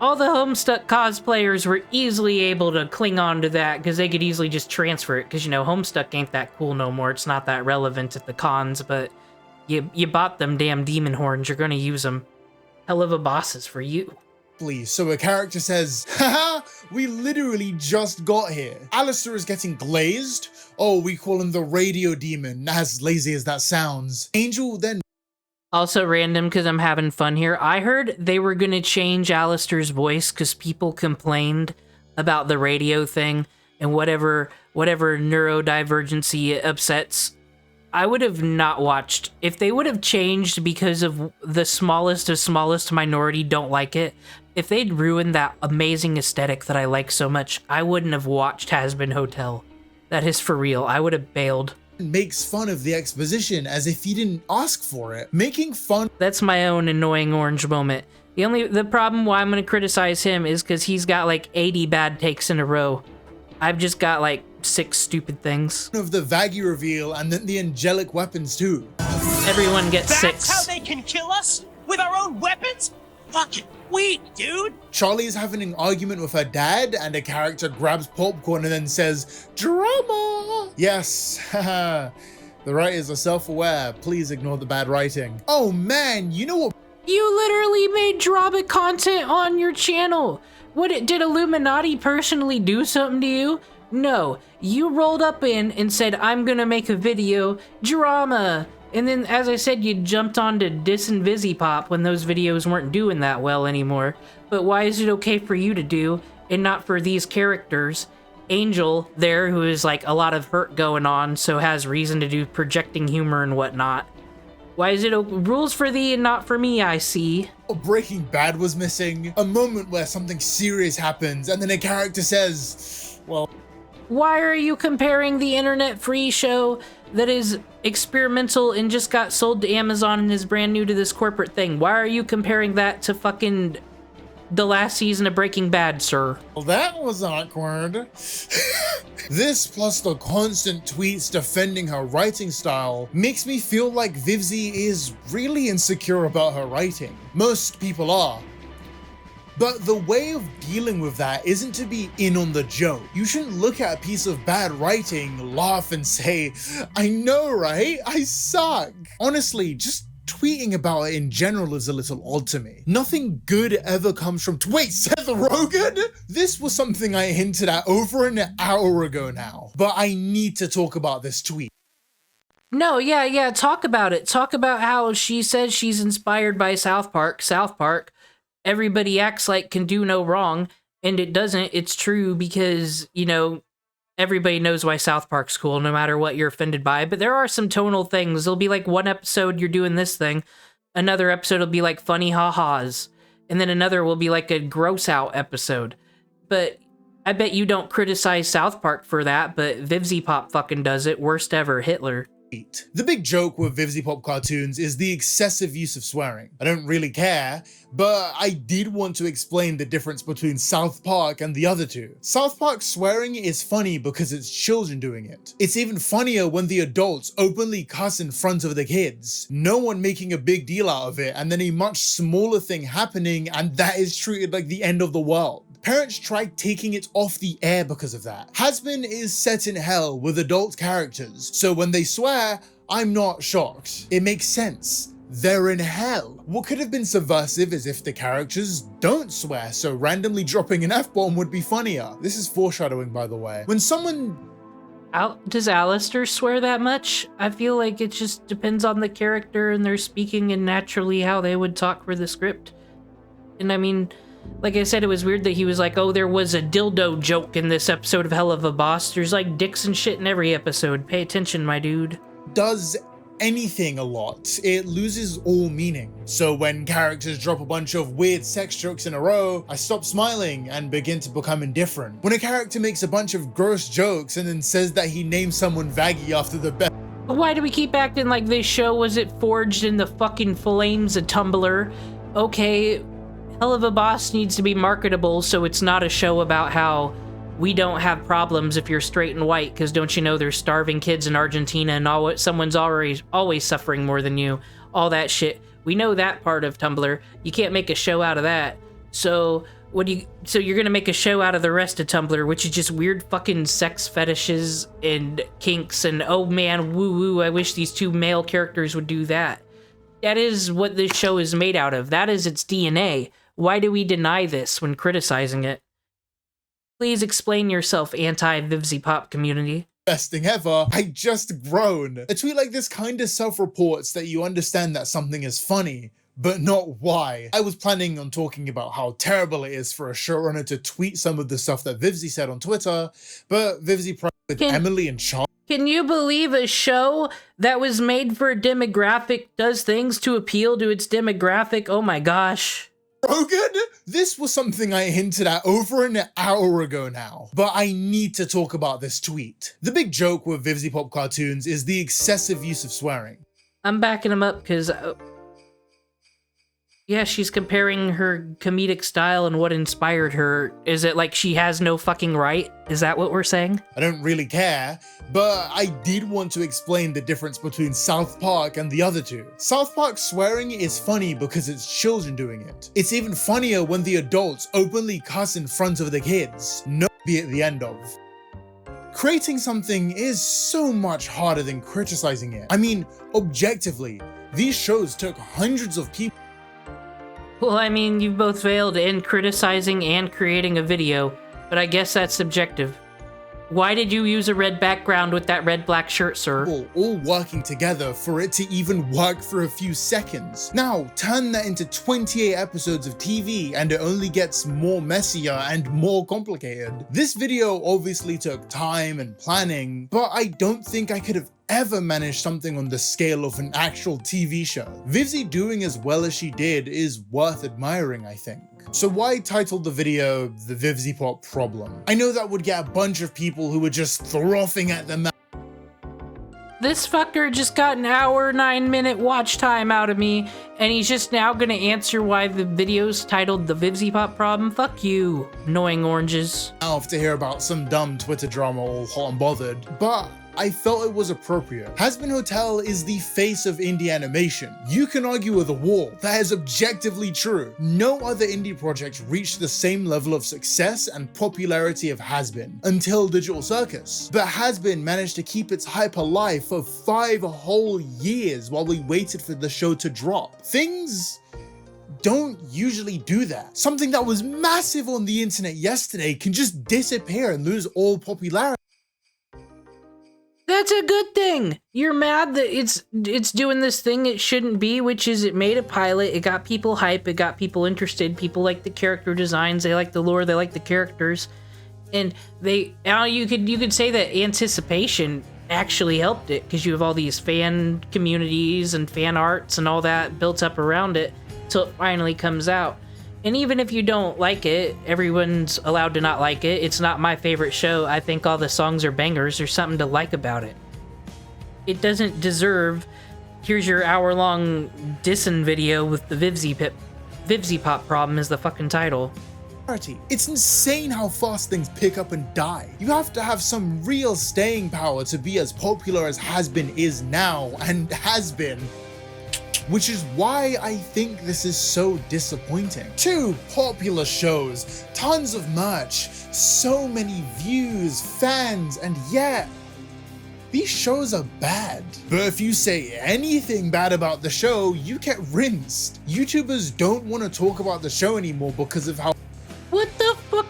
All the Homestuck cosplayers were easily able to cling on to that because they could easily just transfer it. Because, you know, Homestuck ain't that cool no more. It's not that relevant at the cons, but you bought them damn demon horns. You're going to use them. Hell of a Boss is for you. So a character says, haha, we literally just got here. Alistair is getting glazed. Oh, we call him the radio demon, as lazy as that sounds. Angel then... Also random because I'm having fun here. I heard they were going to change Alistair's voice because people complained about the radio thing and whatever neurodivergency it upsets. I would have not watched. If they would have changed because of the smallest of smallest minority don't like it, if they'd ruined that amazing aesthetic that I like so much, I wouldn't have watched Has-Been Hotel. That is for real. I would have bailed. makes fun of the exposition as if he didn't ask for it. Making fun— That's my own annoying orange moment. The problem why I'm gonna criticize him is because he's got like 80 bad takes in a row. I've just got like 6 stupid things. Of the Vaggy reveal and then the angelic weapons too. Everyone gets That's 6. how they can kill us? With our own weapons? Fucking weak, dude! Charlie's having an argument with her dad and a character grabs popcorn and then says, "Drama!" Yes, haha. The writers are self-aware. Please ignore the bad writing. Oh man, you know what? You literally made drama content on your channel. Did Illuminati personally do something to you? No, you rolled up in and said, I'm gonna make a video, drama. And then, as I said, you jumped on to dissing Vivizepop when those videos weren't doing that well anymore. But why is it okay for you to do, and not for these characters? Angel, there, who is like a lot of hurt going on, so has reason to do projecting humor and whatnot. Why is it rules for thee and not for me, I see? Breaking Bad was missing. A moment where something serious happens and then a character says, well... Why are you comparing the internet free show that is experimental and just got sold to Amazon and is brand new to this corporate thing? Why are you comparing that to fucking the last season of Breaking Bad, sir? Well, that was awkward. This, plus the constant tweets defending her writing style, makes me feel like Vivzy is really insecure about her writing. Most people are. But the way of dealing with that isn't to be in on the joke. You shouldn't look at a piece of bad writing, laugh and say, I know, right? I suck. Honestly, just tweeting about it in general is a little odd to me. Nothing good ever comes from— Wait, Seth Rogen? This was something I hinted at over an hour ago now, but I need to talk about this tweet. No, yeah, talk about it. Talk about how she says she's inspired by South Park. South Park, everybody acts like can do no wrong, and it doesn't. It's true because, you know, everybody knows why South Park's cool, no matter what you're offended by. But there are some tonal things. There'll be like one episode you're doing this thing, another episode will be like funny ha-has, and then another will be like a gross out episode. But I bet you don't criticize South Park for that, but Vivizepop fucking does it. Worst ever, Hitler. The big joke with Vivizepop cartoons is the excessive use of swearing. I don't really care, but I did want to explain the difference between South Park and the other two. South Park swearing is funny because it's children doing it. It's even funnier when the adults openly cuss in front of the kids. No one making a big deal out of it, and then a much smaller thing happening, and that is treated like the end of the world. Parents tried taking it off the air because of that. Hazbin is set in hell with adult characters, so when they swear, I'm not shocked. It makes sense. They're in hell. What could have been subversive is if the characters don't swear, so randomly dropping an F-bomb would be funnier. This is foreshadowing, by the way. When someone... Does Alistair swear that much? I feel like it just depends on the character and their speaking and naturally how they would talk for the script. And I mean, like I said, it was weird that he was like, oh, there was a dildo joke in this episode of Hell of a Boss. There's like dicks and shit in every episode. Pay attention, my dude. Does anything a lot, it loses all meaning. So when characters drop a bunch of weird sex jokes in a row, I stop smiling and begin to become indifferent. When a character makes a bunch of gross jokes and then says that he named someone Vaggy after the best— Why do we keep acting like this show wasn't forged in the fucking flames of Tumblr? Okay, Hell of a Boss needs to be marketable, so it's not a show about how we don't have problems if you're straight and white, because don't you know there's starving kids in Argentina and someone's always suffering more than you. All that shit. We know that part of Tumblr. You can't make a show out of that. So you're gonna make a show out of the rest of Tumblr, which is just weird fucking sex fetishes and kinks and oh man, woo woo, I wish these two male characters would do that. That is what this show is made out of. That is its DNA. Why do we deny this when criticizing it? Please explain yourself, anti-Vivizepop community. Best thing ever. I just groan. A tweet like this kinda self-reports that you understand that something is funny, but not why. I was planning on talking about how terrible it is for a showrunner to tweet some of the stuff that Vivzy said on Twitter, but Vivzy with Emily and Charlie. Can you believe a show that was made for a demographic does things to appeal to its demographic? Oh my gosh. Rogan? This was something I hinted at over an hour ago now, but I need to talk about this tweet. The big joke with Vivizepop cartoons is the excessive use of swearing. I'm backing him up because, yeah, she's comparing her comedic style and what inspired her. Is it like she has no fucking right? Is that what we're saying? I don't really care, but I did want to explain the difference between South Park and the other two. South Park swearing is funny because it's children doing it. It's even funnier when the adults openly cuss in front of the kids. No be at the end of. Creating something is so much harder than criticizing it. I mean, objectively, these shows took hundreds of people. Well, I mean, you've both failed in criticizing and creating a video, but I guess that's subjective. Why did you use a red background with that red-black shirt, sir? All working together for it to even work for a few seconds. Now, turn that into 28 episodes of TV and it only gets more messier and more complicated. This video obviously took time and planning, but I don't think I could have ever managed something on the scale of an actual TV show. Vivzy doing as well as she did is worth admiring, I think. So why title the video The Vivizepop Problem? I know that would get a bunch of people who were just frothing at the mouth. This fucker just got an hour, 9-minute watch time out of me, and he's just now gonna answer why the video's titled The Vivizepop Problem? Fuck you, annoying oranges. To hear about some dumb Twitter drama all hot and bothered, but I felt it was appropriate. Hazbin Hotel is the face of indie animation. You can argue with a wall, that is objectively true. No other indie project reached the same level of success and popularity of Hazbin until Digital Circus. But Hazbin managed to keep its hype alive for 5 whole years while we waited for the show to drop. Things don't usually do that. Something that was massive on the internet yesterday can just disappear and lose all popularity. That's a good thing. You're mad that it's doing this thing it shouldn't be, which is it made a pilot, it got people hype, it got people interested, people like the character designs, they like the lore, they like the characters, and you could say that anticipation actually helped it because you have all these fan communities and fan arts and all that built up around it till it finally comes out. And even if you don't like it, everyone's allowed to not like it. It's not my favorite show. I think all the songs are bangers. There's something to like about it. It doesn't deserve, here's your hour-long dissin video with the Vivizepop Problem is the fucking title. It's insane how fast things pick up and die. You have to have some real staying power to be as popular as Hazbin is now and has been. Which is why I think this is so disappointing. 2 popular shows, tons of merch, so many views, fans, and yet these shows are bad. But if you say anything bad about the show, you get rinsed. YouTubers don't want to talk about the show anymore because of how— What the fuck?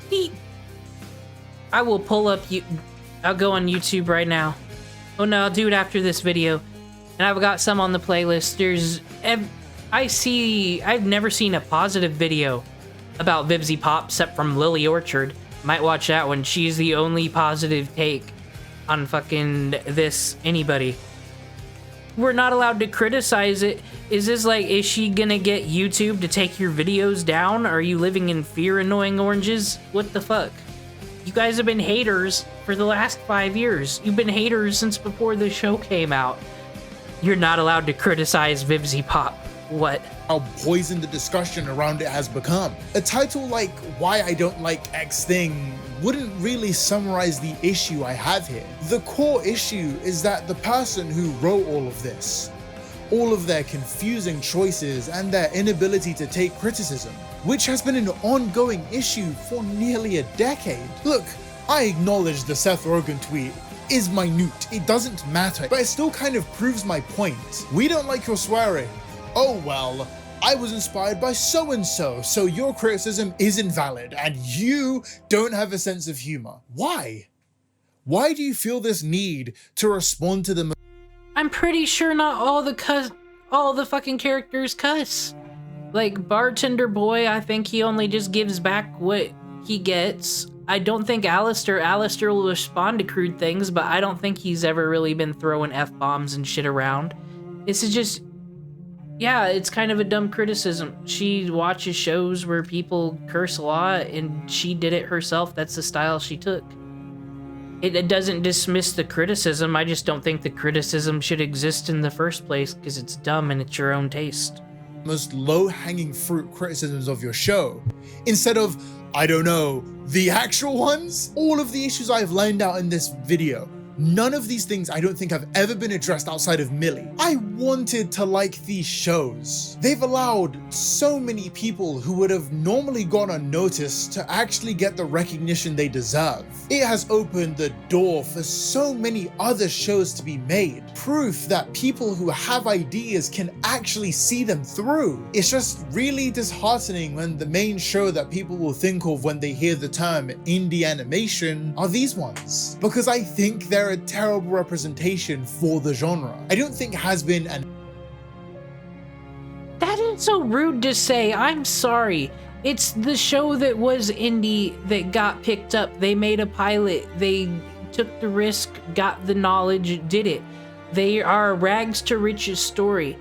I will pull up I'll go on YouTube right now. Oh no, I'll do it after this video. And I've got some on the playlist. I've never seen a positive video about Vivizepop except from Lily Orchard. Might watch that one. She's the only positive take on fucking anybody. We're not allowed to criticize it. Is this like, is she gonna get YouTube to take your videos down? Are you living in fear, annoying oranges? What the fuck? You guys have been haters for the last 5 years. You've been haters since before the show came out. You're not allowed to criticize Vivizepop. What? How poisoned the discussion around it has become. A title like Why I Don't Like X Thing wouldn't really summarize the issue I have here. The core issue is that the person who wrote all of this, all of their confusing choices and their inability to take criticism, which has been an ongoing issue for nearly a decade. Look, I acknowledge the Seth Rogen tweet is minute, it doesn't matter, but it still kind of proves my point. We don't like your swearing. Oh well, I was inspired by so-and-so, so your criticism is invalid, and you don't have a sense of humor. Why? Why do you feel this need to respond to the— I'm pretty sure not all the fucking characters cuss. Like Bartender Boy, I think he only just gives back what he gets. I don't think Alistair will respond to crude things, but I don't think he's ever really been throwing F-bombs and shit around. This is just, yeah, it's kind of a dumb criticism. She watches shows where people curse a lot, and she did it herself. That's the style she took. It doesn't dismiss the criticism. I just don't think the criticism should exist in the first place because it's dumb and it's your own taste. Most low-hanging fruit criticisms of your show, instead of, I don't know, the actual ones. All of the issues I've lined out in this video, none of these things I don't think have ever been addressed outside of Millie. I wanted to like these shows. They've allowed so many people who would have normally gone unnoticed to actually get the recognition they deserve. It has opened the door for so many other shows to be made. Proof that people who have ideas can actually see them through. It's just really disheartening when the main show that people will think of when they hear the term indie animation are these ones. Because I think they're a terrible representation for the genre. I don't think Has-Been and... That is so rude to say. I'm sorry. It's the show that was indie that got picked up. They made a pilot. They took the risk, got the knowledge, did it. They are a rags to riches story.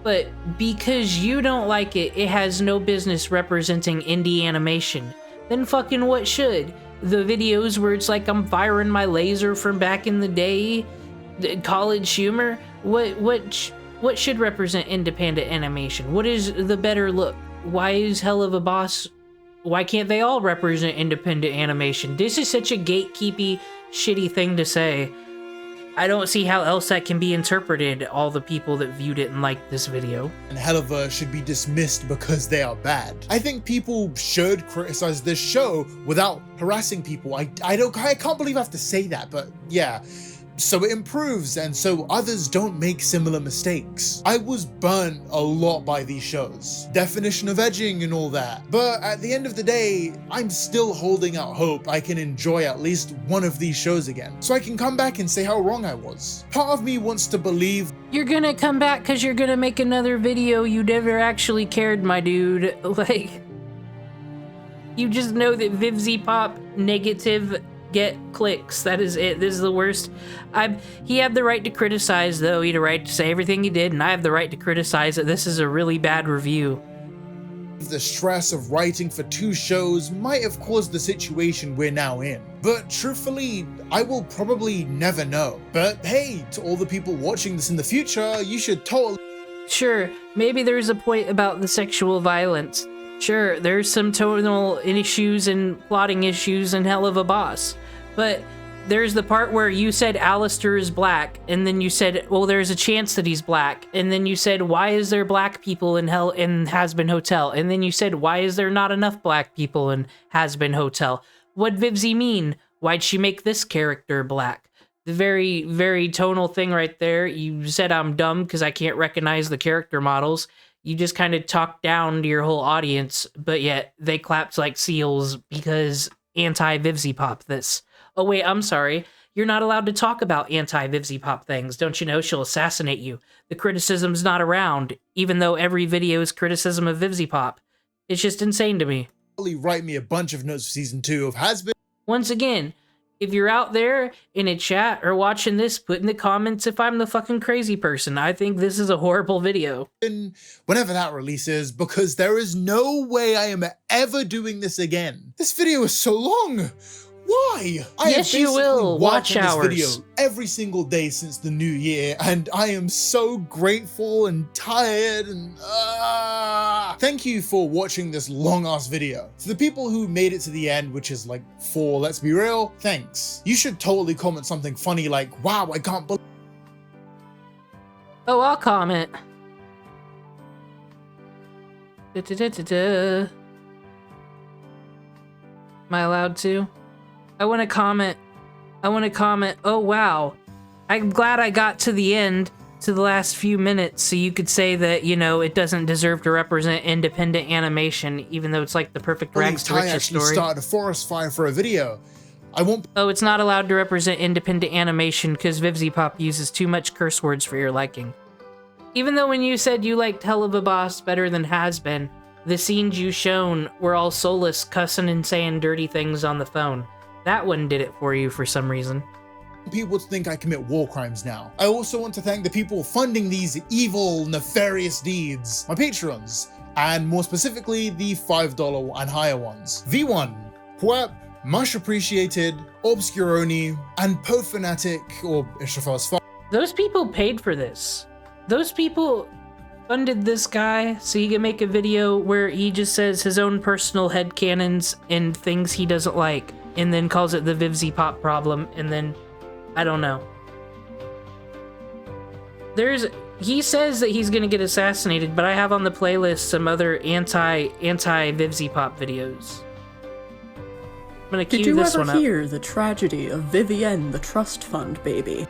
But because you don't like it, it has no business representing indie animation. Then fucking what should? The videos where it's like I'm firing my laser from back in the day, college humor. What should represent independent animation? What is the better look? Why is Hell of a Boss? Why can't they all represent independent animation? This is such a gatekeepy, shitty thing to say. I don't see how else that can be interpreted, all the people that viewed it and liked this video. And Helliver should be dismissed because they are bad. I think people should criticize this show without harassing people. I can't believe I have to say that, but yeah. So it improves, and so others don't make similar mistakes. I was burnt a lot by these shows. Definition of edging and all that. But at the end of the day, I'm still holding out hope I can enjoy at least one of these shows again, so I can come back and say how wrong I was. Part of me wants to believe you're gonna come back because you're gonna make another video you never actually cared, my dude. Like, you just know that Vivizepop negative get clicks. That is it. This is the worst. He had the right to criticize, though. He had the right to say everything he did, and I have the right to criticize that this is a really bad review. The stress of writing for 2 shows might have caused the situation we're now in. But truthfully, I will probably never know. But hey, to all the people watching this in the future, you should totally... Sure, maybe there's a point about the sexual violence. Sure, there's some tonal issues and plotting issues in Hell of a Boss. But there's the part where you said Alistair is black, and then you said, well, there's a chance that he's black, and then you said, why is there black people in Has-Been Hotel? And then you said, why is there not enough black people in Has-Been Hotel? What'd Vivzy mean? Why'd she make this character black? The very, very tonal thing right there. You said I'm dumb because I can't recognize the character models. You just kind of talked down to your whole audience, but yet they clapped like seals because anti-Vivizepop this. Oh wait, I'm sorry. You're not allowed to talk about anti-Vivizepop things. Don't you know she'll assassinate you? The criticism's not around, even though every video is criticism of Vivizepop. It's just insane to me. Write me a bunch of notes for season 2 of Has-Been. Once again, if you're out there in a chat or watching this, put in the comments if I'm the fucking crazy person. I think this is a horrible video. Whenever that releases, because there is no way I am ever doing this again. This video is so long. Why? Yes, you will. Watch this hours. video every single day since the new year, and I am so grateful and tired and thank you for watching this long-ass video. For the people who made it to the end, which is like 4, let's be real, thanks. You should totally comment something funny like, wow, I can't believe... Oh, I'll comment. Am I allowed to? I want to comment. Oh, wow. I'm glad I got to the end, to the last few minutes, so you could say that, you know, it doesn't deserve to represent independent animation, even though it's like the perfect rags to riches story. Started a forest fire for a video. Oh, it's not allowed to represent independent animation because Vivizepop uses too much curse words for your liking. Even though when you said you liked Hell of a Boss better than Has-Been, the scenes you shown were all soulless, cussing and saying dirty things on the phone. That one did it for you for some reason. people to think I commit war crimes now. I also want to thank the people funding these evil, nefarious deeds, my patrons, and more specifically, the $5 and higher ones. V1, Pwep, much appreciated, Obscuroni, and Fanatic, or Ishafas. Those people paid for this. Those people funded this guy so he can make a video where he just says his own personal headcanons and things he doesn't like, and then calls it the Vivizepop Problem, and then, I don't know. He says that he's gonna get assassinated, but I have on the playlist some other anti-Vivizepop videos. I'm gonna cue this one up. Did you ever hear the tragedy of Vivienne, the trust fund baby?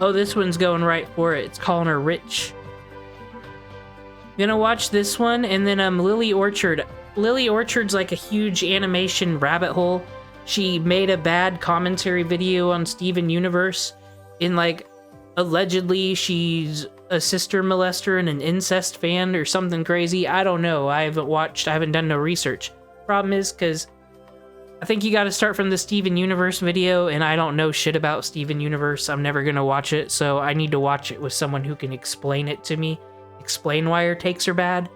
Oh, this one's going right for it. It's calling her rich. Gonna watch this one, and then Lily Orchard. Lily Orchard's like a huge animation rabbit hole. She made a bad commentary video on Steven Universe, in like, allegedly she's a sister molester and an incest fan or something crazy. I don't know. I haven't done no research. Problem is, because I think you gotta start from the Steven Universe video, and I don't know shit about Steven Universe. I'm never gonna watch it, so I need to watch it with someone who can explain it to me. Explain why her takes are bad.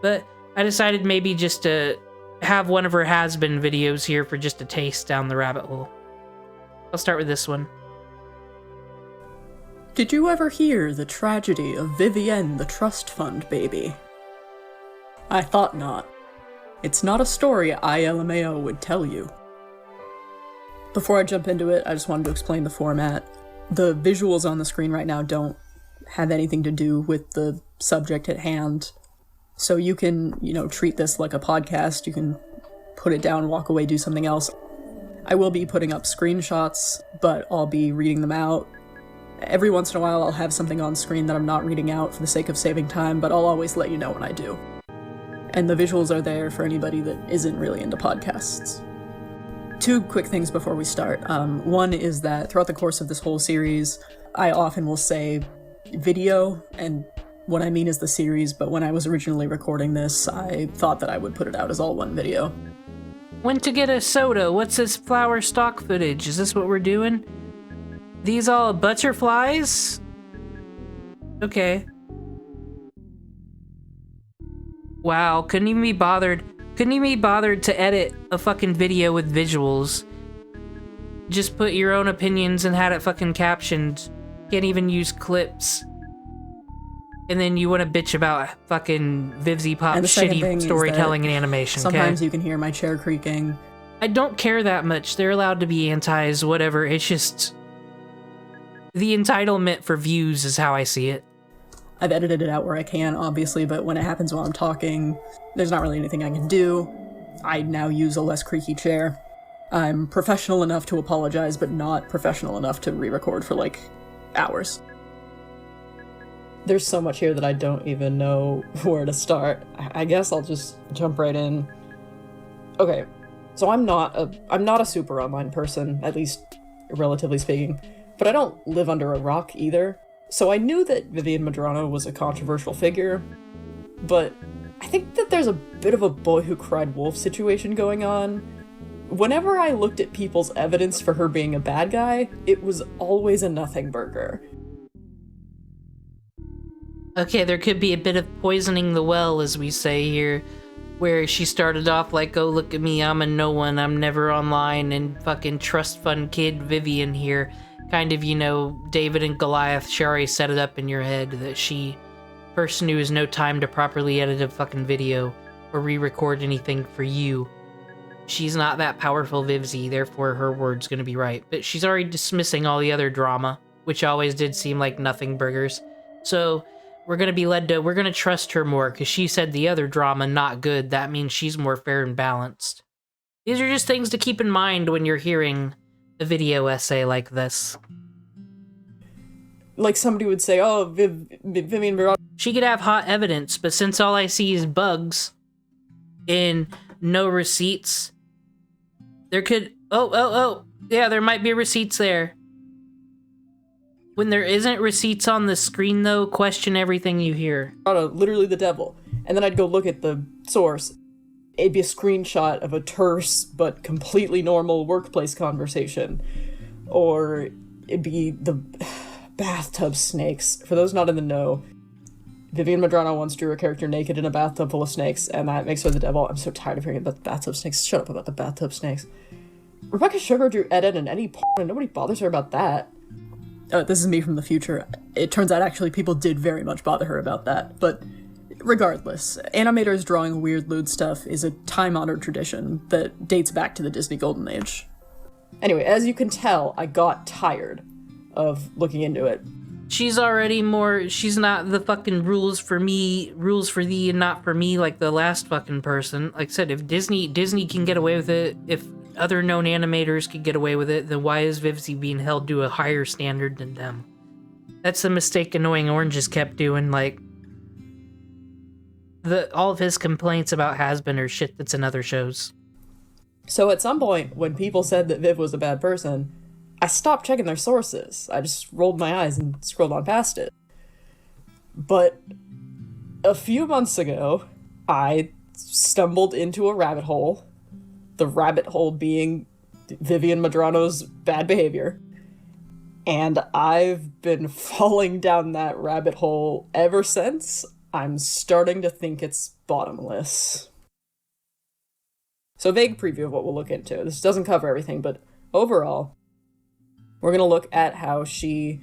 But I decided maybe just to have one of her has-been videos here for just a taste down the rabbit hole. I'll start with this one. Did you ever hear the tragedy of Vivienne, the trust fund baby? I thought not. It's not a story ILMAO would tell you. Before I jump into it, I just wanted to explain the format. The visuals on the screen right now don't have anything to do with the subject at hand. So you can, treat this like a podcast. You can put it down, walk away, do something else. I will be putting up screenshots, but I'll be reading them out. Every once in a while I'll have something on screen that I'm not reading out for the sake of saving time, but I'll always let you know when I do. And the visuals are there for anybody that isn't really into podcasts. Two quick things before we start. One is that throughout the course of this whole series, I often will say video, and what I mean is the series, but when I was originally recording this, I thought that I would put it out as all one video. Went to get a soda. What's this flower stock footage? Is this what we're doing? These all butterflies? Okay. Wow, couldn't even be bothered to edit a fucking video with visuals. Just put your own opinions and had it fucking captioned. Can't even use clips. And then you want to bitch about fucking Vivizepop shitty storytelling and animation, sometimes you can hear my chair creaking. I don't care that much. They're allowed to be antis, whatever. It's just the entitlement for views is how I see it. I've edited it out where I can, obviously, but when it happens while I'm talking, there's not really anything I can do. I now use a less creaky chair. I'm professional enough to apologize, but not professional enough to re-record for, hours. There's so much here that I don't even know where to start. I guess I'll just jump right in. Okay, so I'm not a super online person, at least relatively speaking, but I don't live under a rock either. So I knew that Vivienne Medrano was a controversial figure, but I think that there's a bit of a boy who cried wolf situation going on. Whenever I looked at people's evidence for her being a bad guy, it was always a nothing burger. Okay, there could be a bit of poisoning the well, as we say here, where she started off like, oh, look at me, I'm a no one, I'm never online, and fucking trust fund kid Vivian here. Kind of, David and Goliath, she already set it up in your head that person who has no time to properly edit a fucking video or re-record anything for you. She's not that powerful Vivzy, therefore her word's gonna be right. But she's already dismissing all the other drama, which always did seem like nothing burgers. So we're gonna trust her more, because she said the other drama not good. That means she's more fair and balanced. These are just things to keep in mind when you're hearing a video essay like this. Like somebody would say, oh, Vivienne Medrano. She could have hot evidence, but since all I see is bugs and no receipts, there could... Oh, yeah, there might be receipts there. When there isn't receipts on the screen, though, question everything you hear. Literally the devil. And then I'd go look at the source. It'd be a screenshot of a terse but completely normal workplace conversation. or it'd be the bathtub snakes. For those not in the know, Vivian Madrano once drew a character naked in a bathtub full of snakes, and that makes her the devil. I'm so tired of hearing about the bathtub snakes. Shut up about the bathtub snakes. Rebecca Sugar drew Ed and any porn, and nobody bothers her about that. This is me from the future. It turns out actually people did very much bother her about that, but regardless, animators drawing weird lewd stuff is a time-honored tradition that dates back to the Disney Golden Age. Anyway, as you can tell, I got tired of looking into it. She's already more, she's not the fucking rules for me, rules for thee and not for me like the last fucking person. Like I said, if Disney can get away with it, if other known animators could get away with it, then why is Vivzy being held to a higher standard than them? That's the mistake Annoying Oranges kept doing, like, all of his complaints about Has-Been are shit that's in other shows. So at some point, when people said that Viv was a bad person, I stopped checking their sources. I just rolled my eyes and scrolled on past it. But a few months ago, I stumbled into a rabbit hole. The rabbit hole being Vivian Madrano's bad behavior. And I've been falling down that rabbit hole ever since. I'm starting to think it's bottomless. So, vague preview of what we'll look into. This doesn't cover everything, but overall, we're going to look at how she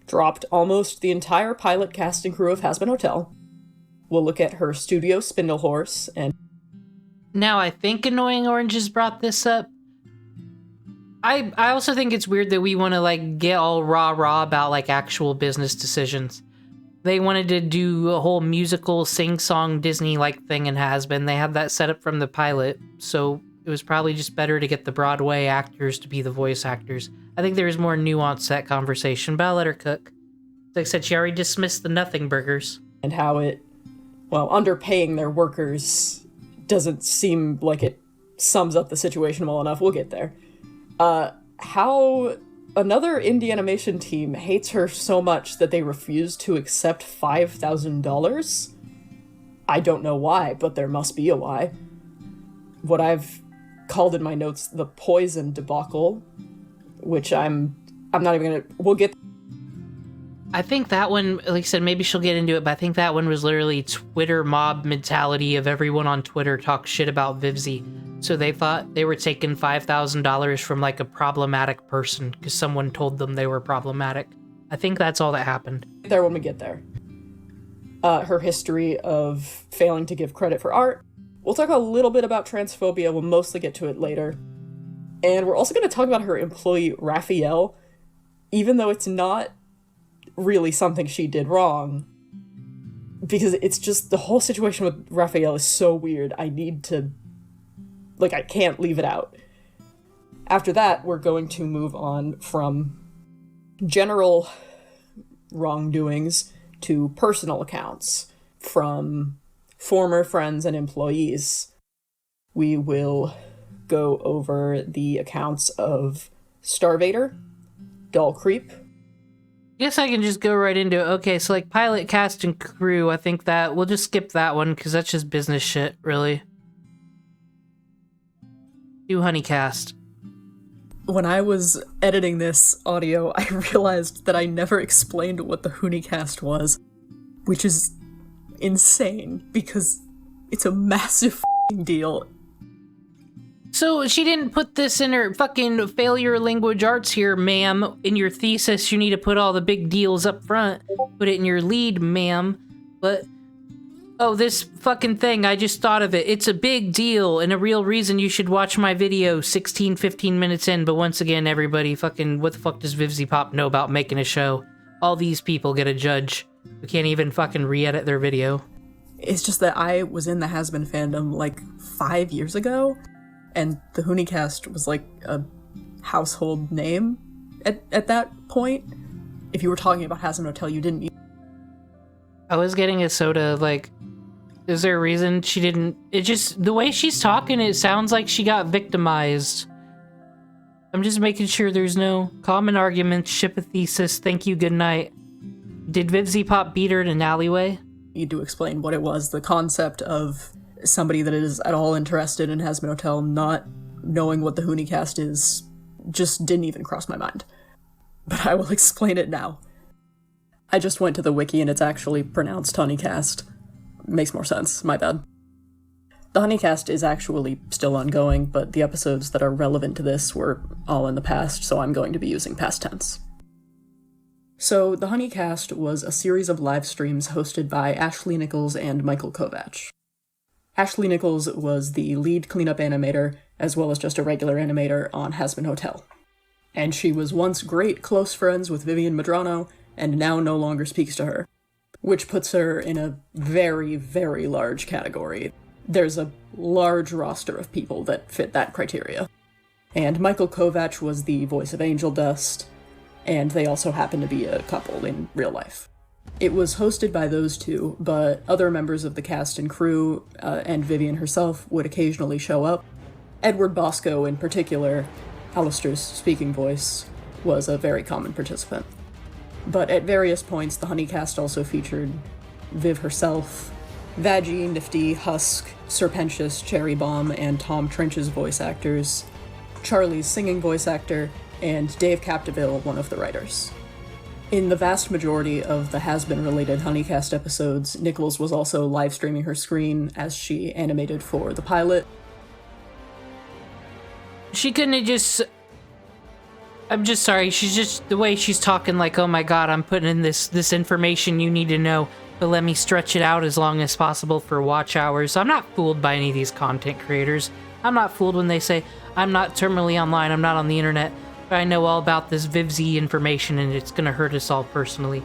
dropped almost the entire pilot cast and crew of Has-Been Hotel. We'll look at her studio Spindlehorse and... Now, I think Annoying Oranges brought this up. I also think it's weird that we want to, like, get all rah-rah about, like, actual business decisions. They wanted to do a whole musical sing-song Disney-like thing in Has-Been. They had that set up from the pilot, so it was probably just better to get the Broadway actors to be the voice actors. I think there's more nuance to that conversation, but I'll let her cook. Like I said, she already dismissed the Nothing Burgers. And how it, well, underpaying their workers doesn't seem like it sums up the situation well enough. We'll get there. How another indie animation team hates her so much that they refuse to accept $5,000. I don't know why, but there must be a why. What I've called in my notes the Poison debacle, which I'm not even gonna, we'll get. I think that one, like I said, maybe she'll get into it, but I think that one was literally Twitter mob mentality of everyone on Twitter talk shit about Vivzy. So they thought they were taking $5,000 from like a problematic person because someone told them they were problematic. I think that's all that happened. There when we get there. Her history of failing to give credit for art. We'll talk a little bit about transphobia. We'll mostly get to it later. And we're also going to talk about her employee, Raphael, even though it's not really something she did wrong. Because it's just, the whole situation with Raphael is so weird. I need to, like, I can't leave it out. After that, we're going to move on from general wrongdoings to personal accounts from former friends and employees. We will go over the accounts of Starvader, Doll Creep. Guess I can just go right into it. Okay, so like pilot, cast, and crew, I think that we'll just skip that one because that's just business shit, really. Do Honeycast. When I was editing this audio, I realized that I never explained what the Honeycast was, which is insane because it's a massive f***ing deal. So she didn't put this in her fucking failure language arts here, ma'am. In your thesis, you need to put all the big deals up front. Put it in your lead, ma'am. But, oh, this fucking thing, I just thought of it. It's a big deal and a real reason you should watch my video 15 minutes in. But once again, everybody, fucking, what the fuck does Vivizepop know about making a show? All these people get a judge who can't even fucking re-edit their video. It's just that I was in the Has-Been fandom like 5 years ago. And the Honeycast was like a household name at that point. If you were talking about Has-Been Hotel, you didn't. I was getting a soda, like, is there a reason she didn't? It just, the way she's talking, it sounds like she got victimized. I'm just making sure there's no common arguments, ship a thesis, thank you, good night. Did Vivizepop beat her in an alleyway? You need to explain what it was, the concept of somebody that is at all interested in Has-Been Hotel not knowing what the Honeycast is just didn't even cross my mind. But I will explain it now. I just went to the wiki and it's actually pronounced Honeycast. Makes more sense, my bad. The Honeycast is actually still ongoing, but the episodes that are relevant to this were all in the past, so I'm going to be using past tense. So, the Honeycast was a series of live streams hosted by Ashley Nichols and Michael Kovach. Ashley Nichols was the lead cleanup animator, as well as just a regular animator on Hazbin Hotel. And she was once great close friends with Vivian Medrano, and now no longer speaks to her, which puts her in a very, very large category. There's a large roster of people that fit that criteria. And Michael Kovach was the voice of Angel Dust, and they also happen to be a couple in real life. It was hosted by those two, but other members of the cast and crew, and Vivian herself, would occasionally show up. Edward Bosco, in particular, Alistair's speaking voice, was a very common participant. But at various points, the Honeycast also featured Viv herself, Vaggie, Nifty, Husk, Serpentious, Cherry Bomb, and Tom Trench's voice actors, Charlie's singing voice actor, and Dave Capdeville, one of the writers. In the vast majority of the Hazbin-related Honeycast episodes, Nichols was also live streaming her screen as she animated for the pilot. She couldn't have just... I'm just sorry, she's just... The way she's talking like, oh my god, I'm putting in this information you need to know, but let me stretch it out as long as possible for watch hours. I'm not fooled by any of these content creators. I'm not fooled when they say, I'm not terminally online, I'm not on the internet, but I know all about this Vivz information and it's gonna hurt us all personally.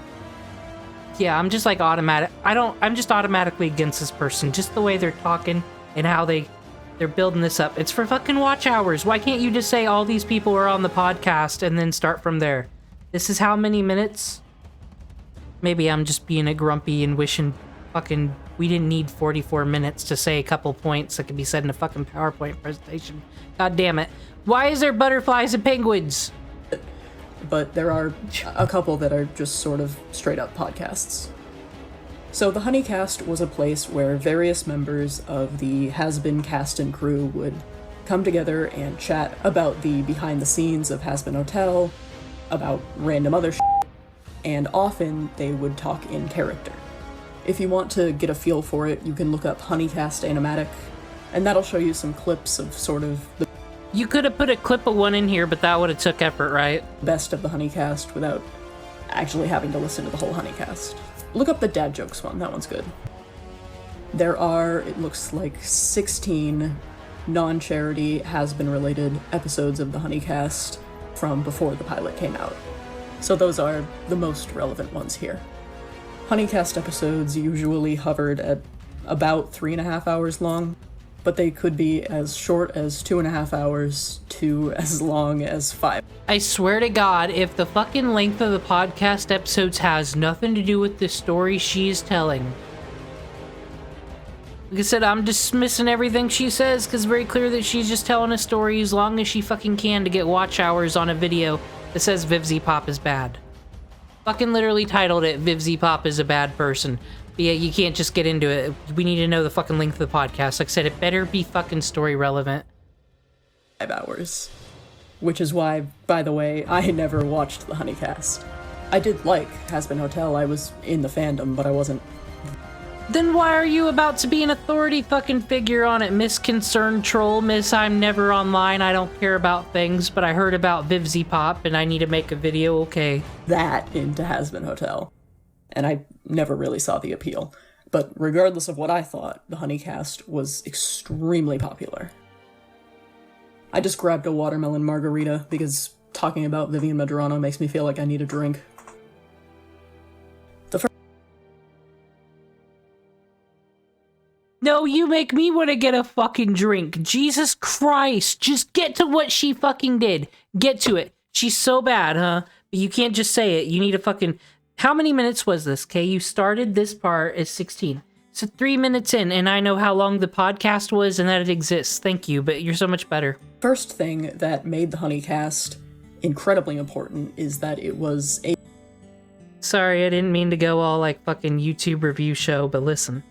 Yeah, I'm just like automatic. I'm just automatically against this person. Just the way they're talking and how they're building this up. It's for fucking watch hours. Why can't you just say all these people are on the podcast and then start from there? This is how many minutes? Maybe I'm just being a grumpy and wishing fucking we didn't need 44 minutes to say a couple points that could be said in a fucking PowerPoint presentation. God damn it. Why is there butterflies and penguins? But there are a couple that are just sort of straight up podcasts. So the Honeycast was a place where various members of the Hazbin cast and crew would come together and chat about the behind the scenes of Hazbin Hotel, about random other shit, and often they would talk in character. If you want to get a feel for it, you can look up Honeycast Animatic, and that'll show you some clips of sort of the... You could have put a clip of one in here, but that would have took effort, right? Best of the Honeycast without actually having to listen to the whole Honeycast. Look up the dad jokes one, that one's good. There are, it looks like, 16 non-charity Hazbin-related episodes of the Honeycast from before the pilot came out. So those are the most relevant ones here. Honeycast episodes usually hovered at about 3.5 hours long, but they could be as short as 2.5 hours to as long as 5. I swear to God, if the fucking length of the podcast episodes has nothing to do with the story she's telling. Like I said, I'm dismissing everything she says, because it's very clear that she's just telling a story as long as she fucking can to get watch hours on a video that says Vivizepop is bad. Fucking literally titled it, Vivizepop is a bad person. But yeah, you can't just get into it. We need to know the fucking length of the podcast. Like I said, it better be fucking story relevant. 5 hours. Which is why, by the way, I never watched the Honeycast. I did like Hazbin Hotel, I was in the fandom, but I wasn't... Then why are you about to be an authority fucking figure on it, Miss Concerned Troll, Miss I'm never online, I don't care about things, but I heard about Vivizepop and I need to make a video, okay. That into Hazbin Hotel. And I never really saw the appeal. But regardless of what I thought, the Honeycast was extremely popular. I just grabbed a watermelon margarita because talking about Vivian Medrano makes me feel like I need a drink. No, you make me want to get a fucking drink. Jesus Christ. Just get to what she fucking did. Get to it. She's so bad, huh? But you can't just say it. You need to fucking... How many minutes was this, okay? You started this part at 16. So 3 minutes in, and I know how long the podcast was and that it exists. Thank you, but you're so much better. First thing that made the Honeycast incredibly important is that it was a... Sorry, I didn't mean to go all like fucking YouTube review show, but listen.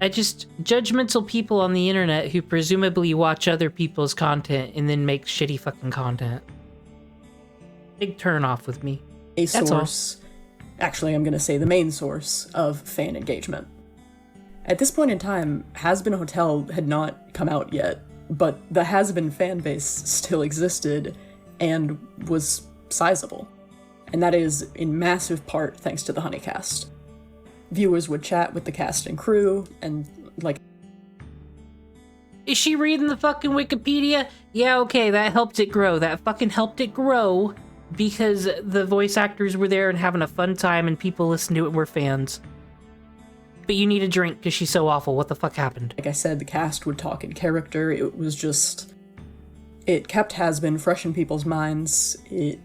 Judgmental people on the internet who presumably watch other people's content and then make shitty fucking content. Big turn off with me. A That's source, actually I'm going to say the main source of fan engagement. At this point in time, Has-Been Hotel had not come out yet, but the Has-Been fan base still existed and was sizable. And that is in massive part thanks to the Honeycast. Viewers would chat with the cast and crew, and Is she reading the fucking Wikipedia? Yeah, okay, that helped it grow. That fucking helped it grow because the voice actors were there and having a fun time and people listened to it and were fans. But you need a drink because she's so awful. What the fuck happened? Like I said, the cast would talk in character. It was just... It kept Has-Been fresh in people's minds. It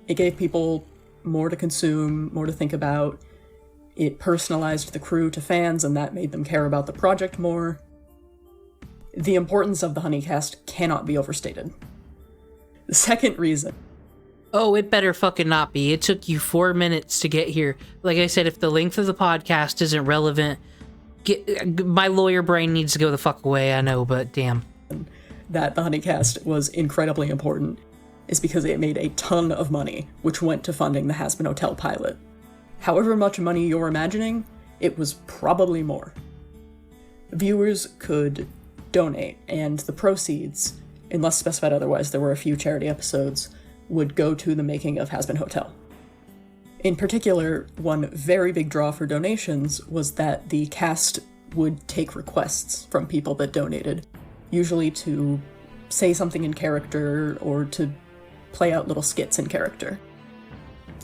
gave people more to consume, more to think about. It personalized the crew to fans, and that made them care about the project more. The importance of the Honeycast cannot be overstated. The second reason... Oh, it better fucking not be. It took you 4 minutes to get here. Like I said, if the length of the podcast isn't relevant, my lawyer brain needs to go the fuck away, I know, but damn. That the Honeycast was incredibly important is because it made a ton of money, which went to funding the Has-Been Hotel pilot. However much money you're imagining, it was probably more. Viewers could donate, and the proceeds, unless specified otherwise, there were a few charity episodes, would go to the making of Has-Been Hotel. In particular, one very big draw for donations was that the cast would take requests from people that donated, usually to say something in character or to play out little skits in character.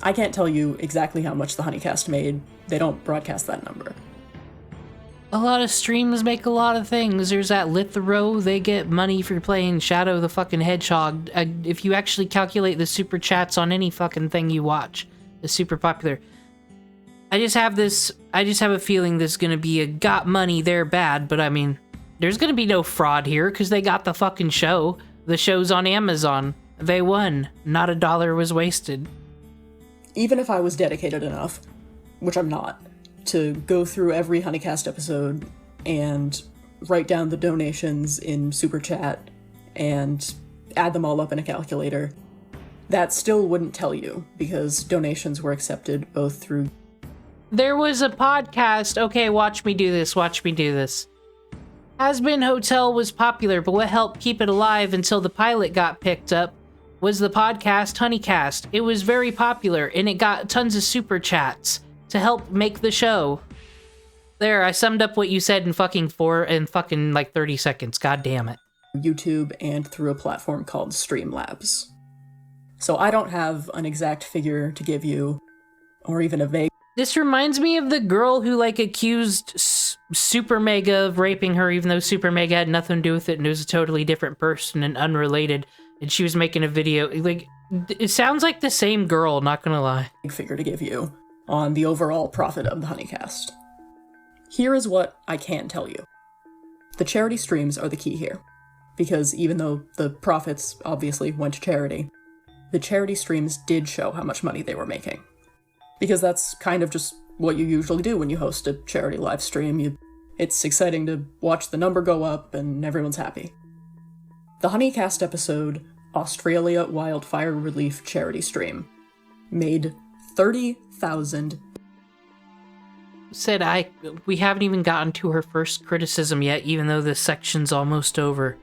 I can't tell you exactly how much the Honeycast made. They don't broadcast that number. A lot of streams make a lot of things. There's that Lit the Row, they get money for playing Shadow the fucking Hedgehog. If you actually calculate the super chats on any fucking thing you watch, it's super popular. I just have a feeling there's gonna be a got money, they're bad, but I mean, there's gonna be no fraud here because they got the fucking show. The show's on Amazon. They won. Not a dollar was wasted. Even if I was dedicated enough, which I'm not, to go through every Honeycast episode and write down the donations in Super Chat and add them all up in a calculator, that still wouldn't tell you, because donations were accepted both through... There was a podcast, okay, watch me do this. Has-Been Hotel was popular, but what helped keep it alive until the pilot got picked up was the podcast Honeycast. It was very popular, and it got tons of super chats to help make the show. There, I summed up what you said in fucking 30 seconds. God damn it. YouTube and through a platform called Streamlabs. So I don't have an exact figure to give you, or even a vague... This reminds me of the girl who, accused Super Mega of raping her, even though Super Mega had nothing to do with it, and it was a totally different person and unrelated, and she was making a video. It sounds like the same girl, not gonna lie. Figure to give you on the overall profit of the Honeycast. Here is what I can tell you. The charity streams are the key here, because even though the profits obviously went to charity, the charity streams did show how much money they were making. Because that's kind of just what you usually do when you host a charity live stream. It's exciting to watch the number go up and everyone's happy. The Honeycast episode, Australia Wildfire Relief Charity Stream, made 30,000. We haven't even gotten to her first criticism yet, even though this section's almost over.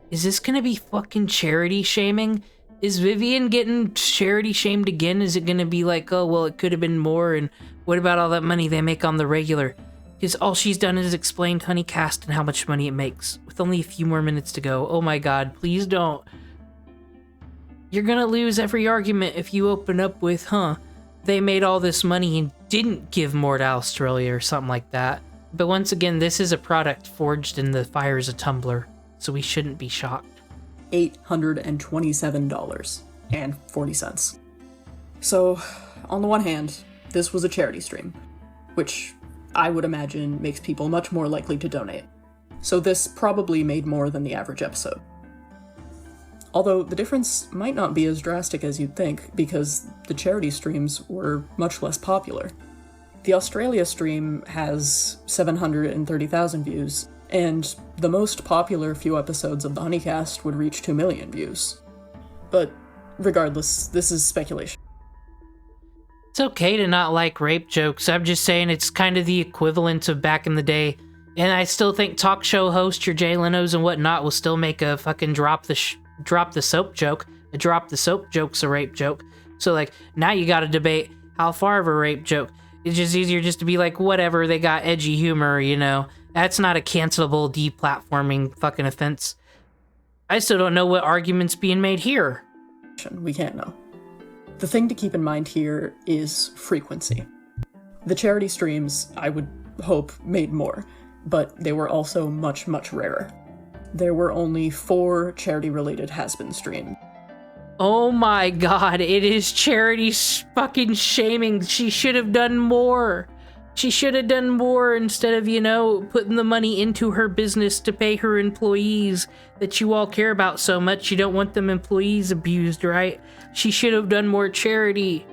Is this gonna be fucking charity shaming? Is Vivian getting charity shamed again? Is it gonna be like, oh, well, it could have been more, and what about all that money they make on the regular? Because all she's done is explained Honeycast and how much money it makes, with only a few more minutes to go. Oh my god, please don't. You're gonna lose every argument if you open up with, they made all this money and didn't give more to Australia or something like that. But once again, this is a product forged in the fires of Tumblr, so we shouldn't be shocked. $827.40. So, on the one hand, this was a charity stream, which I would imagine makes people much more likely to donate. So this probably made more than the average episode. Although the difference might not be as drastic as you'd think, because the charity streams were much less popular. The Australia stream has 730,000 views, and the most popular few episodes of the Honeycast would reach 2 million views. But regardless, this is speculation. It's okay to not like rape jokes. I'm just saying it's kind of the equivalent of back in the day. And I still think talk show hosts, your Jay Leno's and whatnot, will still make a fucking drop the soap joke. A drop the soap joke's a rape joke. So, like, now you gotta debate how far of a rape joke. It's just easier just to be like, whatever, they got edgy humor, you know. That's not a cancelable, deplatforming fucking offense. I still don't know what argument's being made here. We can't know. The thing to keep in mind here is frequency. The charity streams, I would hope, made more, but they were also much, much rarer. There were only 4 charity-related has-been streams. Oh my god, it is charity fucking shaming. She should have done more. She should have done more instead of, you know, putting the money into her business to pay her employees that you all care about so much. You don't want them employees abused, right? She should have done more charity.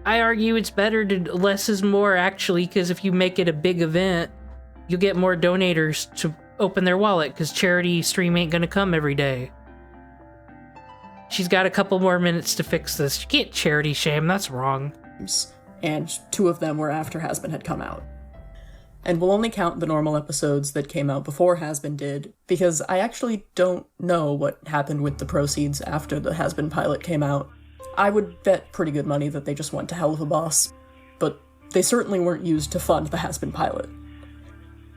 I argue it's better to less is more, actually, because if you make it a big event, you'll get more donators to open their wallet, because charity stream ain't gonna come every day. She's got a couple more minutes to fix this. You can't charity shame, that's wrong. And 2 of them were after Has-Been had come out. And we'll only count the normal episodes that came out before Has-Been did, because I actually don't know what happened with the proceeds after the Has-Been pilot came out. I would bet pretty good money that they just went to hell with a boss, but they certainly weren't used to fund the Has-Been pilot.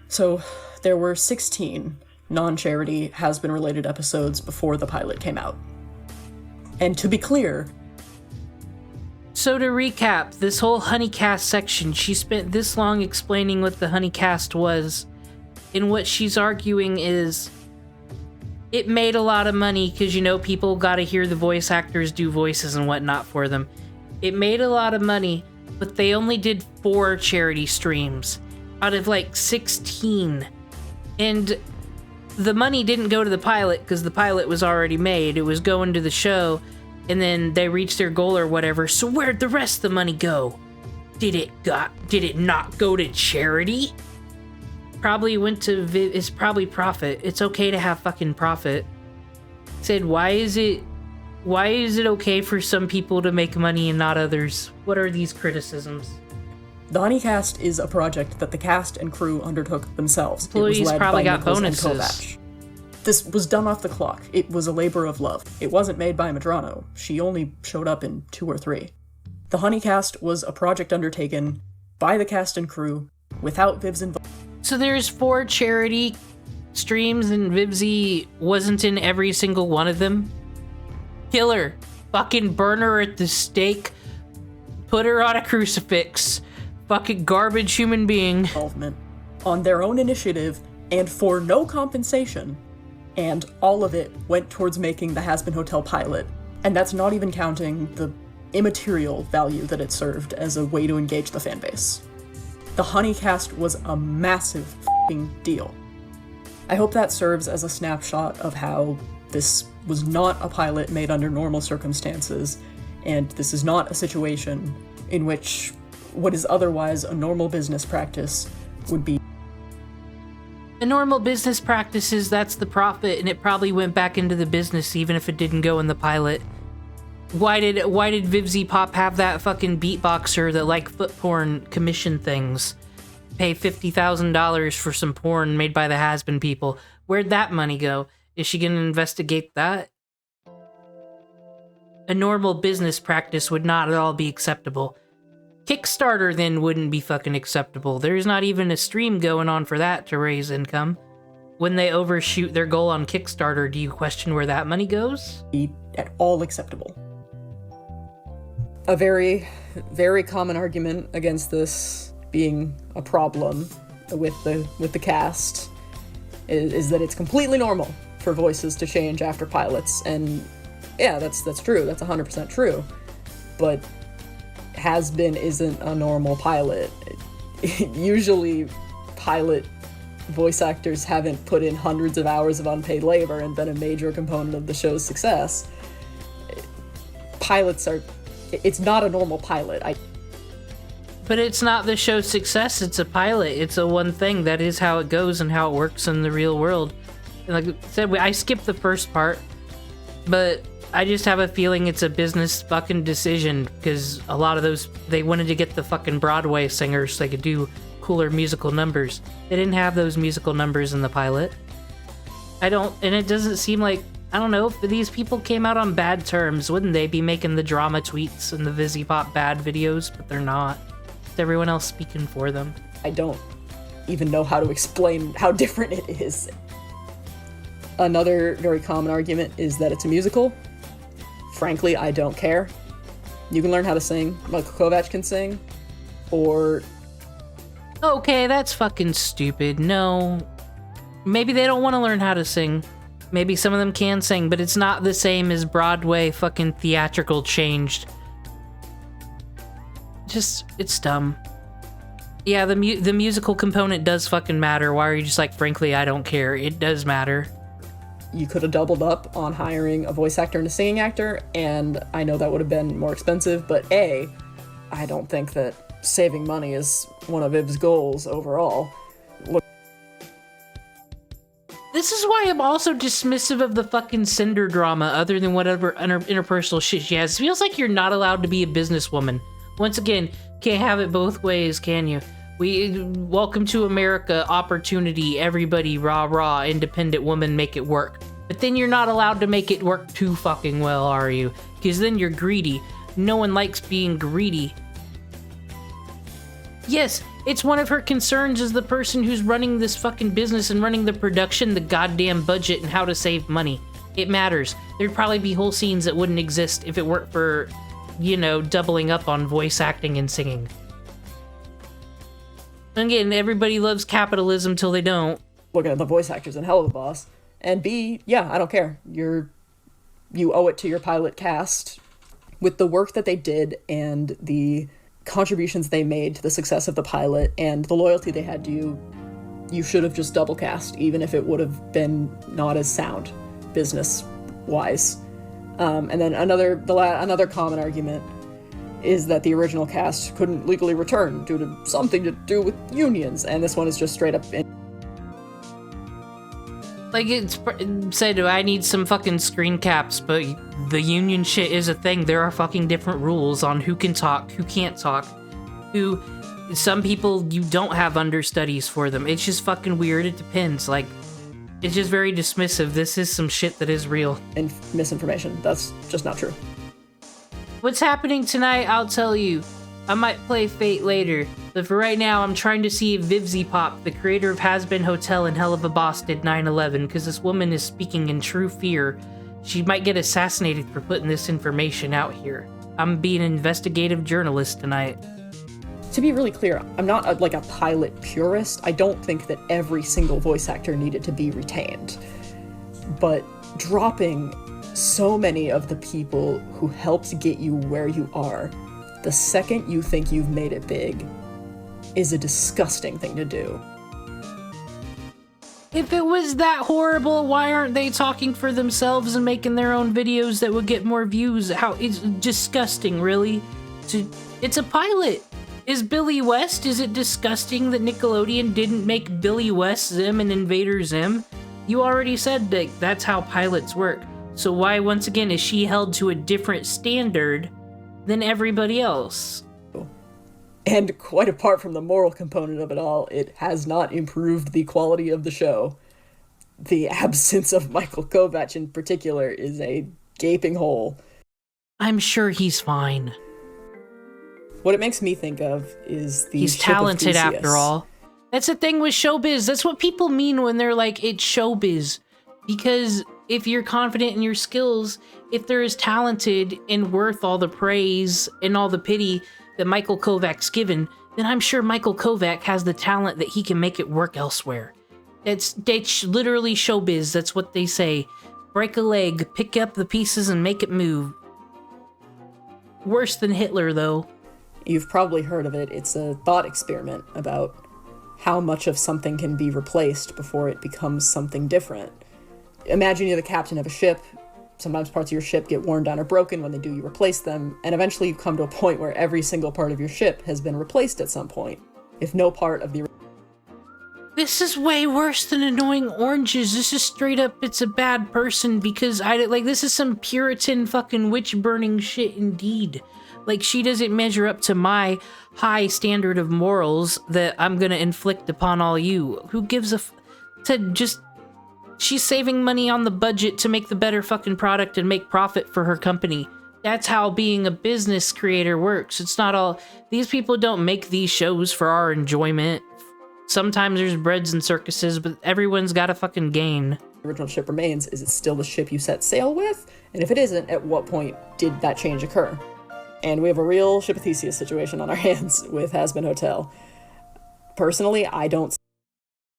So there were 16 non-charity Has-Been related episodes before the pilot came out. And to be clear... So to recap, this whole Honeycast section, she spent this long explaining what the Honeycast was, and what she's arguing is it made a lot of money because, you know, people gotta hear the voice actors do voices and whatnot for them. It made a lot of money, but they only did 4 charity streams out of like 16. And the money didn't go to the pilot because the pilot was already made. It was going to the show, and then they reached their goal or whatever. So where'd the rest of the money go? Did it not go to charity? Probably went to it's probably profit. It's okay to have fucking profit. Said, why is it okay for some people to make money and not others? What are these criticisms? The Honeycast is a project that the cast and crew undertook themselves. Employees it was led probably by got Nichols bonuses. And Kovac. This was done off the clock. It was a labor of love. It wasn't made by Madrano. She only showed up in 2 or 3. The Honeycast was a project undertaken by the cast and crew without Viv's involvement. So there's 4 charity streams and Vivzy wasn't in every single one of them? Kill her. Fucking burn her at the stake. Put her on a crucifix. Fucking garbage human being. Involvement on their own initiative and for no compensation. And all of it went towards making the Has-Been Hotel pilot. And that's not even counting the immaterial value that it served as a way to engage the fan base. The Honeycast was a massive f***ing deal. I hope that serves as a snapshot of how this was not a pilot made under normal circumstances, and this is not a situation in which what is otherwise a normal business practice would be. The normal business practices, that's the profit, and it probably went back into the business even if it didn't go in the pilot. Why did Vivizepop have that fucking beatboxer that like foot porn commission things? Pay $50,000 for some porn made by the Has-Been people. Where'd that money go? Is she gonna investigate that? A normal business practice would not at all be acceptable. Kickstarter then wouldn't be fucking acceptable. There's not even a stream going on for that to raise income. When they overshoot their goal on Kickstarter, do you question where that money goes? At all acceptable. A very, very common argument against this being a problem with the cast is that it's completely normal for voices to change after pilots, and yeah, that's true. That's 100% true. But Has-Been isn't a normal pilot. Usually, pilot voice actors haven't put in hundreds of hours of unpaid labor and been a major component of the show's success. Pilots are... It's not a normal pilot. But it's not the show's success, it's a pilot. It's a one thing. That is how it goes and how it works in the real world. And like I said, I skipped the first part, but I just have a feeling it's a business fucking decision, because a lot of those, they wanted to get the fucking Broadway singers so they could do cooler musical numbers. They didn't have those musical numbers in the pilot. And it doesn't seem like, I don't know, if these people came out on bad terms, wouldn't they be making the drama tweets and the Vivizepop bad videos? But they're not. It's everyone else speaking for them. I don't even know how to explain how different it is. Another very common argument is that it's a musical. Frankly, I don't care. You can learn how to sing. Michael Kovac can sing. Or... Okay, that's fucking stupid. No. Maybe they don't want to learn how to sing. Maybe some of them can sing, but it's not the same as Broadway fucking theatrical changed. Just, it's dumb. Yeah, the musical component does fucking matter. Why are you just like, frankly, I don't care? It does matter. You could have doubled up on hiring a voice actor and a singing actor, and I know that would have been more expensive, but A, I don't think that saving money is one of Viv's goals overall. Look. This is why I'm also dismissive of the fucking Cinder drama, other than whatever interpersonal shit she has. It feels like you're not allowed to be a businesswoman. Once again, can't have it both ways, can you? Welcome to America, opportunity, everybody, rah rah, independent woman, make it work. But then you're not allowed to make it work too fucking well, are you? Because then you're greedy. No one likes being greedy. Yes, it's one of her concerns as the person who's running this fucking business and running the production, the goddamn budget, and how to save money. It matters. There'd probably be whole scenes that wouldn't exist if it weren't for, you know, doubling up on voice acting and singing. Again, everybody loves capitalism till they don't. Looking at the voice actors in Hell of a Boss. And B, yeah, I don't care. You owe it to your pilot cast. With the work that they did and the contributions they made to the success of the pilot and the loyalty they had to you, you should have just double cast, even if it would have been not as sound, business-wise. And then another common argument is that the original cast couldn't legally return due to something to do with unions, and this one is just straight up... Like, it's said, I need some fucking screen caps, but the union shit is a thing. There are fucking different rules on who can talk, who can't talk, some people, you don't have understudies for them. It's just fucking weird. It depends. Like, it's just very dismissive. This is some shit that is real. And misinformation. That's just not true. What's happening tonight, I'll tell you. I might play Fate later, but for right now, I'm trying to see if Vivizepop, the creator of Has Been Hotel and Hell of a Boss, did 9/11, because this woman is speaking in true fear. She might get assassinated for putting this information out here. I'm being an investigative journalist tonight. To be really clear, I'm not a pilot purist. I don't think that every single voice actor needed to be retained. But dropping so many of the people who helped get you where you are the second you think you've made it big is a disgusting thing to do. If it was that horrible, why aren't they talking for themselves and making their own videos that would get more views? It's disgusting, really. It's a pilot. Is Billy West, is it disgusting that Nickelodeon didn't make Billy West Zim and Invader Zim? You already said that that's how pilots work. So why, once again, is she held to a different standard than everybody else? And quite apart from the moral component of it all, it has not improved the quality of the show. The absence of Michael Kovac in particular is a gaping hole. I'm sure he's fine. What it makes me think of is the He's talented after all. That's the thing with showbiz. That's what people mean when they're like, it's showbiz. Because if you're confident in your skills, if they're as talented and worth all the praise and all the pity that Michael Kovac's given, then I'm sure Michael Kovac has the talent that he can make it work elsewhere. That's literally showbiz. That's what they say. Break a leg, pick up the pieces, and make it move. Worse than Hitler, though. You've probably heard of it. It's a thought experiment about how much of something can be replaced before it becomes something different. Imagine you're the captain of a ship, Sometimes parts of your ship get worn down or broken. When they do, you replace them, and eventually you come to a point where every single part of your ship has been replaced at some point. If no part of the... This is way worse than annoying oranges. This is straight up, it's a bad person because this is some Puritan fucking witch burning shit indeed. Like, she doesn't measure up to my high standard of morals that I'm gonna inflict upon all you. Who gives a she's saving money on the budget to make the better fucking product and make profit for her company. That's how being a business creator works. It's not all, these people don't make these shows for our enjoyment. Sometimes there's breads and circuses, but everyone's gotta fucking gain. The original ship remains. Is it still the ship you set sail with? And if it isn't, at what point did that change occur? And we have a real Ship of Theseus situation on our hands with Hazbin Hotel. Personally, I don't...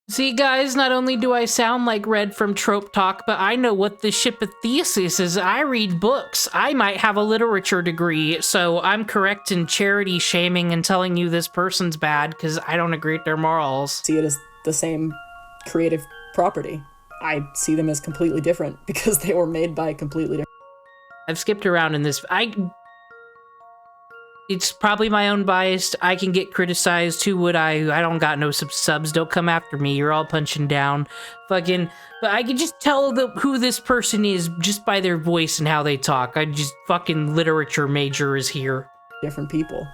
See, guys, not only do I sound like Red from Trope Talk, but I know what the Ship of Theseus is. I read books. I might have a literature degree, so I'm correct in charity shaming and telling you this person's bad because I don't agree with their morals. See it as the same creative property. I see them as completely different because they were made by completely different... I've skipped around in this. It's probably my own bias. I can get criticized. Who would I? I don't got no subs. Don't come after me. You're all punching down. Fucking... But I can just tell who this person is just by their voice and how they talk. I just... Fucking literature major is here. Different people.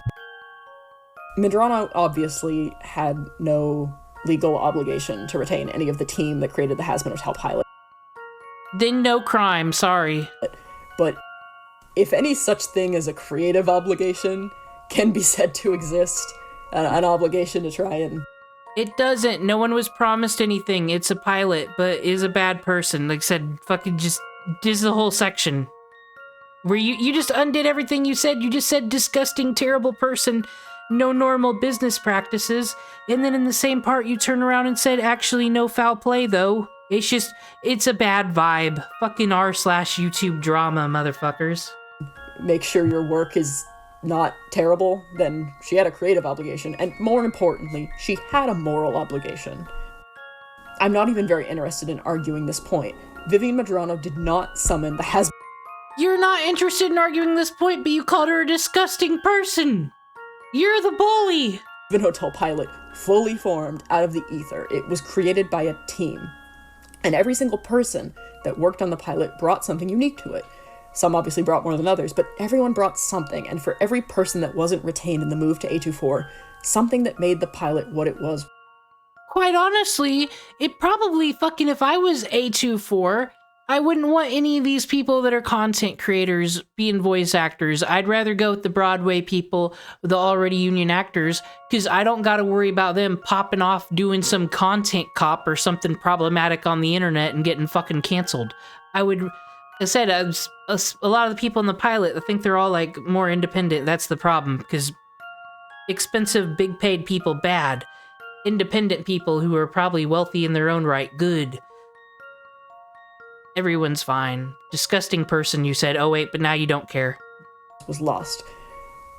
Medrano obviously had no legal obligation to retain any of the team that created the Hazbin Hotel pilot. Then no crime. Sorry. But if any such thing as a creative obligation can be said to exist, an obligation to try and... It doesn't. No one was promised anything. It's a pilot, but is a bad person. Like I said, fucking just... This is the whole section. Where you just undid everything you said. You just said disgusting, terrible person, no normal business practices, and then in the same part you turn around and said, actually no foul play though. It's just, it's a bad vibe. Fucking r/YouTube drama, motherfuckers. Make sure your work is not terrible, then she had a creative obligation, and more importantly, she had a moral obligation. I'm not even very interested in arguing this point. Vivian Medrano did not summon the Hazbin. You're not interested in arguing this point, but you called her a disgusting person! You're the bully! Hazbin Hotel pilot fully formed out of the ether. It was created by a team. And every single person that worked on the pilot brought something unique to it. Some obviously brought more than others, but everyone brought something, and for every person that wasn't retained in the move to A24, something that made the pilot what it was. Quite honestly, it probably fucking, if I was A24, I wouldn't want any of these people that are content creators being voice actors. I'd rather go with the Broadway people, the already union actors, because I don't gotta worry about them popping off doing some content cop or something problematic on the internet and getting fucking canceled. I would... I said, a lot of the people in the pilot, I think they're all, like, more independent. That's the problem, because expensive, big-paid people, bad. Independent people who are probably wealthy in their own right, good. Everyone's fine. Disgusting person, you said. Oh, wait, but now you don't care. Was lost.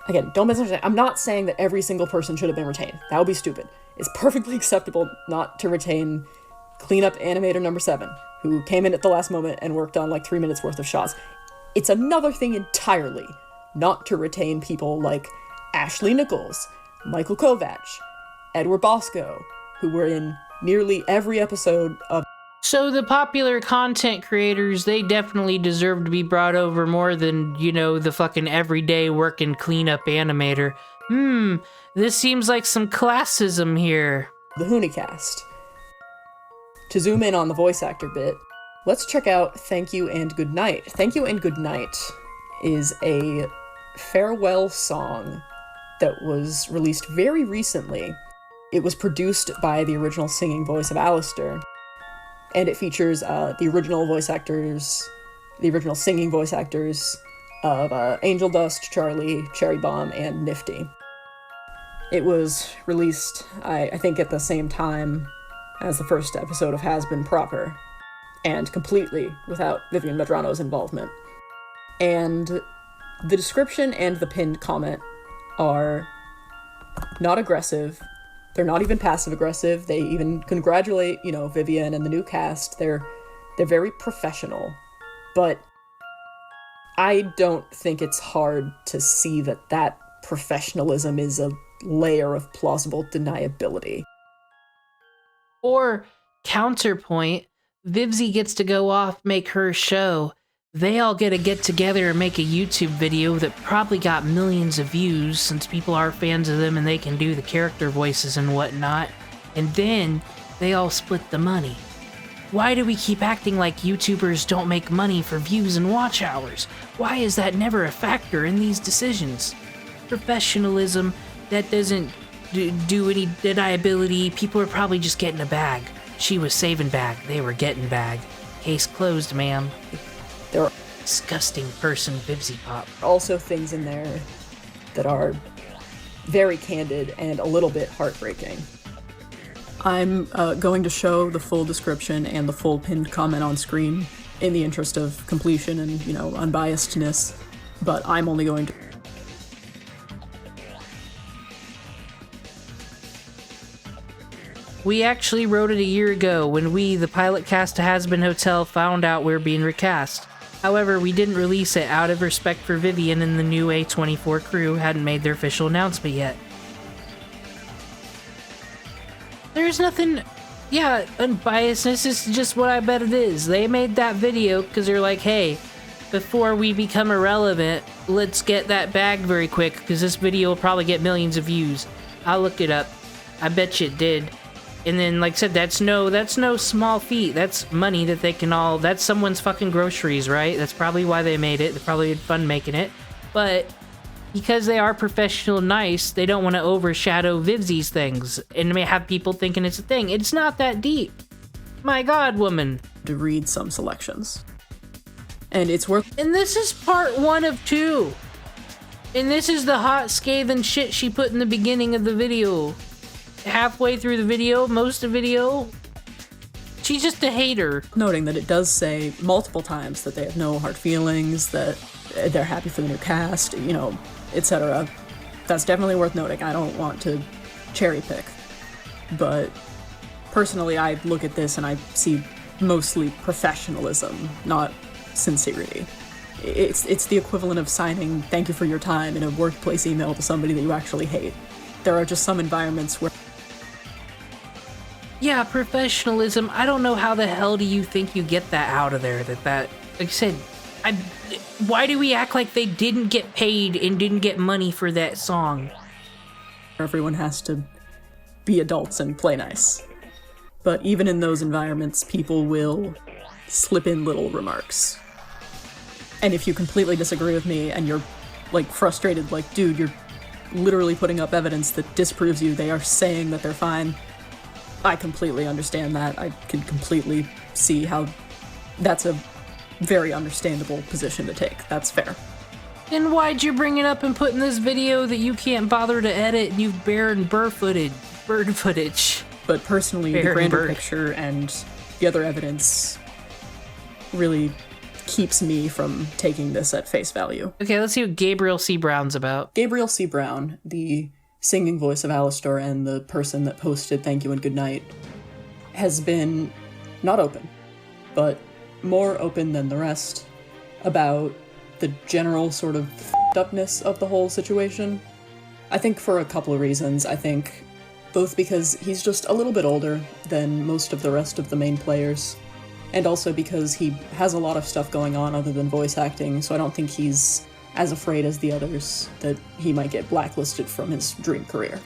Again, don't misunderstand. I'm not saying that every single person should have been retained. That would be stupid. It's perfectly acceptable not to retain cleanup animator number 7, who came in at the last moment and worked on like 3 minutes worth of shots. It's another thing entirely not to retain people like Ashley Nichols, Michael Kovac, Edward Bosco, who were in nearly every episode of... So the popular content creators, they definitely deserve to be brought over more than, you know, the fucking everyday working cleanup animator. This seems like some classism here. The Hoonicast. To zoom in on the voice actor bit, let's check out Thank You and Good Night. Thank You and Good Night is a farewell song that was released very recently. It was produced by the original singing voice of Alistair, and it features the original singing voice actors of Angel Dust, Charlie, Cherry Bomb, and Nifty. It was released, I think, at the same time as the first episode of Hazbin proper, and completely without Vivian Medrano's involvement. And the description and the pinned comment are not aggressive. They're not even passive-aggressive. They even congratulate, you know, Vivian and the new cast. They're very professional. But I don't think it's hard to see that that professionalism is a layer of plausible deniability. Or, counterpoint, Vivzy gets to go off, make her show. They all get to get together and make a YouTube video that probably got millions of views since people are fans of them and they can do the character voices and whatnot. And then they all split the money. Why do we keep acting like YouTubers don't make money for views and watch hours? Why is that never a factor in these decisions? Professionalism, that doesn't do any deniability. People are probably just getting a bag. She was saving bag. They were getting bag. Case closed, ma'am. There are disgusting person, Vivizepop. Also things in there that are very candid and a little bit heartbreaking. I'm going to show the full description and the full pinned comment on screen in the interest of completion and, unbiasedness, but I'm only going to... We actually wrote it a year ago when we, the pilot cast to Has Been Hotel, found out we were being recast. However, we didn't release it out of respect for Vivian and the new A24 crew hadn't made their official announcement yet. There's nothing... Yeah, unbiasedness is just what I bet it is. They made that video because they're like, hey, before we become irrelevant, let's get that bag very quick because this video will probably get millions of views. I'll look it up. I bet you it did. And then, like I said, that's no small feat. That's money that they can all... That's someone's fucking groceries, right? That's probably why they made it. They probably had fun making it. But because they are professional nice, they don't want to overshadow Vivzy's things and may have people thinking it's a thing. It's not that deep. My god, woman. To read some selections. And it's worth... And this is part 1 of 2. And this is the hot scathing shit she put in the beginning of the video. Halfway through the video, most of the video, she's just a hater. Noting that it does say multiple times that they have no hard feelings, that they're happy for the new cast, etc. That's definitely worth noting. I don't want to cherry pick. But personally, I look at this and I see mostly professionalism, not sincerity. It's the equivalent of signing "thank you for your time" in a workplace email to somebody that you actually hate. There are just some environments where... Yeah, professionalism. I don't know how the hell do you think you get that out of there? That like I said, why do we act like they didn't get paid and didn't get money for that song? Everyone has to be adults and play nice. But even in those environments, people will slip in little remarks. And if you completely disagree with me and you're, frustrated, dude, you're literally putting up evidence that disproves you, they are saying that they're fine, I completely understand that. I can completely see how that's a very understandable position to take. That's fair. Then why'd you bring it up and put in this video that you can't bother to edit and you've bird footage? But personally, the grander picture and the other evidence really keeps me from taking this at face value. Okay, let's see what Gabriel C. Brown's about. Gabriel C. Brown, the singing voice of Alistar and the person that posted "Thank you and good night," has been not open, but more open than the rest about the general sort of f***ed-upness of the whole situation. I think for a couple of reasons. I think both because he's just a little bit older than most of the rest of the main players, and also because he has a lot of stuff going on other than voice acting, so I don't think he's as afraid as the others that he might get blacklisted from his dream career.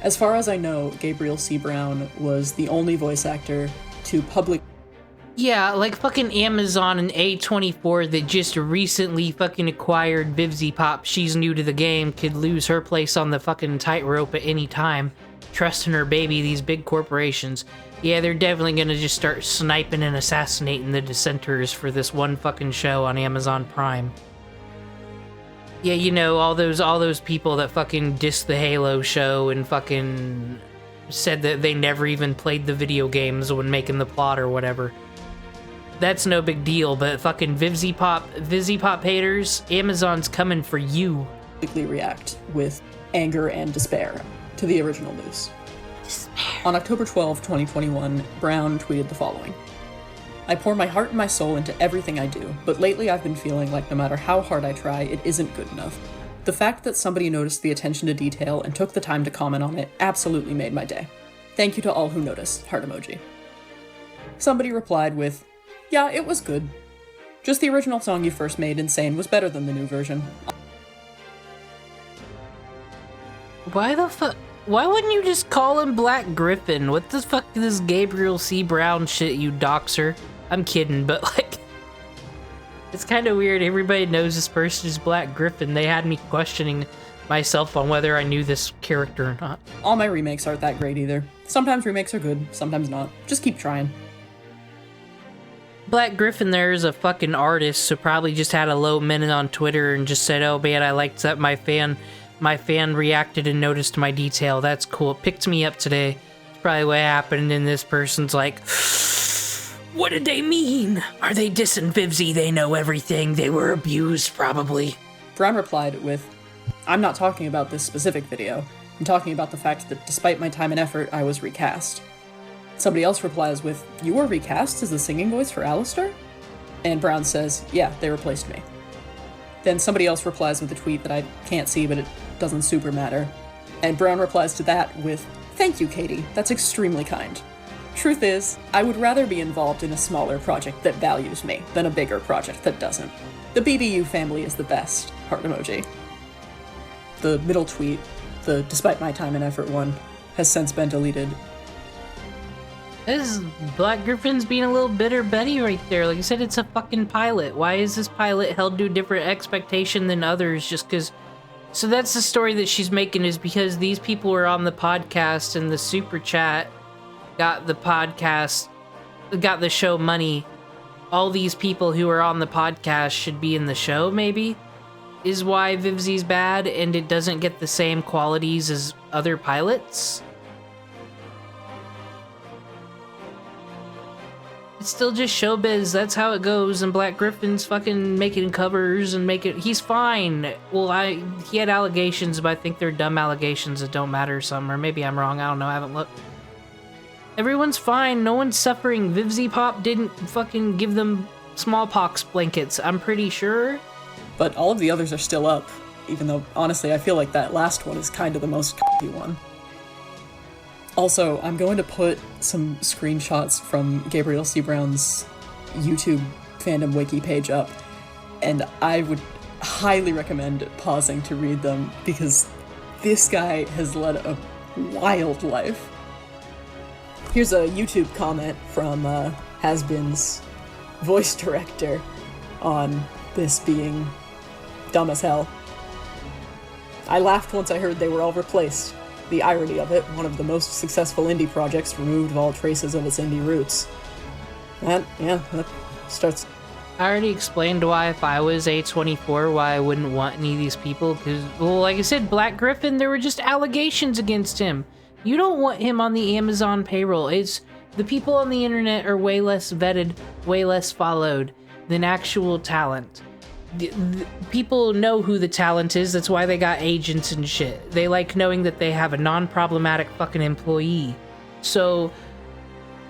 As far as I know, Gabriel C. Brown was the only voice actor to public... Yeah, like fucking Amazon and A24 that just recently fucking acquired Vivizepop. She's new to the game, could lose her place on the fucking tightrope at any time. Trusting her baby, these big corporations. Yeah, they're definitely gonna just start sniping and assassinating the dissenters for this one fucking show on Amazon Prime. Yeah, all those people that fucking dissed the Halo show and fucking said that they never even played the video games when making the plot or whatever. That's no big deal, but fucking Vivizepop haters, Amazon's coming for you. React with anger and despair to the original news. On October 12, 2021, Brown tweeted the following. I pour my heart and my soul into everything I do, but lately I've been feeling like no matter how hard I try, it isn't good enough. The fact that somebody noticed the attention to detail and took the time to comment on it absolutely made my day. Thank you to all who noticed, heart emoji. Somebody replied with, yeah, it was good. Just the original song you first made, Insane, was better than the new version. Why the fuck? Why wouldn't you just call him Black Griffin? What the fuck is this Gabriel C. Brown shit, you doxer? I'm kidding, but like, it's kind of weird. Everybody knows this person is Black Griffin. They had me questioning myself on whether I knew this character or not. All my remakes aren't that great either. Sometimes remakes are good, sometimes not. Just keep trying. Black Griffin there is a fucking artist, so probably just had a low minute on Twitter and just said, oh man, I liked that my fan reacted and noticed my detail. That's cool. It picked me up today. It's probably what happened, and this person's like, what did they mean? Are they dissing Vivzy? They know everything. They were abused, probably. Brown replied with, I'm not talking about this specific video. I'm talking about the fact that despite my time and effort, I was recast. Somebody else replies with, you were recast as the singing voice for Alistair? And Brown says, yeah, they replaced me. Then somebody else replies with a tweet that I can't see, but it doesn't super matter. And Brown replies to that with, thank you, Katie. That's extremely kind. Truth is, I would rather be involved in a smaller project that values me than a bigger project that doesn't. The BBU family is the best. Heart emoji. The middle tweet, the despite my time and effort one, has since been deleted. This Black Griffin's being a little bitter Betty right there. Like I said, it's a fucking pilot. Why is this pilot held to a different expectation than others just because... So that's the story that she's making, is because these people were on the podcast and the super chat got the podcast, got the show money. All these people who are on the podcast should be in the show, maybe? Is why Vivzy's bad and it doesn't get the same qualities as other pilots? It's still just showbiz, that's how it goes, and Black Griffin's fucking making covers and he's fine. Well, he had allegations, but I think they're dumb allegations that don't matter some, or maybe I'm wrong, I don't know, I haven't looked. Everyone's fine, no one's suffering. Vivizepop didn't fucking give them smallpox blankets, I'm pretty sure. But all of the others are still up, even though, honestly, I feel like that last one is kind of the most c***y one. Also, I'm going to put some screenshots from Gabriel C. Brown's YouTube fandom wiki page up, and I would highly recommend pausing to read them, because this guy has led a wild life. Here's a YouTube comment from Has-Been's voice director on this being dumb as hell. I laughed once I heard they were all replaced. The irony of it, one of the most successful indie projects removed all traces of its indie roots. That starts... I already explained why, if I was A24, why I wouldn't want any of these people, because, well, like I said, Black Griffin, there were just allegations against him. You don't want him on the Amazon payroll. It's... The people on the internet are way less vetted, way less followed than actual talent. The people know who the talent is, that's why they got agents and shit. They like knowing that they have a non-problematic fucking employee. So,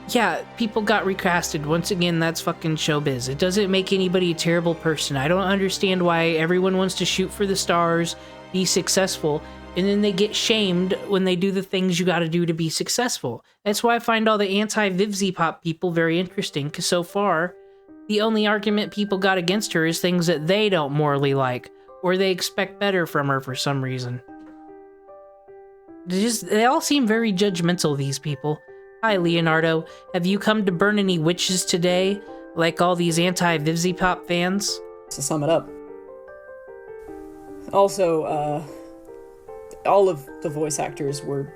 yeah, people got recasted. Once again, that's fucking showbiz. It doesn't make anybody a terrible person. I don't understand why everyone wants to shoot for the stars, be successful, and then they get shamed when they do the things you gotta do to be successful. That's why I find all the anti-Vivizepop people very interesting, because so far, the only argument people got against her is things that they don't morally like, or they expect better from her for some reason. They all seem very judgmental, these people. Hi, Leonardo. Have you come to burn any witches today, like all these anti-Vivizepop fans? To sum it up. Also, all of the voice actors were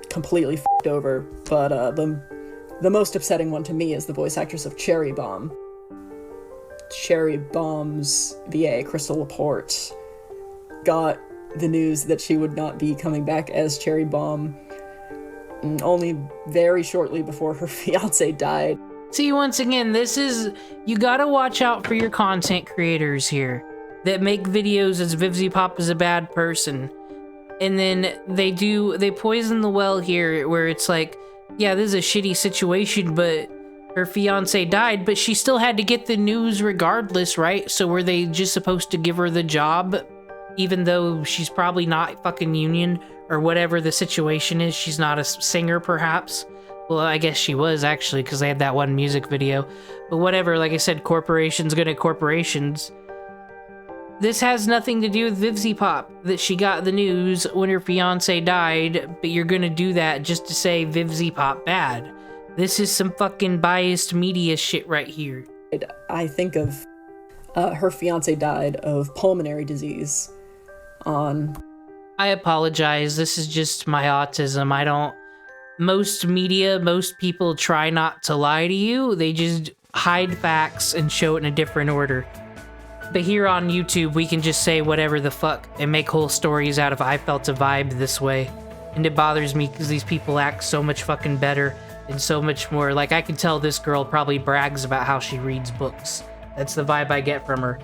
completely f***ed over, but the most upsetting one to me is the voice actress of Cherry Bomb. Cherry Bomb's VA, Crystal Laporte, got the news that she would not be coming back as Cherry Bomb only very shortly before her fiancé died. See, once again, you gotta watch out for your content creators here that make videos as Vivizepop is a bad person. And then they poison the well here where it's like, yeah, this is a shitty situation, but her fiance died, but she still had to get the news regardless, right? So were they just supposed to give her the job, even though she's probably not fucking union or whatever the situation is? She's not a singer, perhaps. Well, I guess she was, actually, because they had that one music video. But whatever, like I said, corporations good at corporations. This has nothing to do with Vivizepop, that she got the news when her fiance died, but you're gonna do that just to say Vivizepop bad. This is some fucking biased media shit right here. I think of her fiance died of pulmonary disease on... I apologize, this is just my autism. I don't... Most media, most people try not to lie to you. They just hide facts and show it in a different order. But here on YouTube, we can just say whatever the fuck and make whole stories out of I felt a vibe this way. And it bothers me because these people act so much fucking better and so much more. Like, I can tell this girl probably brags about how she reads books. That's the vibe I get from her.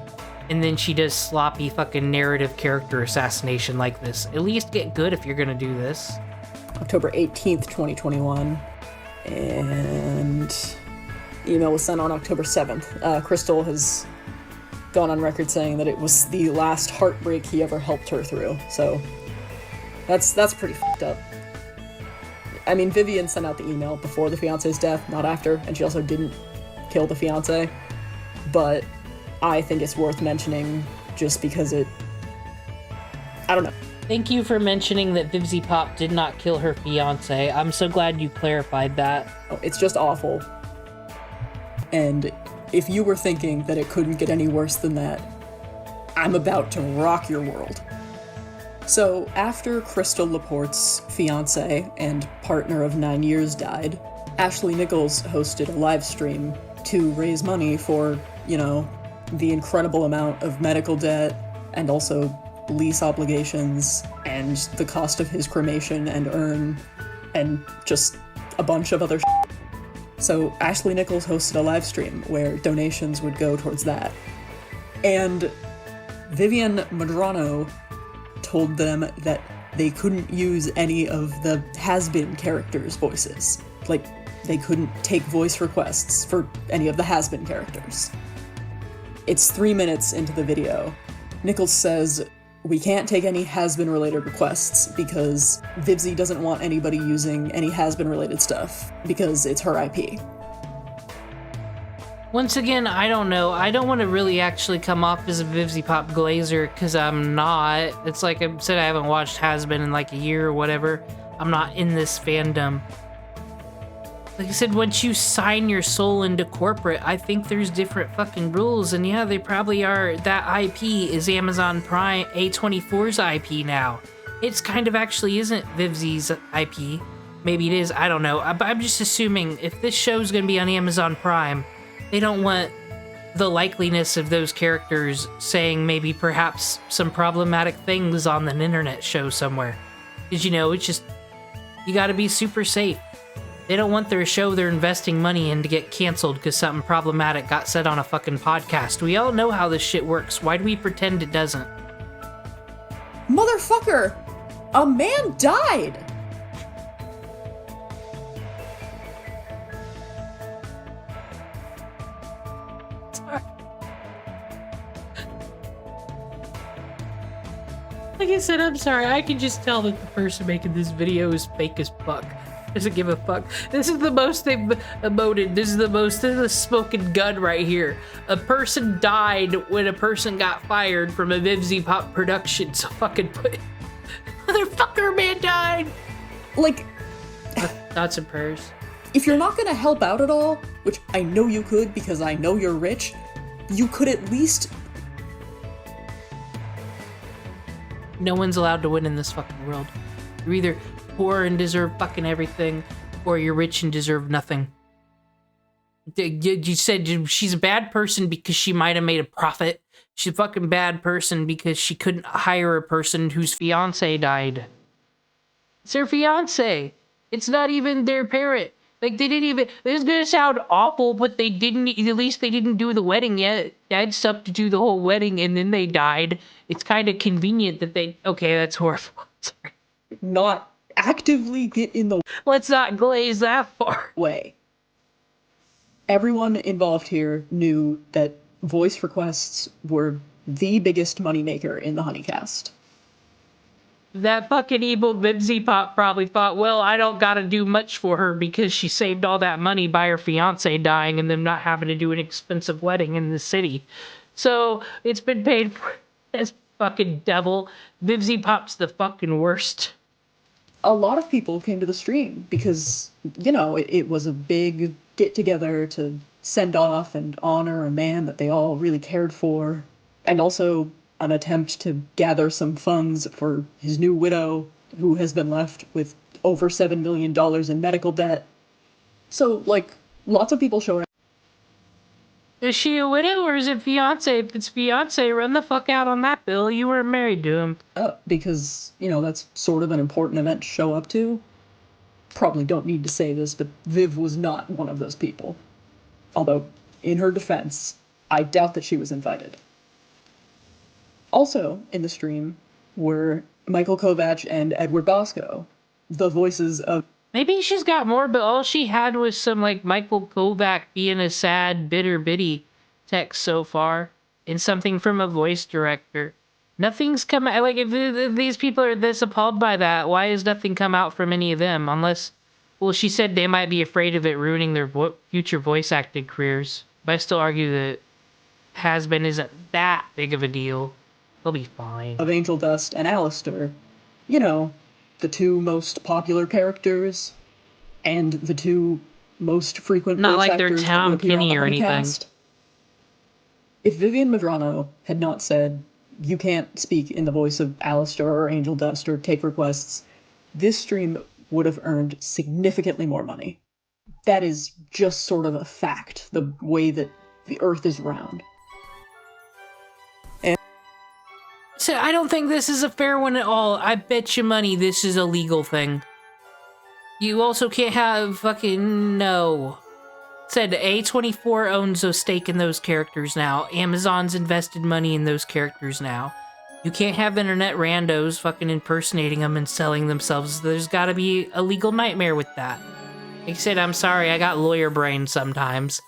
And then she does sloppy fucking narrative character assassination like this. At least get good if you're gonna do this. October 18th, 2021, and email was sent on October 7th. Crystal has gone on record saying that it was the last heartbreak he ever helped her through, so that's pretty fucked up. I mean, Vivian sent out the email before the fiance's death, not after, and she also didn't kill the fiance, but I think it's worth mentioning just because I don't know. Thank you for mentioning that Vivizepop did not kill her fiance. I'm so glad you clarified that. It's just awful. And if you were thinking that it couldn't get any worse than that, I'm about to rock your world. So, after Crystal Laporte's fiance and partner of 9 years died, Ashley Nichols hosted a live stream to raise money for, you know, the incredible amount of medical debt and also lease obligations and the cost of his cremation and urn and just a bunch of other shit. So Ashley Nichols hosted a live stream where donations would go towards that. And Vivian Madrano told them that they couldn't use any of the has-been characters' voices. Like, they couldn't take voice requests for any of the has-been characters. It's 3 minutes into the video. Nichols says, "We can't take any has-been related requests because Vivzy doesn't want anybody using any has-been related stuff because it's her IP." Once again, I don't know. I don't want to really actually come off as a Vivizepop glazer because I'm not. It's like I said, I haven't watched Has-Been in like a year or whatever. I'm not in this fandom. Like I said, once you sign your soul into corporate, I think there's different fucking rules. And yeah, they probably are. That IP is Amazon Prime, A24's IP now. It's kind of actually isn't Vivzy's IP. Maybe it is, I don't know. But I'm just assuming if this show's gonna be on Amazon Prime, they don't want the likeliness of those characters saying maybe perhaps some problematic things on an internet show somewhere. Because, you know, it's just, you gotta be super safe. They don't want their show they're investing money in to get canceled because something problematic got said on a fucking podcast. We all know how this shit works. Why do we pretend it doesn't? Motherfucker! A man died! Like I said, I'm sorry. I can just tell that the person making this video is fake as fuck. Doesn't give a fuck. This is the most they've emoted. This is the smoking gun right here. A person died when a person got fired from a Vivizepop production. So fucking put... Motherfucker, man died! Like... Thoughts and prayers. If you're not gonna help out at all, which I know you could because I know you're rich, you could at least... No one's allowed to win in this fucking world. You're either poor and deserve fucking everything, or you're rich and deserve nothing. You said she's a bad person because she might have made a profit. She's a fucking bad person because she couldn't hire a person whose fiance died. It's their fiance. It's not even their parent. Like, they didn't even... This is gonna sound awful, but they didn't... At least they didn't do the wedding yet. They had stuff to do the whole wedding, and then they died. It's kind of convenient that they... Okay, that's horrible. Sorry. Not actively get in the... Let's not glaze that far. Way. Everyone involved here knew that voice requests were the biggest moneymaker in the Honeycast. That fucking evil Vivizepop probably thought, well, I don't gotta do much for her because she saved all that money by her fiance dying and them not having to do an expensive wedding in the city. So it's been paid for. This fucking devil. Vivizepop's the fucking worst. A lot of people came to the stream because, you know, it was a big get-together to send off and honor a man that they all really cared for, and also an attempt to gather some funds for his new widow, who has been left with over $7 million in medical debt. So, like, lots of people showed up. Is she a widow or is it fiance? If it's fiance, run the fuck out on that bill. You weren't married to him. Because, you know, that's sort of an important event to show up to. Probably don't need to say this, but Viv was not one of those people. Although, in her defense, I doubt that she was invited. Also in the stream were Michael Kovac and Edward Bosco, the voices of... Maybe she's got more, but all she had was some, like, Michael Kovac being a sad, bitter bitty text so far, and something from a voice director. Nothing's come out, like, if these people are this appalled by that, why has nothing come out from any of them? Unless, well, she said they might be afraid of it ruining their future voice acting careers. But I still argue that Has-Been isn't that big of a deal. They'll be fine. Of Angel Dust and Alistair. You know, the two most popular characters, and the two most frequent not voice like they're actors Tom that would appear on Kenny the or anything. Honeycast. If Vivian Madrano had not said, you can't speak in the voice of Alistair or Angel Dust or take requests, this stream would have earned significantly more money. That is just sort of a fact, the way that the Earth is round. So I don't think this is a fair one at all. I bet you money this is a legal thing. You also can't have fucking... No. Said A24 owns a stake in those characters now. Amazon's invested money in those characters now. You can't have internet randos fucking impersonating them and selling themselves. There's gotta be a legal nightmare with that. Like I said, I'm sorry, I got lawyer brain sometimes.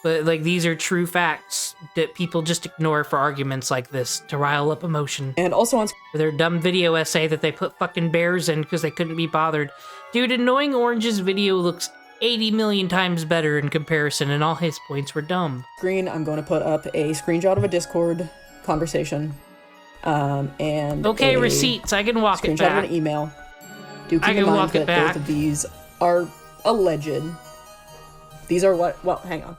But, like, these are true facts that people just ignore for arguments like this to rile up emotion. And also on their dumb video essay that they put fucking bears in because they couldn't be bothered. Dude, Annoying Orange's video looks 80 million times better in comparison, and all his points were dumb. Screen, I'm going to put up a screenshot of a Discord conversation. And okay, receipts. I can walk it back. Screenshot of an email. Do keep in mind that both of these are alleged. These are what... Well, hang on.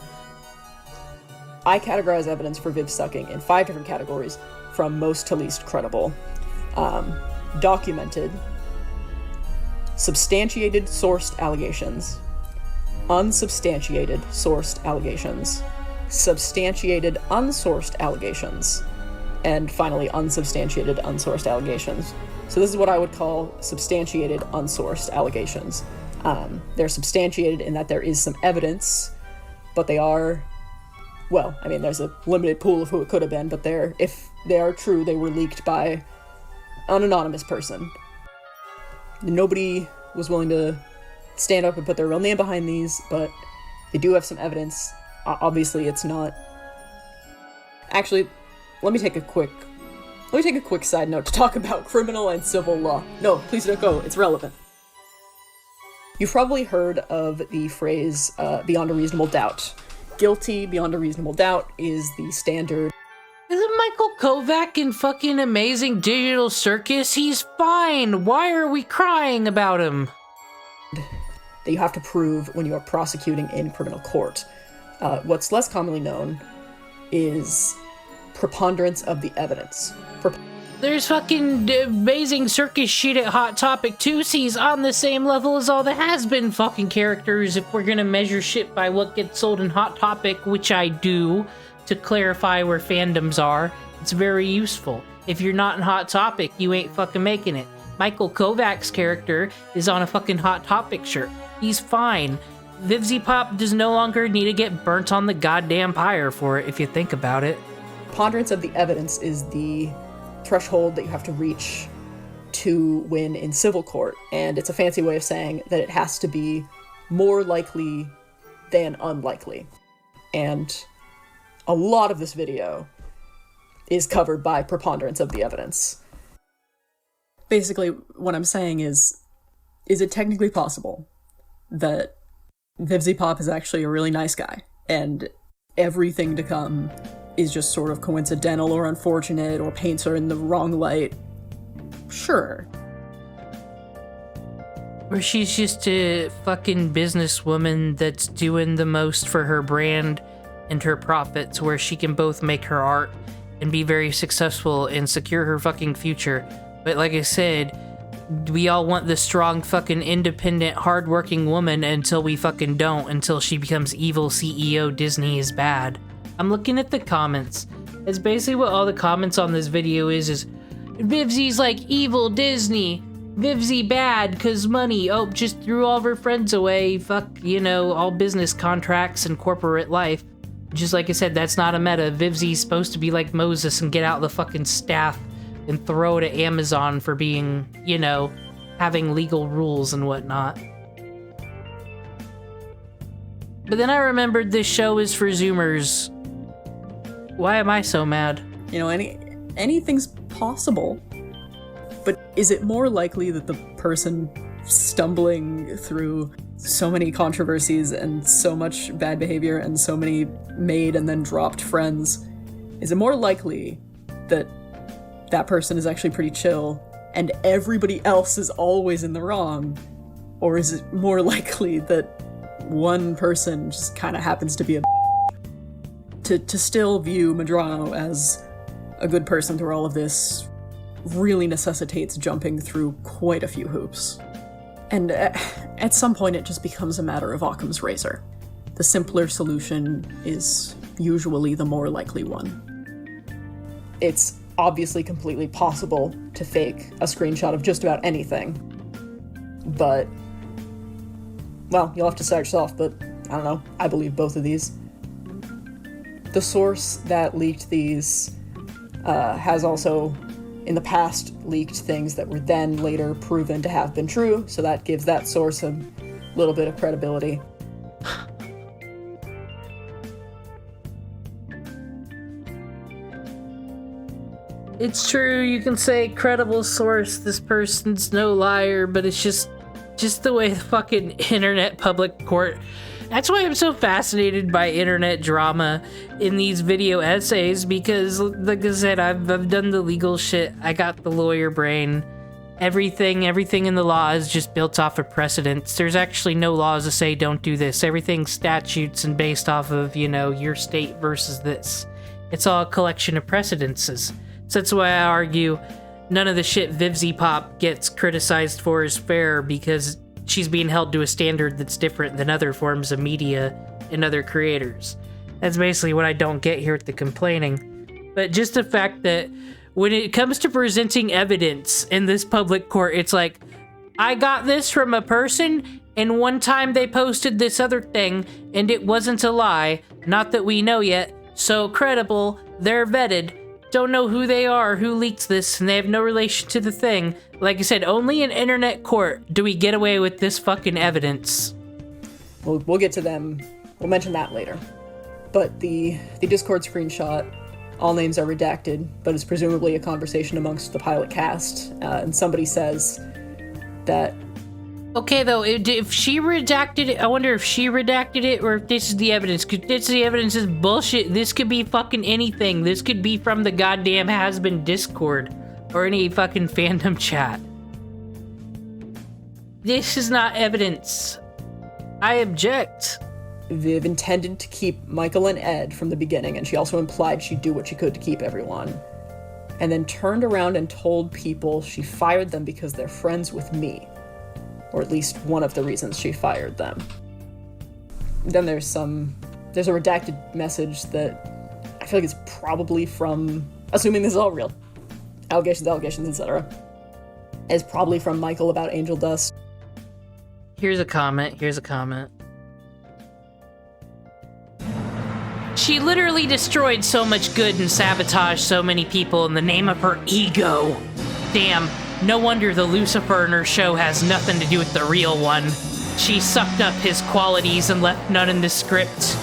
I categorize evidence for Viv sucking in 5 different categories, from most to least credible. Documented, substantiated sourced allegations, unsubstantiated sourced allegations, substantiated unsourced allegations, and finally unsubstantiated unsourced allegations. So this is what I would call substantiated unsourced allegations. They're substantiated in that there is some evidence, but they are... Well, I mean, there's a limited pool of who it could have been, but if they are true, they were leaked by an anonymous person. Nobody was willing to stand up and put their real name behind these, but they do have some evidence. Obviously, it's not... Actually, let me take a quick side note to talk about criminal and civil law. No, please don't go. It's relevant. You've probably heard of the phrase, beyond a reasonable doubt. Guilty beyond a reasonable doubt is the standard. Isn't Michael Kovac in fucking Amazing Digital Circus? He's fine. Why are we crying about him? That you have to prove when you are prosecuting in criminal court. What's less commonly known is preponderance of the evidence. There's fucking Amazing Circus shit at Hot Topic too. He's on the same level as all the Has-Been fucking characters if we're gonna measure shit by what gets sold in Hot Topic, which I do, to clarify where fandoms are. It's very useful. If you're not in Hot Topic, you ain't fucking making it. Michael Kovac's character is on a fucking Hot Topic shirt. He's fine. Vivizepop does no longer need to get burnt on the goddamn pyre for it, if you think about it. Preponderance of the evidence is the threshold that you have to reach to win in civil court, and it's a fancy way of saying that it has to be more likely than unlikely. And a lot of this video is covered by preponderance of the evidence. Basically, what I'm saying is it technically possible that Vivizepop is actually a really nice guy, and everything to come is just sort of coincidental or unfortunate or paints her in the wrong light? Sure. Or she's just a fucking businesswoman that's doing the most for her brand and her profits, where she can both make her art and be very successful and secure her fucking future. But like I said, we all want the strong fucking independent hardworking woman until we fucking don't, until she becomes evil CEO Disney is bad. I'm looking at the comments. It's basically what all the comments on this video is Vivzy's like evil Disney. Vivzy bad cause money. Oh, just threw all of her friends away. Fuck, you know, all business contracts and corporate life. Just like I said, that's not a meta. Vivzy's supposed to be like Moses and get out the fucking staff and throw it at Amazon for being, you know, having legal rules and whatnot. But then I remembered this show is for Zoomers. Why am I so mad? You know, anything's possible. But is it more likely that the person stumbling through so many controversies and so much bad behavior and so many made and then dropped friends, is it more likely that that person is actually pretty chill and everybody else is always in the wrong? Or is it more likely that one person just kind of happens to be a to still view Madrano as a good person through all of this really necessitates jumping through quite a few hoops. And at some point it just becomes a matter of Occam's razor. The simpler solution is usually the more likely one. It's obviously completely possible to fake a screenshot of just about anything, but, well, you'll have to decide yourself, but I don't know, I believe both of these. The source that leaked these has also in the past leaked things that were then later proven to have been true, so that gives that source a little bit of credibility. It's true, you can say credible source, this person's no liar, but it's just the way the fucking internet public court. That's why I'm so fascinated by internet drama in these video essays, because like I said, I've done the legal shit. I got the lawyer brain. Everything in the law is just built off of precedents. There's actually no laws that say don't do this. Everything's statutes and based off of, you know, your state versus this. It's all a collection of precedences. So that's why I argue none of the shit Vivizepop gets criticized for is fair, because she's being held to a standard that's different than other forms of media and other creators. That's basically what I don't get here with the complaining. But just the fact that when it comes to presenting evidence in this public court, it's like, I got this from a person, and one time they posted this other thing, and it wasn't a lie. Not that we know yet. So credible, they're vetted. Don't know who they are, who leaked this, and they have no relation to the thing. Like I said, only in internet court do we get away with this fucking evidence. We'll get to them. We'll mention that later. But the Discord screenshot, all names are redacted, but it's presumably a conversation amongst the pilot cast, and somebody says that... Okay, though, if she redacted it, I wonder if she redacted it or if this is the evidence. Because this the evidence is bullshit. This could be fucking anything. This could be from the goddamn Has-Been Discord or any fucking fandom chat. This is not evidence. I object. Viv intended to keep Michael and Ed from the beginning, and she also implied she'd do what she could to keep everyone. And then turned around and told people she fired them because they're friends with me. Or at least one of the reasons she fired them. Then there's a redacted message that I feel like it's probably from, assuming this is all real, allegations, etc. Is probably from Michael about Angel Dust. Here's a comment. She literally destroyed so much good and sabotaged so many people in the name of her ego. Damn. No wonder the Lucifer in her show has nothing to do with the real one. She sucked up his qualities and left none in the script.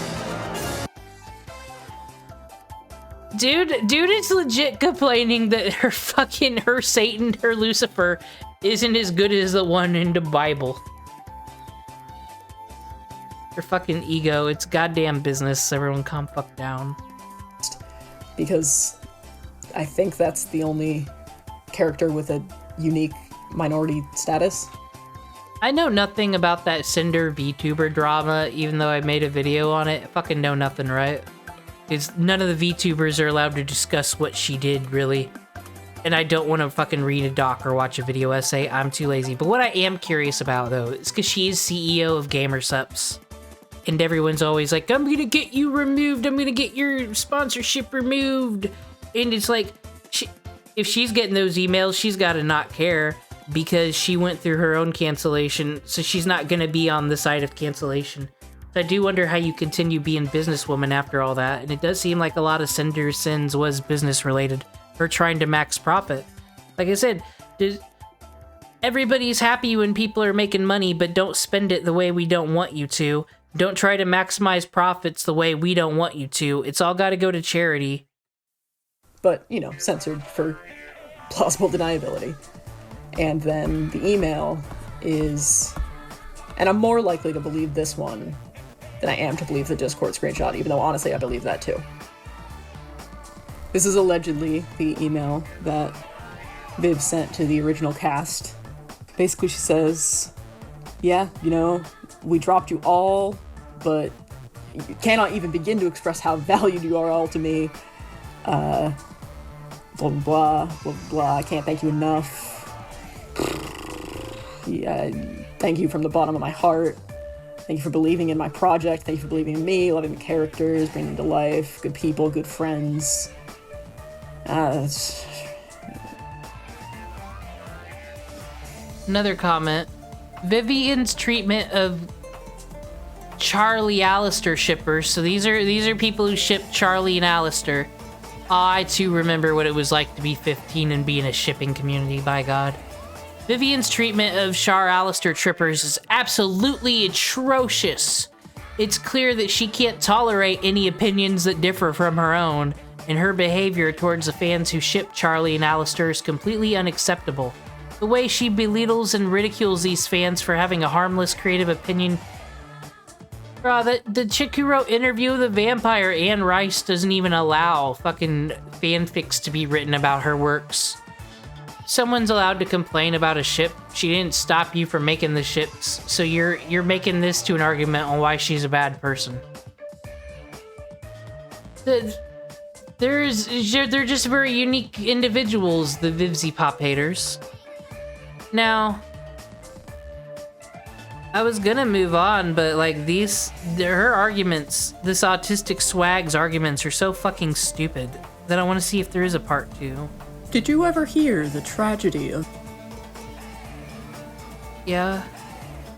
Dude is legit complaining that her Satan, her Lucifer, isn't as good as the one in the Bible. Her fucking ego, it's goddamn business. Everyone calm fuck down. Because I think that's the only character with a unique minority status. I know nothing about that Cinder VTuber drama, even though I made a video on it. I fucking know nothing, right? Because none of the VTubers are allowed to discuss what she did, really. And I don't want to fucking read a doc or watch a video essay. I'm too lazy. But what I am curious about, though, is because she is CEO of Gamersups. And everyone's always like, I'm gonna get you removed. I'm gonna get your sponsorship removed. And it's like, if she's getting those emails, she's got to not care because she went through her own cancellation. So she's not gonna be on the side of cancellation. So I do wonder how you continue being businesswoman after all that. And it does seem like a lot of Cinder's sins was business related. Her trying to max profit. Like I said, everybody's happy when people are making money, but don't spend it the way we don't want you to. Don't try to maximize profits the way we don't want you to. It's all got to go to charity. But, you know, censored for plausible deniability. And then the email is... And I'm more likely to believe this one than I am to believe the Discord screenshot, even though honestly I believe that too. This is allegedly the email that Viv sent to the original cast. Basically she says, yeah, you know, we dropped you all, but you cannot even begin to express how valued you are all to me. Blah, blah, blah, blah, blah. I can't thank you enough. Yeah, thank you from the bottom of my heart. Thank you for believing in my project. Thank you for believing in me, loving the characters, bringing them to life, good people, good friends. Another comment. Vivian's treatment of Charlie Alistair shippers. So these are people who ship Charlie and Alistair. I too remember what it was like to be 15 and be in a shipping community, by God. Vivian's treatment of Char Alistair trippers is absolutely atrocious. It's clear that she can't tolerate any opinions that differ from her own, and her behavior towards the fans who ship Charlie and Alistair is completely unacceptable. The way she belittles and ridicules these fans for having a harmless creative opinion. Bruh, the chick who wrote Interview with the Vampire, Anne Rice, doesn't even allow fucking fanfics to be written about her works. Someone's allowed to complain about a ship. She didn't stop you from making the ships, so you're making this to an argument on why she's a bad person. They're just very unique individuals, the Vivizepop haters. Now, I was gonna move on, but like her arguments, this AustisticSwag's arguments are so fucking stupid that I want to see if there is a part 2. Did you ever hear the tragedy of... Yeah.